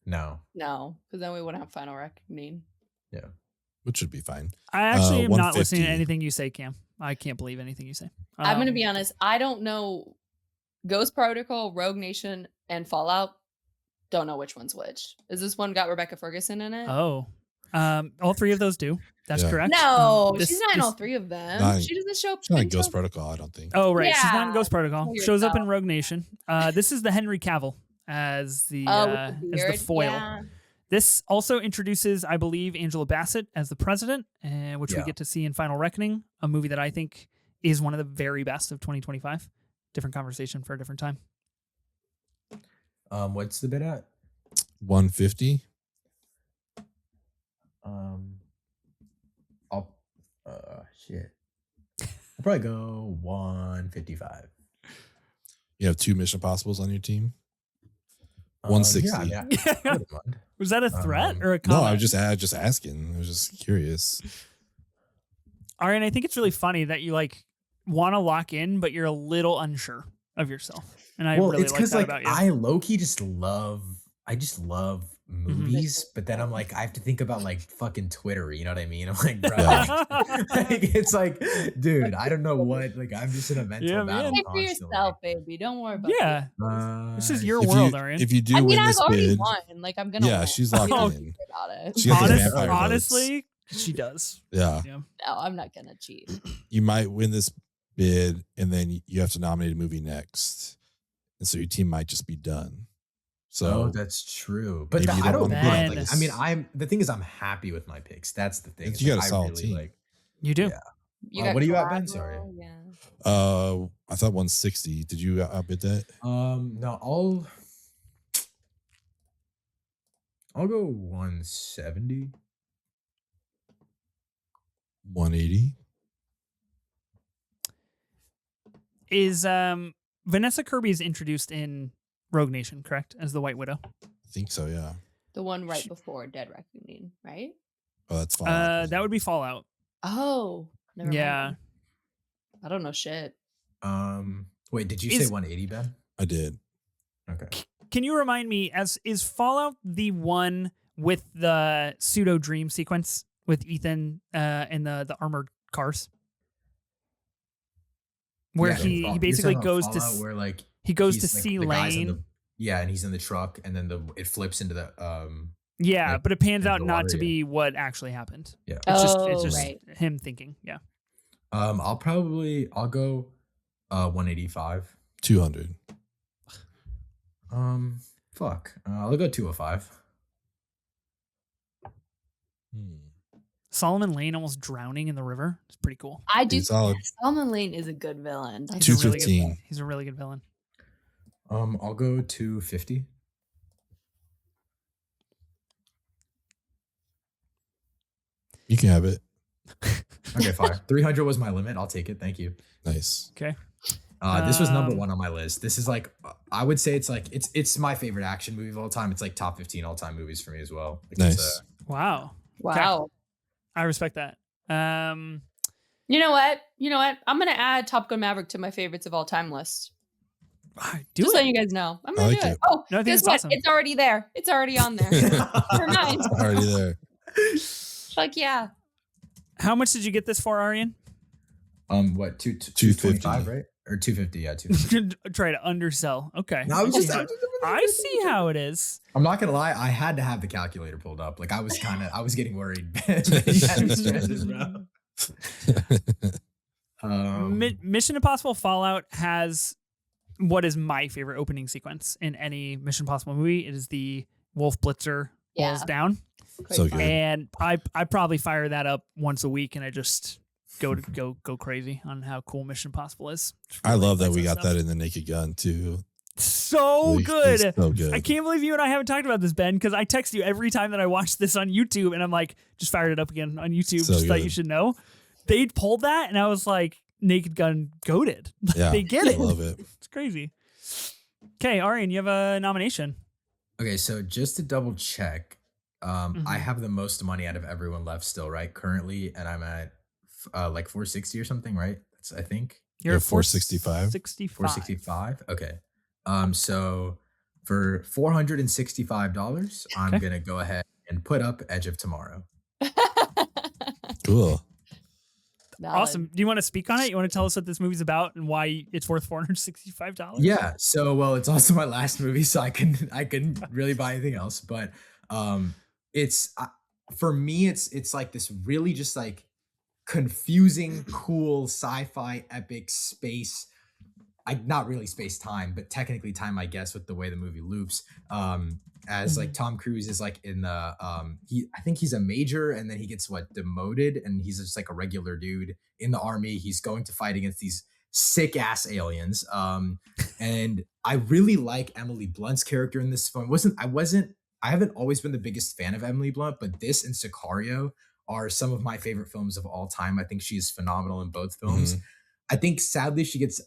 No, because then we wouldn't have Final Reckoning. Yeah, which should be fine. I actually am not listening to anything you say, Cam. I can't believe anything you say. I'm going to be honest. I don't know. Ghost Protocol, Rogue Nation, and Fallout. Don't know which one's which. Is this one got Rebecca Ferguson in it? Oh, all 3 of those do. That's correct. No, she's not in all 3 of them. She doesn't show up. She's not in Ghost Protocol, I don't think. Oh, right. She's not in Ghost Protocol. Shows up in Rogue Nation. This is the Henry Cavill as the foil. Yeah. This also introduces, I believe, Angela Bassett as the president, which we get to see in Final Reckoning, a movie that I think is one of the very best of 2025. Different conversation for a different time. What's the bid at? 150. Shit. I'll probably go 155. You have 2 Mission Impossibles on your team? 160. Yeah. Was that a threat or a comment? No, I was just asking. I was just curious. Aryan, I think it's really funny that you want to lock in, but you're a little unsure of yourself. And I really like that about you. I low-key just love movies, but then I'm like, I have to think about fucking Twitter, you know what I mean? I'm like, bro, it's like, dude, I don't know what, I'm just in a mental battle. Pay for yourself, baby. Don't worry about it. This is your world, Aryan. If you do win this bid, won. I'm gonna win. she's locked in. She honestly, she does. Yeah. No, I'm not gonna cheat. You might win this bid, and then you have to nominate a movie next, and so your team might just be done. So that's true, but I don't. The thing is, I'm happy with my picks. That's the thing. You got a solid team. You do. Yeah. What do you got, Ben? Sorry. Yeah. I thought 160. Did you outbid that? No. I'll go 170. 180. Is Vanessa Kirby is introduced in Rogue Nation, correct? As the White Widow. I think so, yeah. The one right before Dead Reckoning, right? Oh, that's Fallout. That would be Fallout. Oh, never mind. Yeah. I don't know shit. Wait, did you say 180, Ben? I did. Okay. Can you remind me, is Fallout the one with the pseudo dream sequence with Ethan and the armored cars? Where he basically goes to where he goes to see Lane. and he's in the truck, and then it flips into the Yeah, like, but it pans out the not water, to yeah. be what actually happened. Yeah. It's just right. him thinking. Yeah. I'll go 185. 200. Fuck. I'll go 205. Solomon Lane almost drowning in the river. It's pretty cool. I do. Solid. Solomon Lane is a good villain. He's a really 215. good, he's a really good villain. I'll go 250. You can have it. Okay, fine. 300 was my limit. I'll take it. Thank you. Nice. Okay. This was number 1 on my list. This is like, I would say it's my favorite action movie of all time. It's like top 15 all time movies for me as well. Like, Nice. Wow. Wow. I respect that. You know what? I'm gonna add Top Gun Maverick to my favorites of all time list. Just letting you guys know. I'm gonna do it. Oh, no, I think guess it's what? awesome. It's already there. It's already on there. Never mind. Already there. Like, yeah. How much did you get this for, Aryan? What, 225, right? Or 250, yeah, 250. Try to undersell. Okay. No, I see how it is. I'm not gonna lie, I had to have the calculator pulled up. Like I was getting worried. Mission Impossible Fallout has what is my favorite opening sequence in any Mission Impossible movie. It is the Wolf Blitzer falls down. So good. And I probably fire that up once a week, and I just go crazy on how cool Mission Impossible is. I love that we got that in the Naked Gun too. So good. So good. I can't believe you and I haven't talked about this, Ben, because I text you every time that I watch this on YouTube, and I'm like, just fired it up again on YouTube. So just thought good. you should know. They pulled that, and I was like, Naked Gun goated. Yeah, they get it. I love it. It's crazy. Okay, Aryan, you have a nomination. Okay, so just to double check, I have the most money out of everyone left still, right? Currently, and I'm at like 460 or something, right? That's, I think. You're at 465. 465. Okay. So for $465, I'm gonna go ahead and put up Edge of Tomorrow. Cool. Awesome. Do you want to speak on it? You want to tell us what this movie's about and why it's worth $465? Yeah. So, well, it's also my last movie, so I couldn't really buy anything else. But it's for me, it's like this really just like confusing, cool sci-fi epic space. Not really space time, but technically time, I guess, with the way the movie loops. As like Tom Cruise is like in the I think he's a major, and then he gets demoted, and he's just like a regular dude in the army. He's going to fight against these sick ass aliens. And I really like Emily Blunt's character in this film. I haven't always been the biggest fan of Emily Blunt, but this and Sicario are some of my favorite films of all time. I think she is phenomenal in both films. I think sadly she gets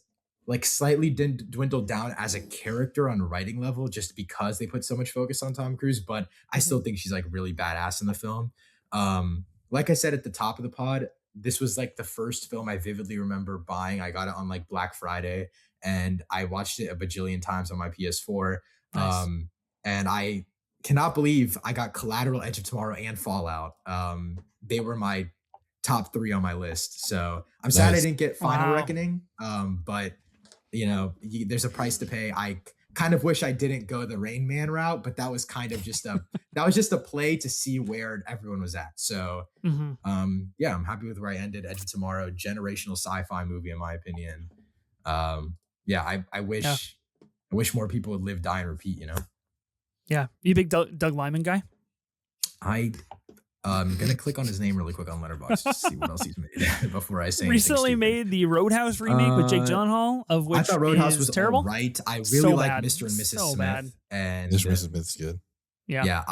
like slightly dwindled down as a character on a writing level just because they put so much focus on Tom Cruise, but I still think she's like really badass in the film. Like I said at the top of the pod, this was like the first film I vividly remember buying. I got it on like Black Friday, and I watched it a bajillion times on my PS4. Nice. And I cannot believe I got Collateral, Edge of Tomorrow, and Fallout. They were my top 3 on my list. So I'm sad I didn't get Final Reckoning, but you know, there's a price to pay. I kind of wish I didn't go the Rain Man route, but that was kind of just a play to see where everyone was at. So, yeah, I'm happy with where I ended. Edge of Tomorrow, generational sci-fi movie, in my opinion. Yeah, I wish more people would live, die, and repeat. You know. Yeah, you a big Doug Liman guy? I'm gonna click on his name really quick on Letterboxd to see what else he's made before I say. Recently made the Roadhouse remake with Jake Gyllenhaal, of which I thought Roadhouse was terrible. Right, I really like Mr. and Mrs. Smith, and Mr. and Mrs. Smith's good. Yeah.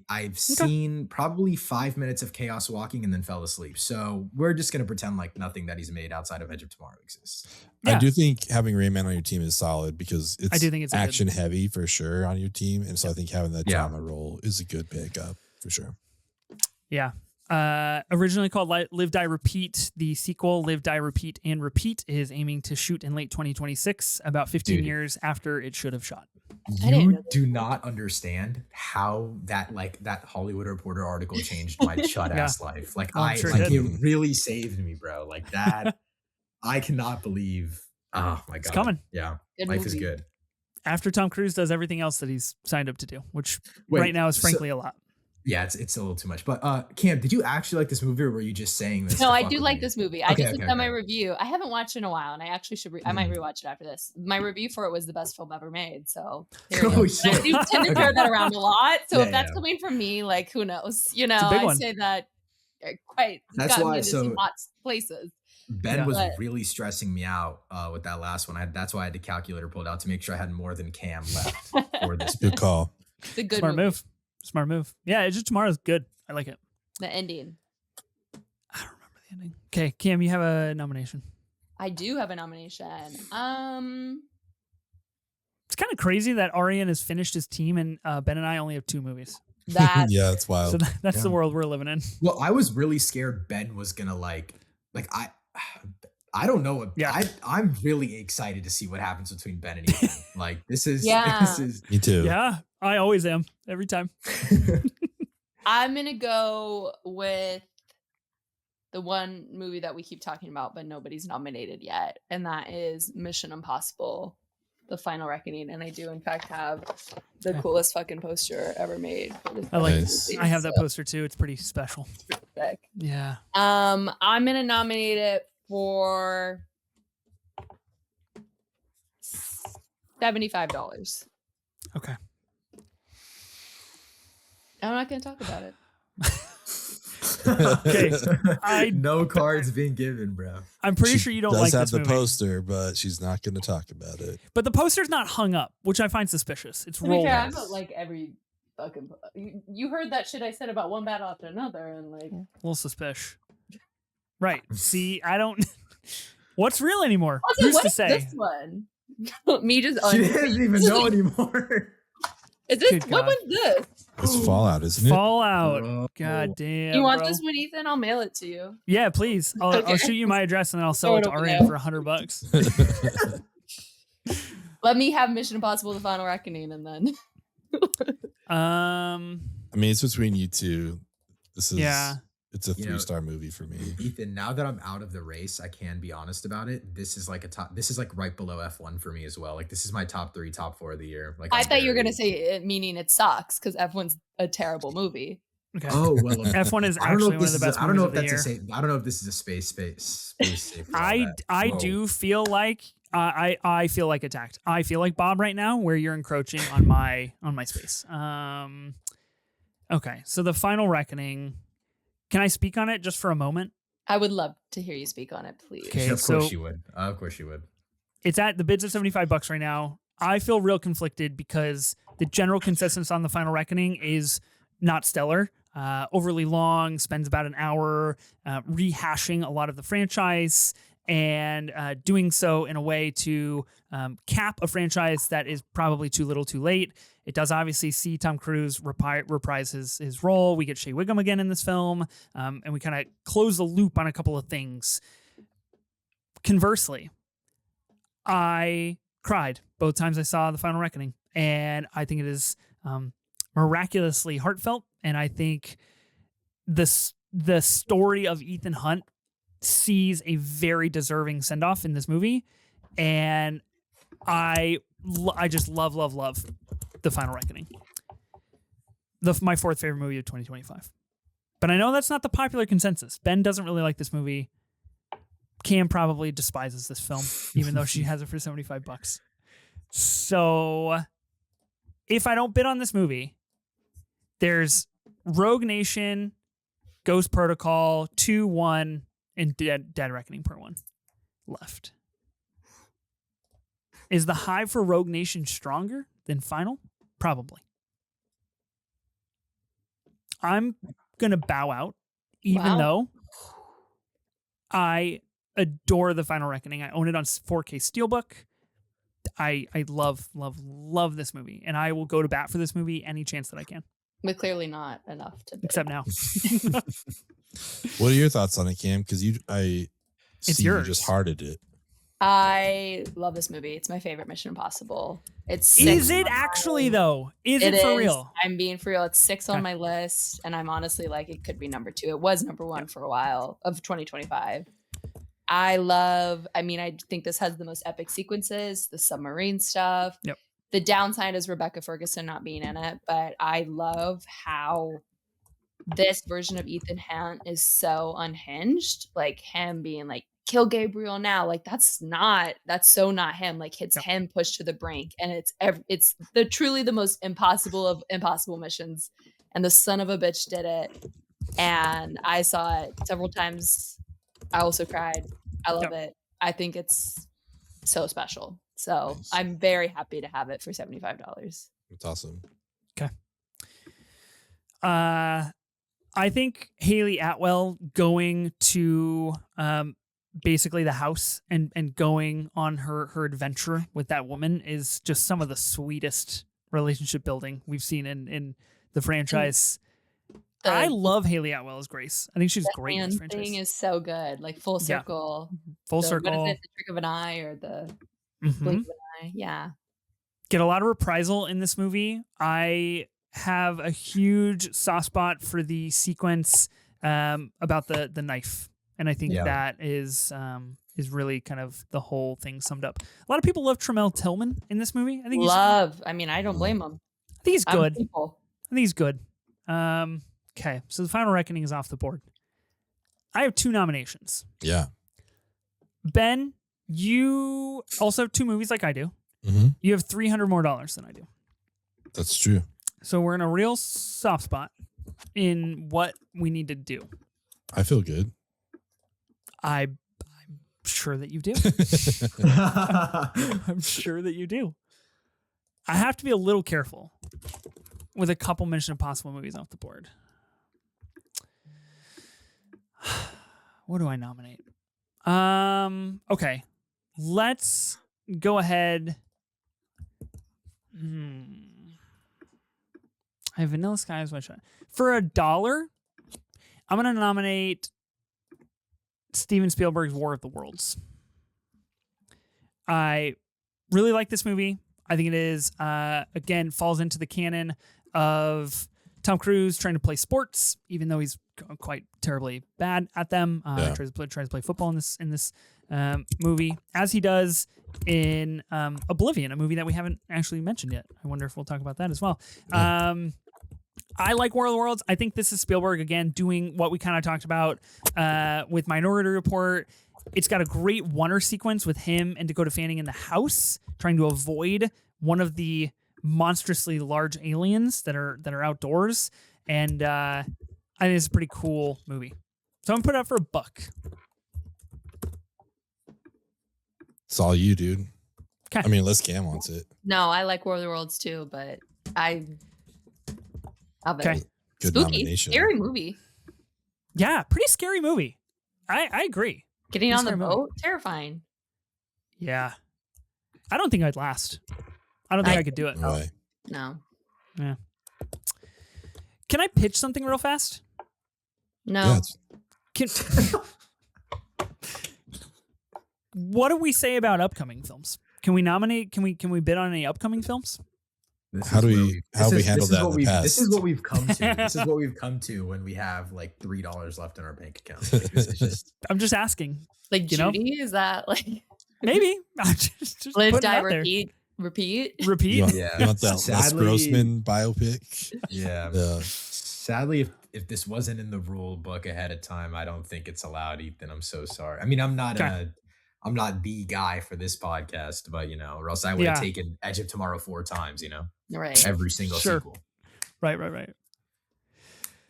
I've seen probably 5 minutes of Chaos Walking and then fell asleep. So we're just gonna pretend like nothing that he's made outside of Edge of Tomorrow exists. Yeah. I do think having Rain Man on your team is solid because I do think it's action heavy for sure on your team, and so I think having that drama role is a good pickup for sure. Yeah. Originally called Live, Die, Repeat, the sequel Live, Die, Repeat, and Repeat is aiming to shoot in late 2026, about 15 years after it should have shot. You do not understand how that Hollywood Reporter article changed my shut ass life. Like it really saved me, bro. Like that, I cannot believe. Oh my god, it's coming. Yeah, life is good. After Tom Cruise does everything else that he's signed up to do, which right now is frankly a lot. Yeah, it's a little too much. But Cam, did you actually like this movie, or were you just saying this? No, to I fuck do with like me? this movie. I Okay, just okay, looked at my okay. review. I haven't watched it in a while, and I actually should. I might rewatch it after this. My review for it was the best film ever made. So there you go. Oh shit! I do tend to throw that around a lot. So Yeah, if that's yeah. coming from me, like who knows? You know, It's a big I one. say that quite That's gotten me why. into some So hot places. Ben Yeah. was But really stressing me out with that last one. That's why I had the calculator pulled out to make sure I had more than Cam left for this. Good call. it's a good Smart movie. move. Smart move. Yeah, it's just Tomorrow's good. I like it. The ending. I don't remember the ending. Okay, Cam, you have a nomination. I do have a nomination. It's kind of crazy that Aryan has finished his team and Ben and I only have 2 movies. That Yeah, it's wild. So that's the world we're living in. Well, I was really scared Ben was gonna like I don't know what. Yeah. I'm really excited to see what happens between Ben and Ethan. Like this is Yeah. this is Me too. Yeah, I always am. Every time. I'm gonna go with the one movie that we keep talking about, but nobody's nominated yet, and that is Mission Impossible: The Final Reckoning. And I do, in fact, have the coolest fucking poster ever made. For this I like Nice. I have that poster too. It's pretty special. sick. Yeah. I'm gonna nominate it for $75. Okay. I'm not gonna talk about it. Okay. No cards being given, bro. I'm pretty She sure you don't does like have this the movie. poster, but she's not going to talk about it. But the poster's not hung up, which I find suspicious. It's To be rolled. fair, I up. don't like every fucking. You heard that shit I said about one battle after another, and like. A little suspicious. Right. See, I don't. What's real anymore? Also, Who's what to is say? this one? Me just. She doesn't even know anymore. Is this Good what God. was this? It's Fallout, isn't it? Fallout. Bro. God damn. You want bro. this one, Ethan? I'll mail it to you. Yeah, please. I'll Okay. shoot you my address and then I'll sell Throw it it to over Aryan there. for $100. Let me have Mission Impossible: The Final Reckoning, and then. I mean, it's between you two. This is Yeah. It's a 3-star movie for me. Ethan, now that I'm out of the race, I can be honest about it. This is like right below F1 for me as well. Like this is my top 3, top 4 of the year. Like I I'm thought you were very- gonna say it meaning it sucks because F1's a terrible movie. Okay. Oh well. F1 is I don't know actually if one of the this is. best I don't know if movies that's of the year. I don't know if this is a space safe. I do feel like I feel like attacked. I feel like Bob right now, where you're encroaching on my space. Okay, so The Final Reckoning. Can I speak on it just for a moment? I would love to hear you speak on it, please. Okay, Of course so you would. Of course you would. it's at the bids at $75 right now. I feel real conflicted because the general consensus on The Final Reckoning is not stellar. Overly long, spends about an hour rehashing a lot of the franchise and doing so in a way to cap a franchise that is probably too little too late. It does obviously see Tom Cruise reprise his role. We get Shea Wiggum again in this film, and we kind of close the loop on a couple of things. Conversely, I cried both times I saw The Final Reckoning, and I think it is miraculously heartfelt, and I think the story of Ethan Hunt sees a very deserving send-off in this movie, and I just love The Final Reckoning. My 4th favorite movie of 2025. But I know that's not the popular consensus. Ben doesn't really like this movie. Cam probably despises this film, even though she has it for $75. So if I don't bid on this movie, there's Rogue Nation, Ghost Protocol, 2, 1, and Dead Reckoning Part 1 left. Is the hive for Rogue Nation stronger than Final? Probably. I'm going to bow out, even though I adore The Final Reckoning. I own it on 4K Steelbook. I love this movie, and I will go to bat for this movie any chance that I can. But clearly not enough to bid. Except now. What are your thoughts on it, Cam? Because I see you yours. just hearted it. I love this movie. It's my favorite Mission Impossible. It's Is it actually though? Is it for real? I'm being for real. It's 6 on my list, and I'm honestly like it could be number 2. It was number 1 for a while of 2025. I think this has the most epic sequences, the submarine stuff. Yep. The downside is Rebecca Ferguson not being in it, but I love how this version of Ethan Hunt is so unhinged. Like him being like, kill Gabriel now. Like that's so not him. Like it's him pushed to the brink, and it's truly the most impossible of impossible missions. And the son of a bitch did it. And I saw it several times. I also cried. I love it. I think it's so special. So nice. I'm very happy to have it for $75. That's awesome. Okay. I think Haley Atwell going to basically the house and going on her adventure with that woman is just some of the sweetest relationship building we've seen in the franchise. I love Haley Atwell as Grace. I think she's great in this franchise. Thing is so good. Like full circle. Yeah. Full circle. What is it? The trick of an eye or the blink of an eye? Yeah. Get a lot of reprisal in this movie. I have a huge soft spot for the sequence about the knife. And I think that is really kind of the whole thing summed up. A lot of people love Tremel Tillman in this movie. I think I don't blame him. I think he's good. I think he's good. Okay, so The Final Reckoning is off the board. I have 2 nominations. Yeah. Ben, you also have 2 movies like I do. Mm-hmm. You have $300 more than I do. That's true. So we're in a real soft spot in what we need to do. I feel good. I'm sure that you do. I'm sure that you do. I have to be a little careful with a couple Mission Impossible movies off the board. What do I nominate? Okay. Let's go ahead. I have Vanilla Sky as my shot. For $1, I'm going to nominate Steven Spielberg's War of the Worlds. I really like this movie. I think it is, again, falls into the canon of Tom Cruise trying to play sports, even though he's quite terribly bad at them. Tries to play football in this movie, as he does in Oblivion, a movie that we haven't actually mentioned yet. I wonder if we'll talk about that as well. I like War of the Worlds. I think this is Spielberg, again, doing what we kind of talked about with Minority Report. It's got a great wonder sequence with him and Dakota Fanning in the house, trying to avoid one of the monstrously large aliens that are outdoors. And I think it's a pretty cool movie. So I'm going to put it up for $1. It's all you, dude. Okay. I mean, unless Cam wants it. No, I like War of the Worlds too, but I love it. Okay. Good Spooky, nomination. scary movie. Yeah, pretty scary movie. I agree. Getting on the boat, terrifying. Yeah. I don't think I'd last. I don't think I could do it. Right. No. Yeah. Can I pitch something real fast? No. Yeah, what do we say about upcoming films? Can we nominate? Can we bid on any upcoming films? How we handle that in the past? This is what we've come to. This is what we've come to when we have like $3 left in our bank account. Like, this is just. I'm just asking. Like Judy, is that like maybe? just live, die, repeat. You want that Les Grossman biopic? Yeah. Sadly, if this wasn't in the rule book ahead of time, I don't think it's allowed, Ethan. I'm so sorry. I mean, I'm not the guy for this podcast, but or else I would have taken Edge of Tomorrow 4 times, right? Every single sequel. Right.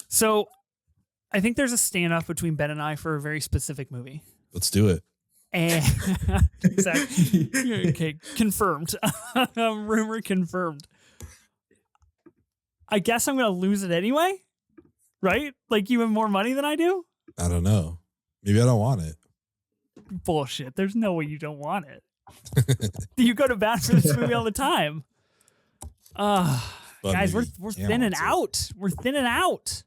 So I think there's a standoff between Ben and I for a very specific movie. Let's do it. And exactly. Okay, confirmed. Rumor confirmed. I guess I'm going to lose it anyway, right? Like you have more money than I do? I don't know. Maybe I don't want it. Bullshit. There's no way you don't want it. You go to bat for this movie all the time. Guys, we're thinning out. We're thinning out.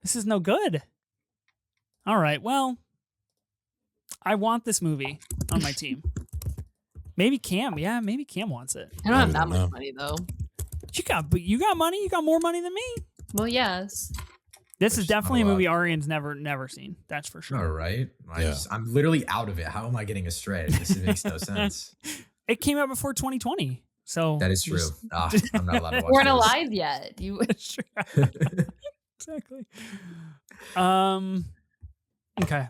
This is no good. All right, well, I want this movie on my team. Maybe Cam. Yeah, maybe Cam wants it. I don't have that much money though. You got money. You got more money than me. Well, yes. This is definitely a movie Aryan's never seen. That's for sure. All right. I'm literally out of it. How am I getting astray? This makes no sense. It came out before 2020. So that is true. I'm not allowed to watch weren't alive yet. You Exactly. Okay.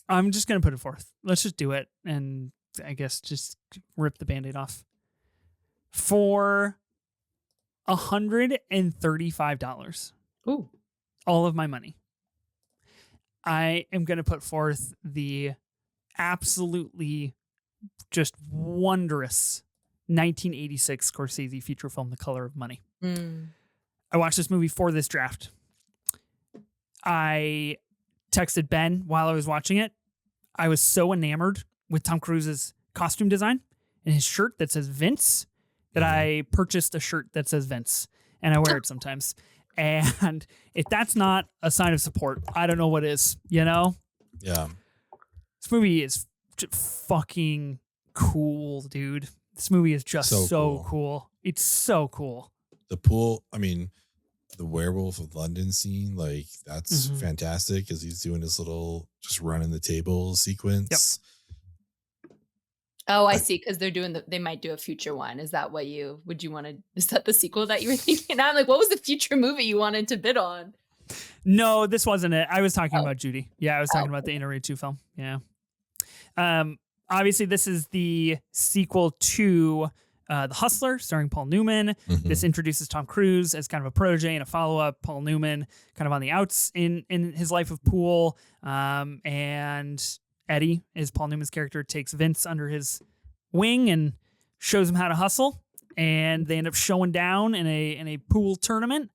I'm just gonna put it forth. Let's just do it, and I guess just rip the Band-Aid off. For $135. Ooh. All of my money. I am gonna put forth the absolutely just wondrous 1986 Scorsese feature film, The Color of Money. I watched this movie for this draft. I texted Ben while I was watching it. I was so enamored with Tom Cruise's costume design and his shirt that says Vince that I purchased a shirt that says Vince, and I wear it sometimes. And if that's not a sign of support, I don't know what is, you know? Yeah. This movie is fucking cool, dude. This movie is just so cool. It's so cool. The pool, I mean, the Werewolf of London scene, like, that's fantastic because he's doing his little just running the table sequence. Yep. Oh, I see. Because they might do a future one. Is that what is that the sequel that you were thinking? I'm like, what was the future movie you wanted to bid on? No, this wasn't it. I was talking about Judy. Yeah, I was talking about the Inter 2 film. Yeah. Obviously, this is the sequel to The Hustler, starring Paul Newman. This introduces Tom Cruise as kind of a protege and a follow-up. Paul Newman kind of on the outs in his life of pool. And Eddie, is Paul Newman's character, takes Vince under his wing and shows him how to hustle. And they end up showing down in a pool tournament.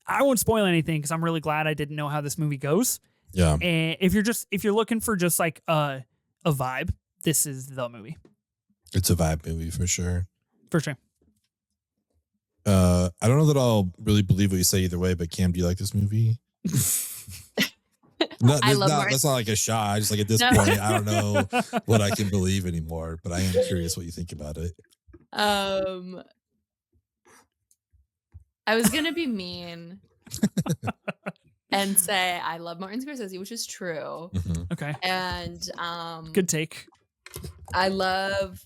I won't spoil anything because I'm really glad I didn't know how this movie goes. Yeah. And if you're looking for just like a vibe, this is the movie. It's a vibe movie for sure. For sure. I don't know that I'll really believe what you say either way, but Cam, do you like this movie? That's not like a shot. Just like at this point, I don't know what I can believe anymore, but I am curious what you think about it. I was gonna be mean and say I love Martin Scorsese, which is true. Okay. And good take. I love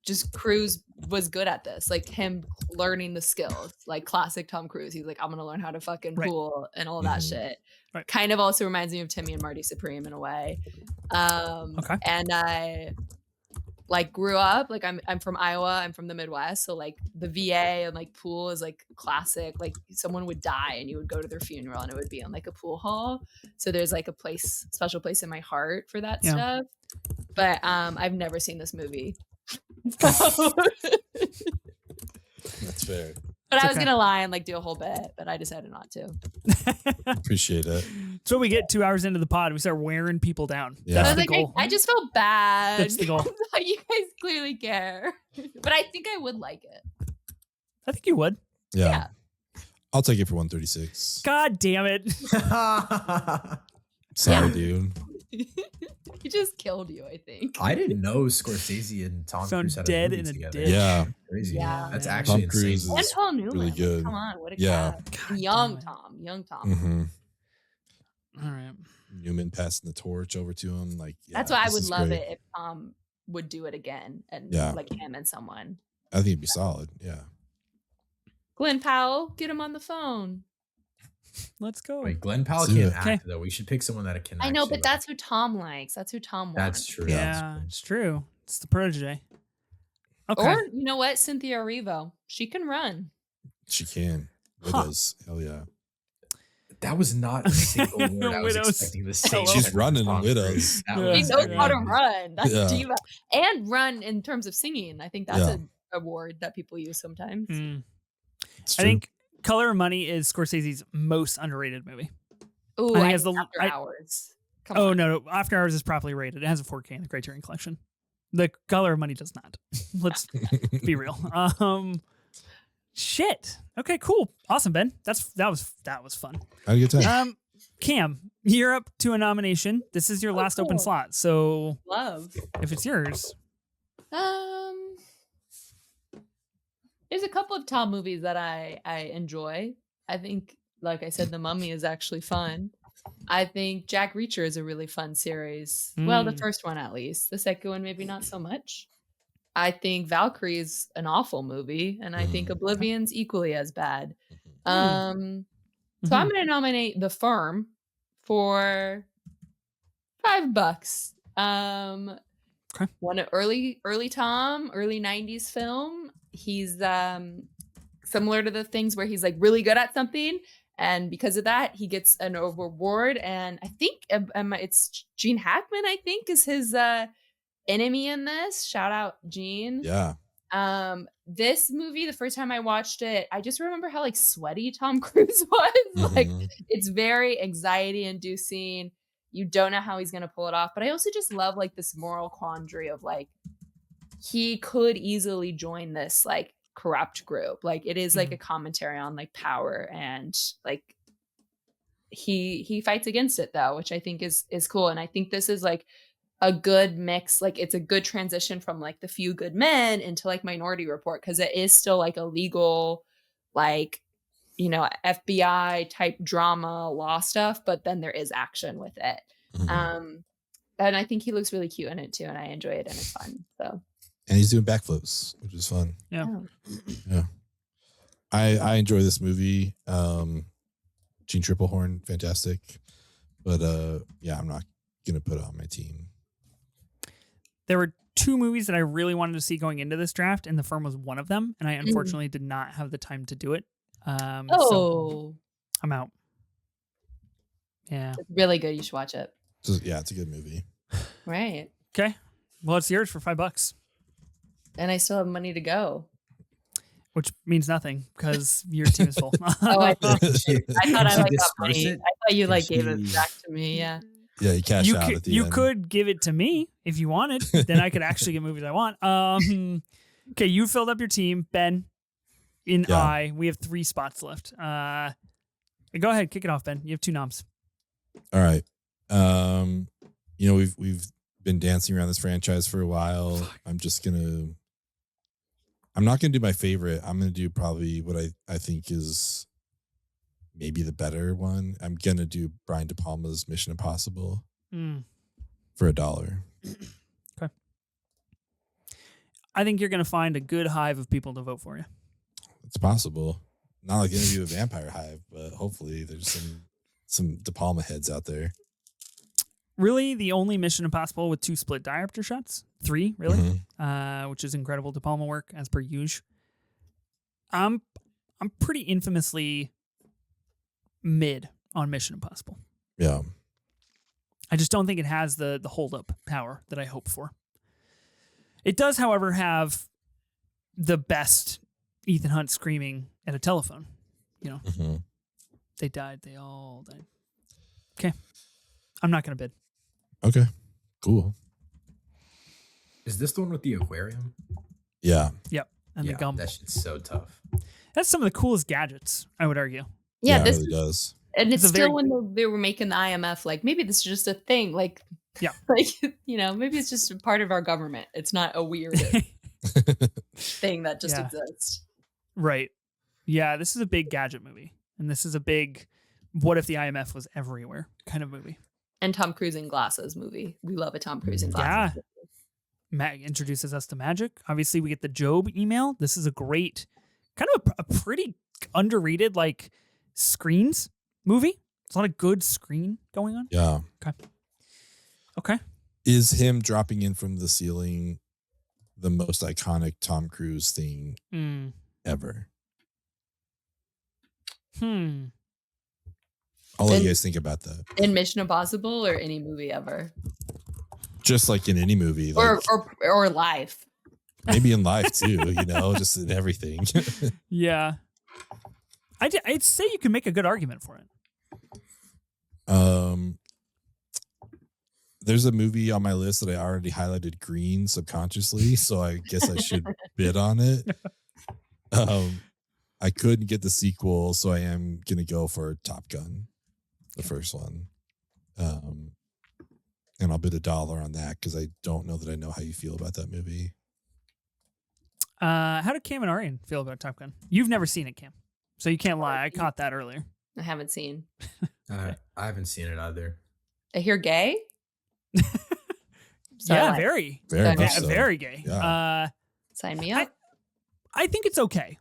just Cruise was good at this, like him learning the skills, like classic Tom Cruise. He's like, I'm gonna learn how to fucking pool and all that shit. Right. Kind of also reminds me of Timmy and Marty Supreme in a way. And I like grew up, like I'm from Iowa, I'm from the Midwest, so like the VA and like pool is like classic. Like someone would die and you would go to their funeral and it would be in like a pool hall. So there's like a special place in my heart for that stuff. But I've never seen this movie. That's fair. But I was gonna lie and like do a whole bit, but I decided not to. Appreciate it. So we get 2 hours into the pod, we start wearing people down. Yeah. That's I was the like, goal. I just felt bad. That's the goal. You guys clearly care, but I think I would like it. I think you would. Yeah. I'll take it for 136. God damn it. Sorry, dude. He just killed you, I think. I didn't know Scorsese and Tom Cruise had dead a movie in a together. ditch. Yeah. Crazy. Yeah. That's Man. actually Tom Cruise insane. is And Paul Newman. really good. Come on, what a Yeah. cat. Young Tom. All right. Newman passing the torch over to him. Like, That's why I would love it if Tom would do it again and like him and someone. I think it'd be solid. Yeah. Glenn Powell, get him on the phone. Let's go. Wait, Glenn Powell can't act though. We should pick someone that can. I know, but that's who Tom likes. That's who Tom wants. That's true. Yeah, it's true. It's the protege. Okay. Or you know what? Cynthia Erivo. She can run. She can. Widows. Hell yeah. That was not a single word I was expecting to say. She's running in Widows. She knows how to run. That's diva. And run in terms of singing. I think that's an award that people use sometimes. I think Color of Money is Scorsese's most underrated movie. Ooh, I think After Hours. No. After Hours is properly rated. It has a 4K in the Criterion Collection. The Color of Money does not. Let's be real. Shit. Okay, cool. Awesome, Ben. That was fun. Had a good time. Cam, you're up to a nomination. This is your last open slot. So love. If it's yours. There's a couple of Tom movies that I enjoy. I think, like I said, The Mummy is actually fun. I think Jack Reacher is a really fun series. Well, the first one at least. The second one maybe not so much. I think Valkyrie is an awful movie, and I think Oblivion's equally as bad. So I'm gonna nominate The Firm for $5. One early 90s film. He's similar to the things where he's like really good at something, and because of that he gets an reward. And I think it's Gene Hackman, I think, is his enemy in this. Shout out Gene. Yeah. This movie, the first time I watched it, I just remember how like sweaty Tom Cruise was. Like, it's very anxiety inducing. You don't know how he's gonna pull it off. But I also just love like this moral quandary of like, he could easily join this like corrupt group. Like, it is like a commentary on like power, and like he fights against it though, which I think is cool. And I think this is like a good mix. Like, it's a good transition from like The Few Good Men into like Minority Report, because it is still like a legal, like, you know, FBI type drama law stuff, but then there is action with it. And I think he looks really cute in it too, and I enjoy it, and it's fun. So, and he's doing backflips, which is fun. Yeah. I enjoy this movie. Gene Triplehorn, fantastic. But I'm not gonna put it on my team. There were 2 movies that I really wanted to see going into this draft, and The Firm was one of them, and I unfortunately did not have the time to do it. So I'm out. Yeah. It's really good. You should watch it. It's a good movie. Right. Okay. Well, it's yours for $5. And I still have money to go. Which means nothing because your team is full. I thought I like got money. I thought you like gave it back to me. Yeah. Yeah, you cashed out at the end. You could give it to me if you wanted. Then I could actually get movies I want. Okay, you filled up your team, Ben. We have 3 spots left. Go ahead, kick it off, Ben. You have 2 noms. All right. We've been dancing around this franchise for a while. I'm not gonna do my favorite. I'm gonna do probably what I think is maybe the better one. I'm gonna do Brian De Palma's Mission Impossible for $1. Okay. I think you're gonna find a good hive of people to vote for you. It's possible. Not like Interview with a Vampire Hive, but hopefully there's some De Palma heads out there. Really, the only Mission Impossible with 2 split diopter shots, 3 really, which is incredible De Palma work as per usual. I'm pretty infamously mid on Mission Impossible. Yeah, I just don't think it has the hold up power that I hope for. It does, however, have the best Ethan Hunt screaming at a telephone. You know, they died. They all died. Okay, I'm not gonna bid. Okay, cool. Is this the one with the aquarium? Yeah. Yep. And the gum. That shit's so tough. That's some of the coolest gadgets, I would argue. Yeah, this really does. And it's still when they were making the IMF, like, maybe this is just a thing. Like, like, maybe it's just a part of our government. It's not a weird thing that just exists. Right. Yeah, this is a big gadget movie. And this is a big, what if the IMF was everywhere kind of movie. And Tom Cruise in glasses movie. We love a Tom Cruise in glasses. Yeah. Matt introduces us to magic. Obviously, we get the Job email. This is a great, kind of a pretty underrated, like, screens movie. There's a lot of good screen going on. Yeah. Okay. Is him dropping in from the ceiling the most iconic Tom Cruise thing ever? I'll let you guys think about that. In Mission Impossible or any movie ever? Just like in any movie. Like, or life. Maybe in life too, just in everything. Yeah. I'd say you can make a good argument for it. There's a movie on my list that I already highlighted green subconsciously, so I guess I should bid on it. I couldn't get the sequel, so I am gonna go for Top Gun, the first one. And I'll bid $1 on that because I don't know that I know how you feel about that movie. How did Cam and Aryan feel about Top Gun? You've never seen it, Cam, so you can't lie. I caught that earlier. I haven't seen. I haven't seen it either. I hear gay. Yeah, very much so. Very gay. Yeah. Sign me up. I think it's okay.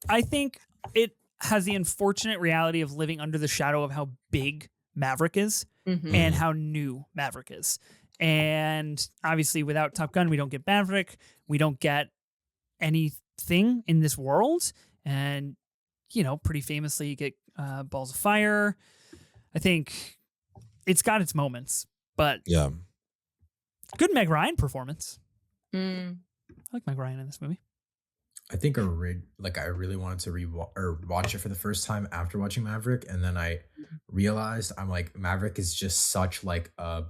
I think it has the unfortunate reality of living under the shadow of how big Maverick is and how new Maverick is. And obviously without Top Gun, we don't get Maverick. We don't get anything in this world. And, pretty famously you get Balls of Fire. I think it's got its moments, but yeah, good Meg Ryan performance. Mm. I like Meg Ryan in this movie. I think I really wanted to watch it for the first time after watching Maverick, and then I realized I'm like, Maverick is just such like a,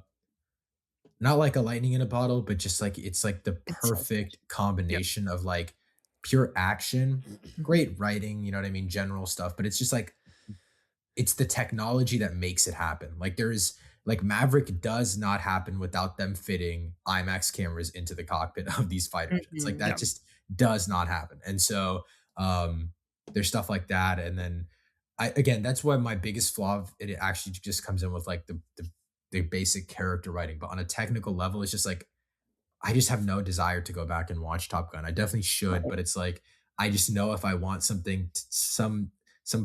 not like a lightning in a bottle, but just like it's like the perfect combination of like pure action, great writing, you know what I mean, general stuff, but it's just like it's the technology that makes it happen. Like there's like Maverick does not happen without them fitting IMAX cameras into the cockpit of these fighter jets. Like that just does not happen. And so there's stuff like that. And then again, that's why my biggest flaw of it actually just comes in with like the basic character writing. But on a technical level, it's just like I just have no desire to go back and watch Top Gun. I definitely should, but it's like I just know if I want something, some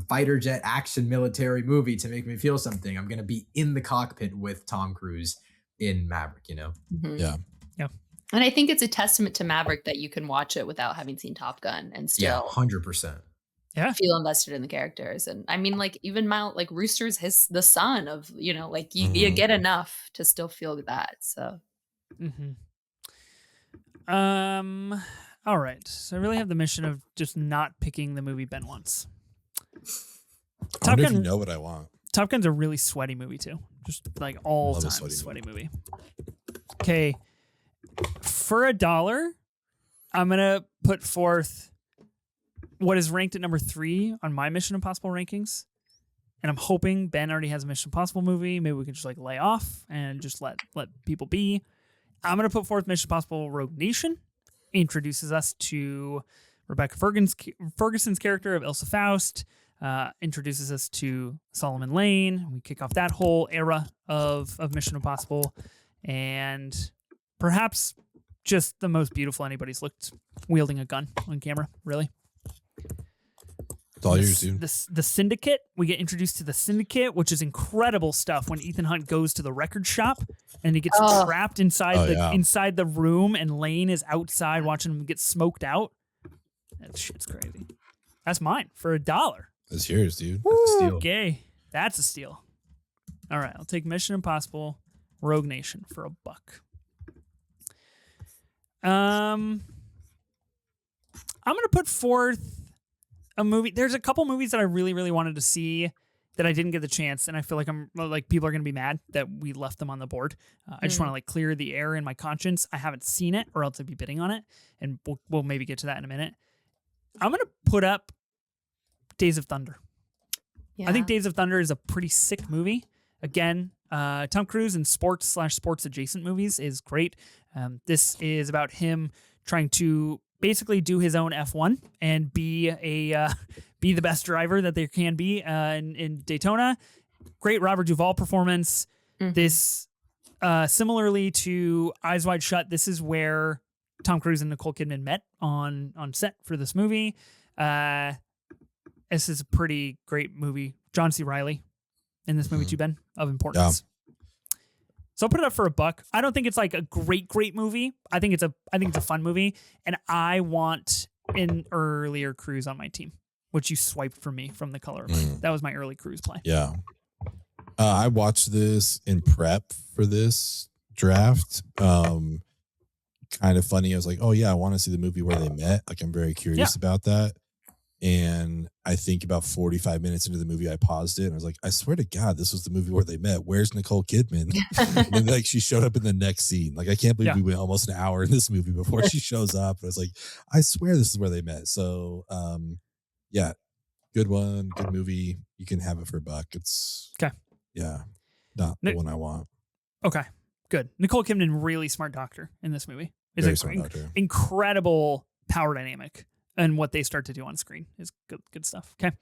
fighter jet action military movie to make me feel something, I'm going to be in the cockpit with Tom Cruise in Maverick, Yeah. Yeah. And I think it's a testament to Maverick that you can watch it without having seen Top Gun and still 100%. Yeah. feel invested in the characters. And I mean, like even like Rooster's the son of, like you get enough to still feel that. So. All right. So I really have the mission of just not picking the movie Ben wants. I wonder if you know what I want. Top Gun's a really sweaty movie too. Just like all time sweaty movie. Okay. For $1, I'm going to put forth what is ranked at number 3 on my Mission Impossible rankings. And I'm hoping Ben already has a Mission Impossible movie. Maybe we can just like lay off and just let people be. I'm going to put forth Mission Impossible Rogue Nation. Introduces us to Rebecca Ferguson's character of Ilsa Faust. Introduces us to Solomon Lane. We kick off that whole era of Mission Impossible. And perhaps just the most beautiful anybody's looked wielding a gun on camera, really. It's all yours, dude. The Syndicate. We get introduced to the Syndicate, which is incredible stuff when Ethan Hunt goes to the record shop and he gets trapped inside the room and Lane is outside watching him get smoked out. That shit's crazy. That's mine for $1. That's yours, dude. Woo, that's a steal. Okay. That's a steal. All right. I'll take Mission Impossible Rogue Nation for $1. I'm going to put forth a movie. There's a couple movies that I really, really wanted to see that I didn't get the chance. And I feel like people are going to be mad that we left them on the board. I just want to like clear the air in my conscience. I haven't seen it or else I'd be bidding on it. And we'll maybe get to that in a minute. I'm going to put up Days of Thunder. Yeah. I think Days of Thunder is a pretty sick movie. Again, Tom Cruise in sports adjacent movies is great. This is about him trying to basically do his own F1 and be the best driver that there can be in Daytona. Great Robert Duvall performance. This similarly to Eyes Wide Shut, this is where Tom Cruise and Nicole Kidman met on set for this movie. This is a pretty great movie. John C. Reilly in this movie too, Ben, of importance. Yeah. So I'll put it up for $1. I don't think it's like a great movie. I think it's a fun movie, and I want an earlier Cruise on my team, which you swiped from me from The Color of Money. That was my early Cruise play. Yeah. I watched this in prep for this draft. Kind of funny. I was like, oh yeah, I want to see the movie where they met. Like I'm very curious about that. And I think about 45 minutes into the movie, I paused it and I was like, I swear to God, this was the movie where they met. Where's Nicole Kidman? And then like she showed up in the next scene. Like I can't believe we went almost an hour in this movie before she shows up. I was like, I swear this is where they met. So yeah, good one, good movie. You can have it for $1. It's okay. Yeah, not the one I want. Okay, good. Nicole Kidman, really smart doctor in this movie. Is very smart doctor. Incredible power dynamic. And what they start to do on screen is good stuff. Okay.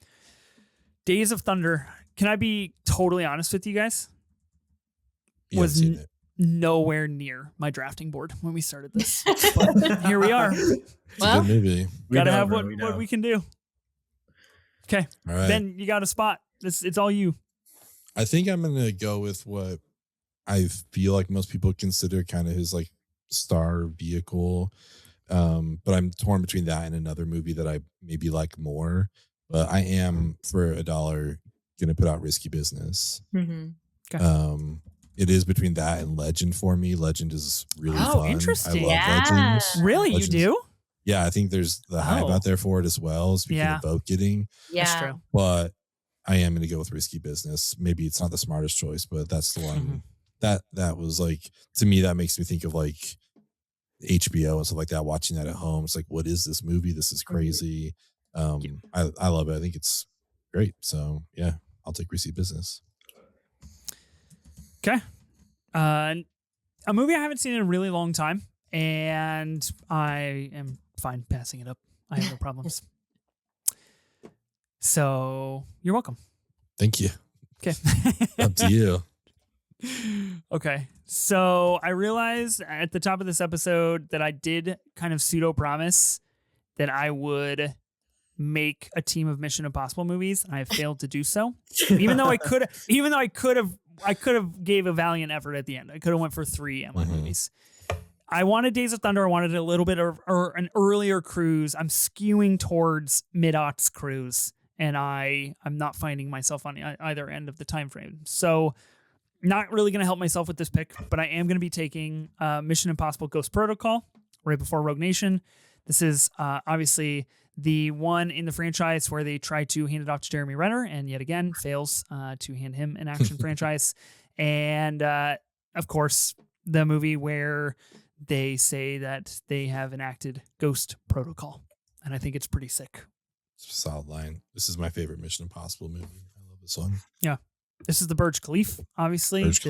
Days of Thunder. Can I be totally honest with you guys? You haven't seen it. nowhere near my drafting board when we started this. But here we are. Well, good movie. Gotta have what we can do. Okay. All right. Ben, you got a spot. It's all you. I think I'm gonna go with what I feel like most people consider kind of his like star vehicle. But I'm torn between that and another movie that I maybe like more. But I am, for $1, gonna put out Risky Business. Mm-hmm. Okay. It is between that and Legend for me. Legend is really fun. Oh, interesting. I love Legend. Really? Legend's, you do? Yeah, I think there's the hype out there for it as well. Speaking of vote getting. Yeah. That's true. But I am going to go with Risky Business. Maybe it's not the smartest choice, but that's the one that was like, to me, that makes me think of like HBO and stuff like that, watching that at home. It's like, what is this movie? This is crazy. I love it. I think it's great. So yeah, I'll take Risky Business. Okay. A movie I haven't seen in a really long time, and I am fine passing it up. I have no problems. So you're welcome. Thank you. Okay. Up to you. Okay. So I realized at the top of this episode that I did kind of pseudo promise that I would make a team of Mission Impossible movies, and I have failed to do so. Even though I could have gave a valiant effort at the end. I could have went for 3 M1 movies. I wanted Days of Thunder. I wanted a little bit of an earlier cruise. I'm skewing towards mid-aughts cruise, and I'm not finding myself on either end of the time frame. So not really going to help myself with this pick, but I am going to be taking Mission Impossible Ghost Protocol right before Rogue Nation. This is obviously the one in the franchise where they try to hand it off to Jeremy Renner, and yet again fails to hand him an action franchise. And of course, the movie where they say that they have enacted Ghost Protocol, and I think it's pretty sick. Solid line. This is my favorite Mission Impossible movie. I love this one. Yeah. This is the Burj Khalifa, obviously. This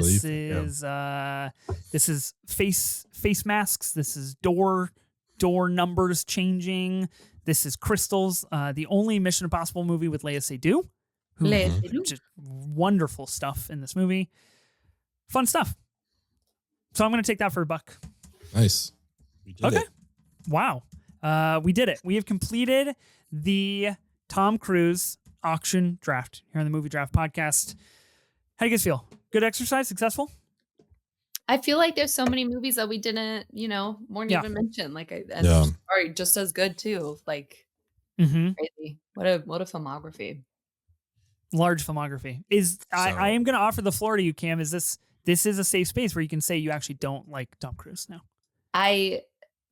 is face masks. This is door numbers changing. This is crystals. The only Mission Impossible movie with Léa Seydoux. Just wonderful stuff in this movie. Fun stuff. So I'm going to take that for $1. Nice. We did it. Wow. We did it. We have completed the Tom Cruise auction draft here on the Movie Draft Podcast. How do you guys feel? Good exercise? Successful? I feel like there's so many movies that we didn't, weren't even mentioned. Like, are just as good too. Like, crazy. What a filmography. Large filmography. I am going to offer the floor to you, Cam. This is a safe space where you can say you actually don't like Tom Cruise now. I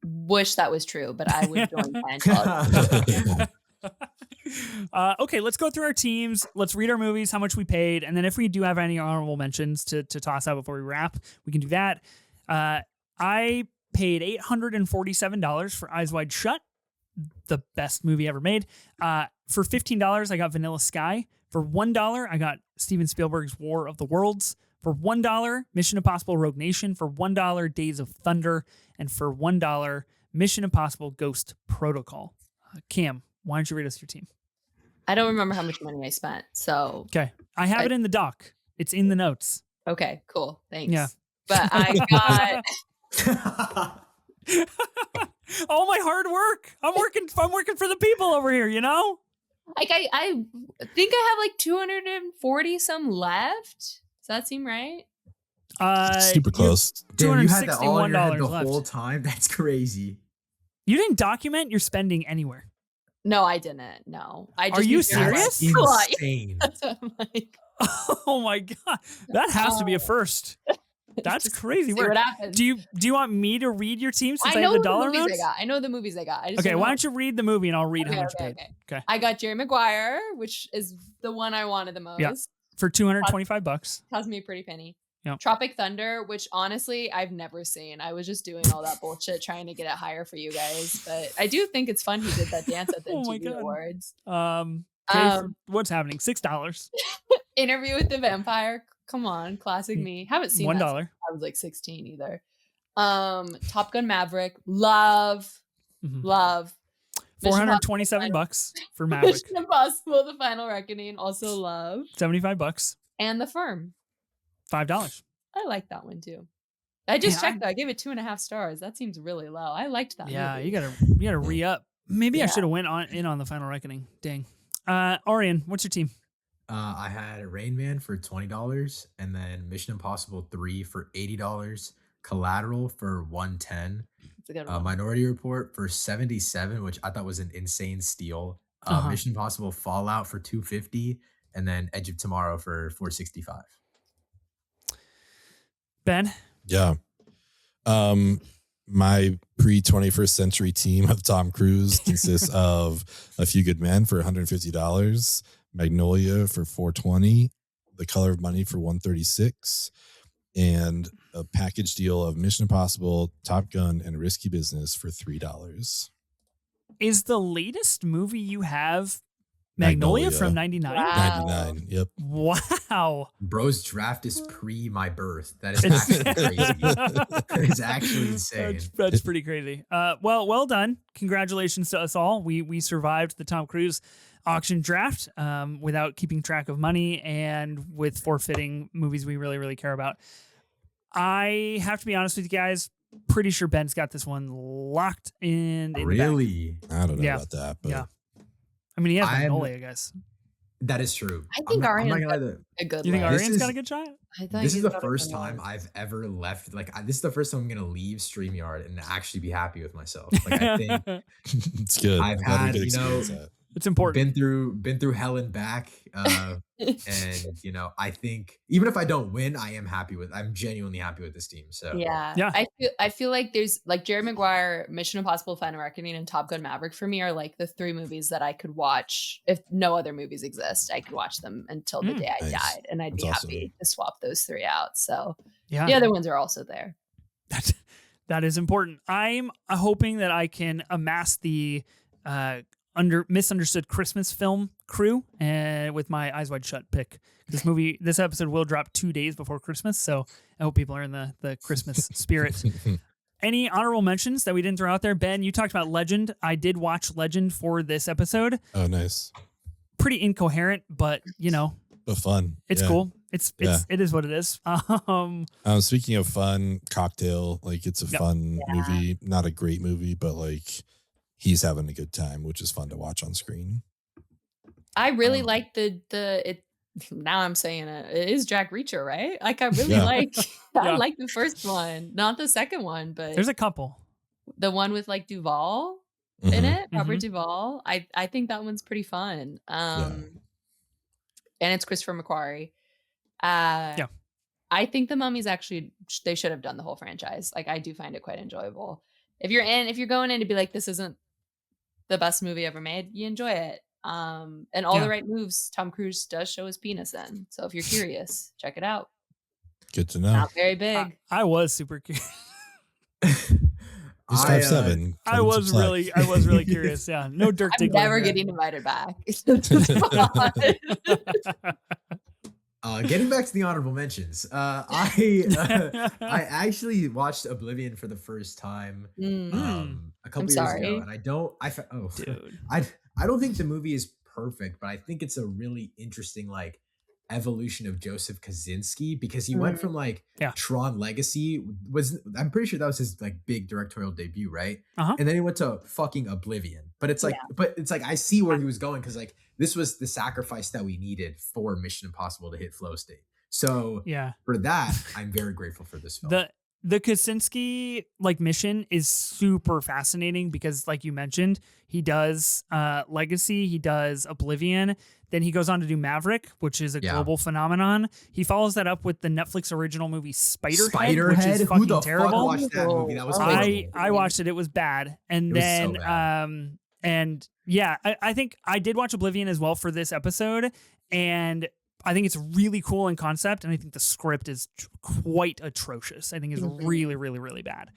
wish that was true, but I would join Scientology. Okay, let's go through our teams. Let's read our movies, how much we paid, and then if we do have any honorable mentions to toss out before we wrap, we can do that. I paid $847 for Eyes Wide Shut, the best movie ever made. For $15, I got Vanilla Sky. For $1, I got Steven Spielberg's War of the Worlds. For $1, Mission Impossible Rogue Nation. For $1, Days of Thunder. And for $1, Mission Impossible Ghost Protocol. Cam, why don't you read us your team? I don't remember how much money I spent. So okay, I have it in the doc. It's in the notes. Okay, cool. Thanks. Yeah, but I got all my hard work. I'm working for the people over here. Like I think I have like 240 some left. Does that seem right? Super close. Damn, you had that all in your head the left. whole time? That's crazy. You didn't document your spending anywhere. No, I didn't. No. Are you serious? Insane. Like, oh my god, that has to be a first. That's crazy. What happens? Do you want me to read your team since I know have the dollar movies amounts? I know the movies I got. Okay, why don't you read the movie and I'll read how much you paid. Okay. I got Jerry Maguire, which is the one I wanted the most. Yeah. For $225. Cost me a pretty penny. Yep. Tropic Thunder, which honestly I've never seen. I was just doing all that bullshit trying to get it higher for you guys, but I do think it's fun he did that dance at the MTV Awards. What's happening? $6. Interview with the Vampire. Come on, classic me. Haven't seen $1. That since I was like 16 either. Top Gun Maverick. Love. $427 for Maverick. Mission Impossible: The Final Reckoning. Also love. $75. And The Firm. $5. I like that one too. I just checked though. I gave it 2.5 stars. That seems really low. I liked that movie. You gotta re-up. Maybe I should have went in on the Final Reckoning. Dang. Aryan, what's your team? I had Rain Man for $20, and then Mission Impossible 3 for $80, Collateral for $110, It's a good one. Minority Report for $77, which I thought was an insane steal. Mission Impossible Fallout for $250, and then Edge of Tomorrow for $465. Ben? Yeah. My pre-21st century team of Tom Cruise consists of A Few Good Men for $150, Magnolia for $420, The Color of Money for $136, and a package deal of Mission Impossible, Top Gun, and Risky Business for $3. Is the latest movie you have Magnolia from 99? Wow. 99, yep. Wow. Bro's draft is pre my birth. That is actually crazy. It's actually insane. That's pretty crazy. Well done. Congratulations to us all. We survived the Tom Cruise auction draft without keeping track of money and with forfeiting movies we really, really care about. I have to be honest with you guys. Pretty sure Ben's got this one locked in. Really? I don't know about that, but yeah. I mean, he has Magnolia, I guess. That is true. I think Aryan's got a good. You think list. Aryan's got a good shot? This is the first time I've ever left. Like, this is the first time I'm gonna leave StreamYard and actually be happy with myself. Like, I think it's good. I've had, it's important. Been through hell and back, and I think even if I don't win, I'm genuinely happy with this team. So yeah. I feel like there's like Jerry Maguire, Mission Impossible, Final Reckoning, and Top Gun Maverick for me are like the 3 movies that I could watch if no other movies exist. I could watch them until the day I died, and I'd be happy to swap those 3 out. So the other ones are also there. That is important. I'm hoping that I can amass the misunderstood Christmas film crew with my Eyes Wide Shut pick. This episode will drop 2 days before Christmas, so I hope people are in the Christmas spirit. Any honorable mentions that we didn't throw out there? Ben, you talked about Legend. I did watch Legend for this episode. Oh, nice. Pretty incoherent, but but fun. It's cool. It is what it is. Speaking of fun, Cocktail, like it's a fun movie, not a great movie, but like he's having a good time, which is fun to watch on screen. I really like now I'm saying it is Jack Reacher, right? Like I really I like the first one, not the second one, but there's a couple. The one with like Duvall in it, Robert Duvall. I think that one's pretty fun. And it's Christopher McQuarrie. I think The Mummy's actually, they should have done the whole franchise. Like I do find it quite enjoyable. If you're going in to be like, this isn't the best movie ever made, you enjoy it. And all the right moves, Tom Cruise does show his penis in. So if you're curious, check it out. Good to know. Not very big. I was super curious. He's 5'7". I was really curious. Yeah. No Dirk I'm Diggler. never getting invited back. Getting back to the honorable mentions, I actually watched Oblivion for the first time a couple years ago, and I don't think the movie is perfect, but I think it's a really interesting like evolution of Joseph Kosinski, because he went from like Tron Legacy I'm pretty sure that was his like big directorial debut, right? And then he went to fucking Oblivion. But it's like I see where he was going, because like this was the sacrifice that we needed for Mission Impossible to hit flow state. So for that, I'm very grateful for this film. The Kosinski like mission is super fascinating because, like you mentioned, he does Legacy, he does Oblivion, then he goes on to do Maverick, which is a global phenomenon. He follows that up with the Netflix original movie Spiderhead, which is fucking terrible. Fuck watched that movie? That was I watched it. It was bad, and then I think I did watch Oblivion as well for this episode, and I think it's really cool in concept, and I think the script is quite atrocious. I think it's really, really, really bad.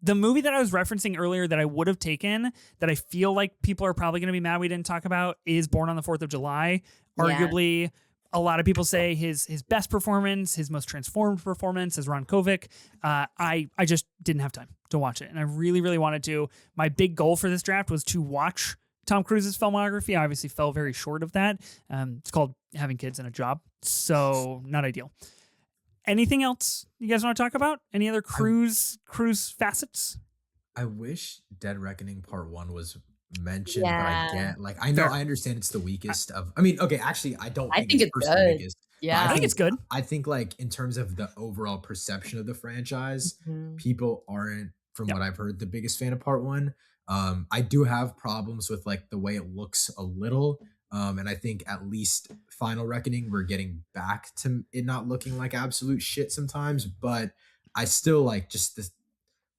The movie that I was referencing earlier that I would have taken, that I feel like people are probably going to be mad we didn't talk about, is Born on the 4th of July. Arguably, a lot of people say his best performance, his most transformed performance is Ron Kovic. I just didn't have time to watch it, and I really, really wanted to. My big goal for this draft was to watch Tom Cruise's filmography. I obviously fell very short of that. It's called having kids and a job, so not ideal. Anything else you guys want to talk about? Any other cruise facets? I wish Dead Reckoning Part 1 was mentioned, but I understand it's the weakest of. I mean, okay, actually, I don't think it's the weakest. Yeah, I think it's good. I think like in terms of the overall perception of the franchise, people aren't, from what I've heard, the biggest fan of Part 1. I do have problems with like the way it looks a little. And I think at least Final Reckoning, we're getting back to it not looking like absolute shit sometimes, but I still like just this.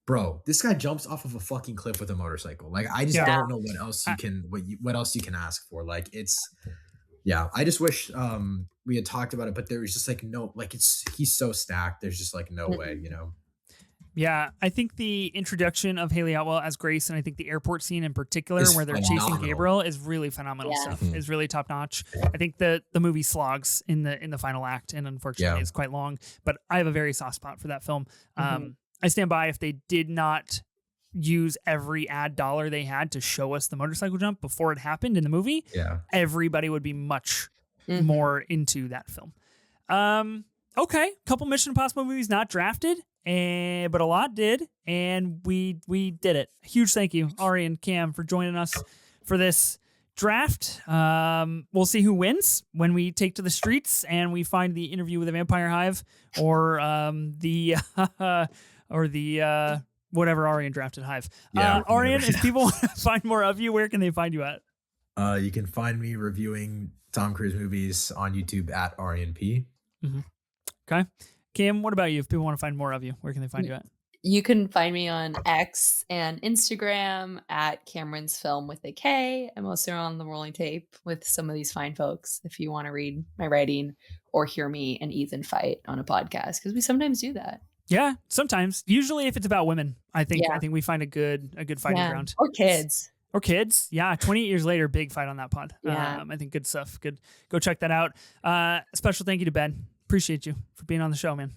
Bro, this guy jumps off of a fucking cliff with a motorcycle. Like, I just don't know what else you can what else you can ask for. Like, it's I just wish we had talked about it, but there was just like no, like he's so stacked. There's just like no way, you know. Yeah, I think the introduction of Haley Atwell as Grace, and I think the airport scene in particular, where they're chasing Gabriel, is really phenomenal stuff. Is really top notch. I think the movie slogs in the final act, and unfortunately, it's quite long. But I have a very soft spot for that film. I stand by. If they did not use every ad dollar they had to show us the motorcycle jump before it happened in the movie, everybody would be much more into that film. Okay, couple Mission Impossible movies not drafted. But a lot did, and we did it. Huge thank you, Aryan, Kam, for joining us for this draft. We'll see who wins when we take to the streets and we find the Interview with the Vampire Hive, or the whatever Aryan drafted hive. Aryan, if people want to find more of you, where can they find you at? You can find me reviewing Tom Cruise movies on YouTube at Aryan P. Okay. Kam, what about you? If people want to find more of you, where can they find you at? You can find me on X and Instagram at Cameron's Film with a K. I'm also on the Rolling Tape with some of these fine folks if you want to read my writing or hear me and Ethan fight on a podcast, because we sometimes do that. Yeah, sometimes. Usually if it's about women, I think we find a good fighting ground. Or kids. Or kids. Yeah, 28 years later, big fight on that pod. I think good stuff. Good. Go check that out. Special thank you to Ben. Appreciate you for being on the show, man.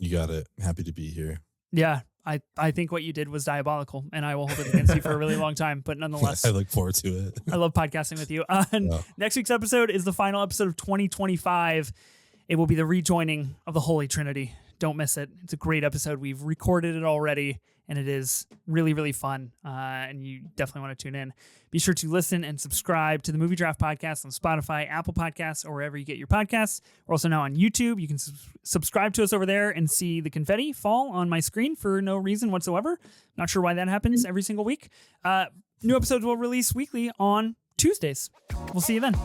You got it. Happy to be here. Yeah, I think what you did was diabolical, and I will hold it against you for a really long time. But nonetheless, I look forward to it. I love podcasting with you. Next week's episode is the final episode of 2025. It will be the rejoining of the Holy Trinity. Don't miss it. It's a great episode. We've recorded it already, and it is really, really fun. And you definitely want to tune in. Be sure to listen and subscribe to the Movie Draft Podcast on Spotify, Apple Podcasts, or wherever you get your podcasts. We're also now on YouTube. You can subscribe to us over there and see the confetti fall on my screen for no reason whatsoever. Not sure why that happens every single week. New episodes will release weekly on Tuesdays. We'll see you then.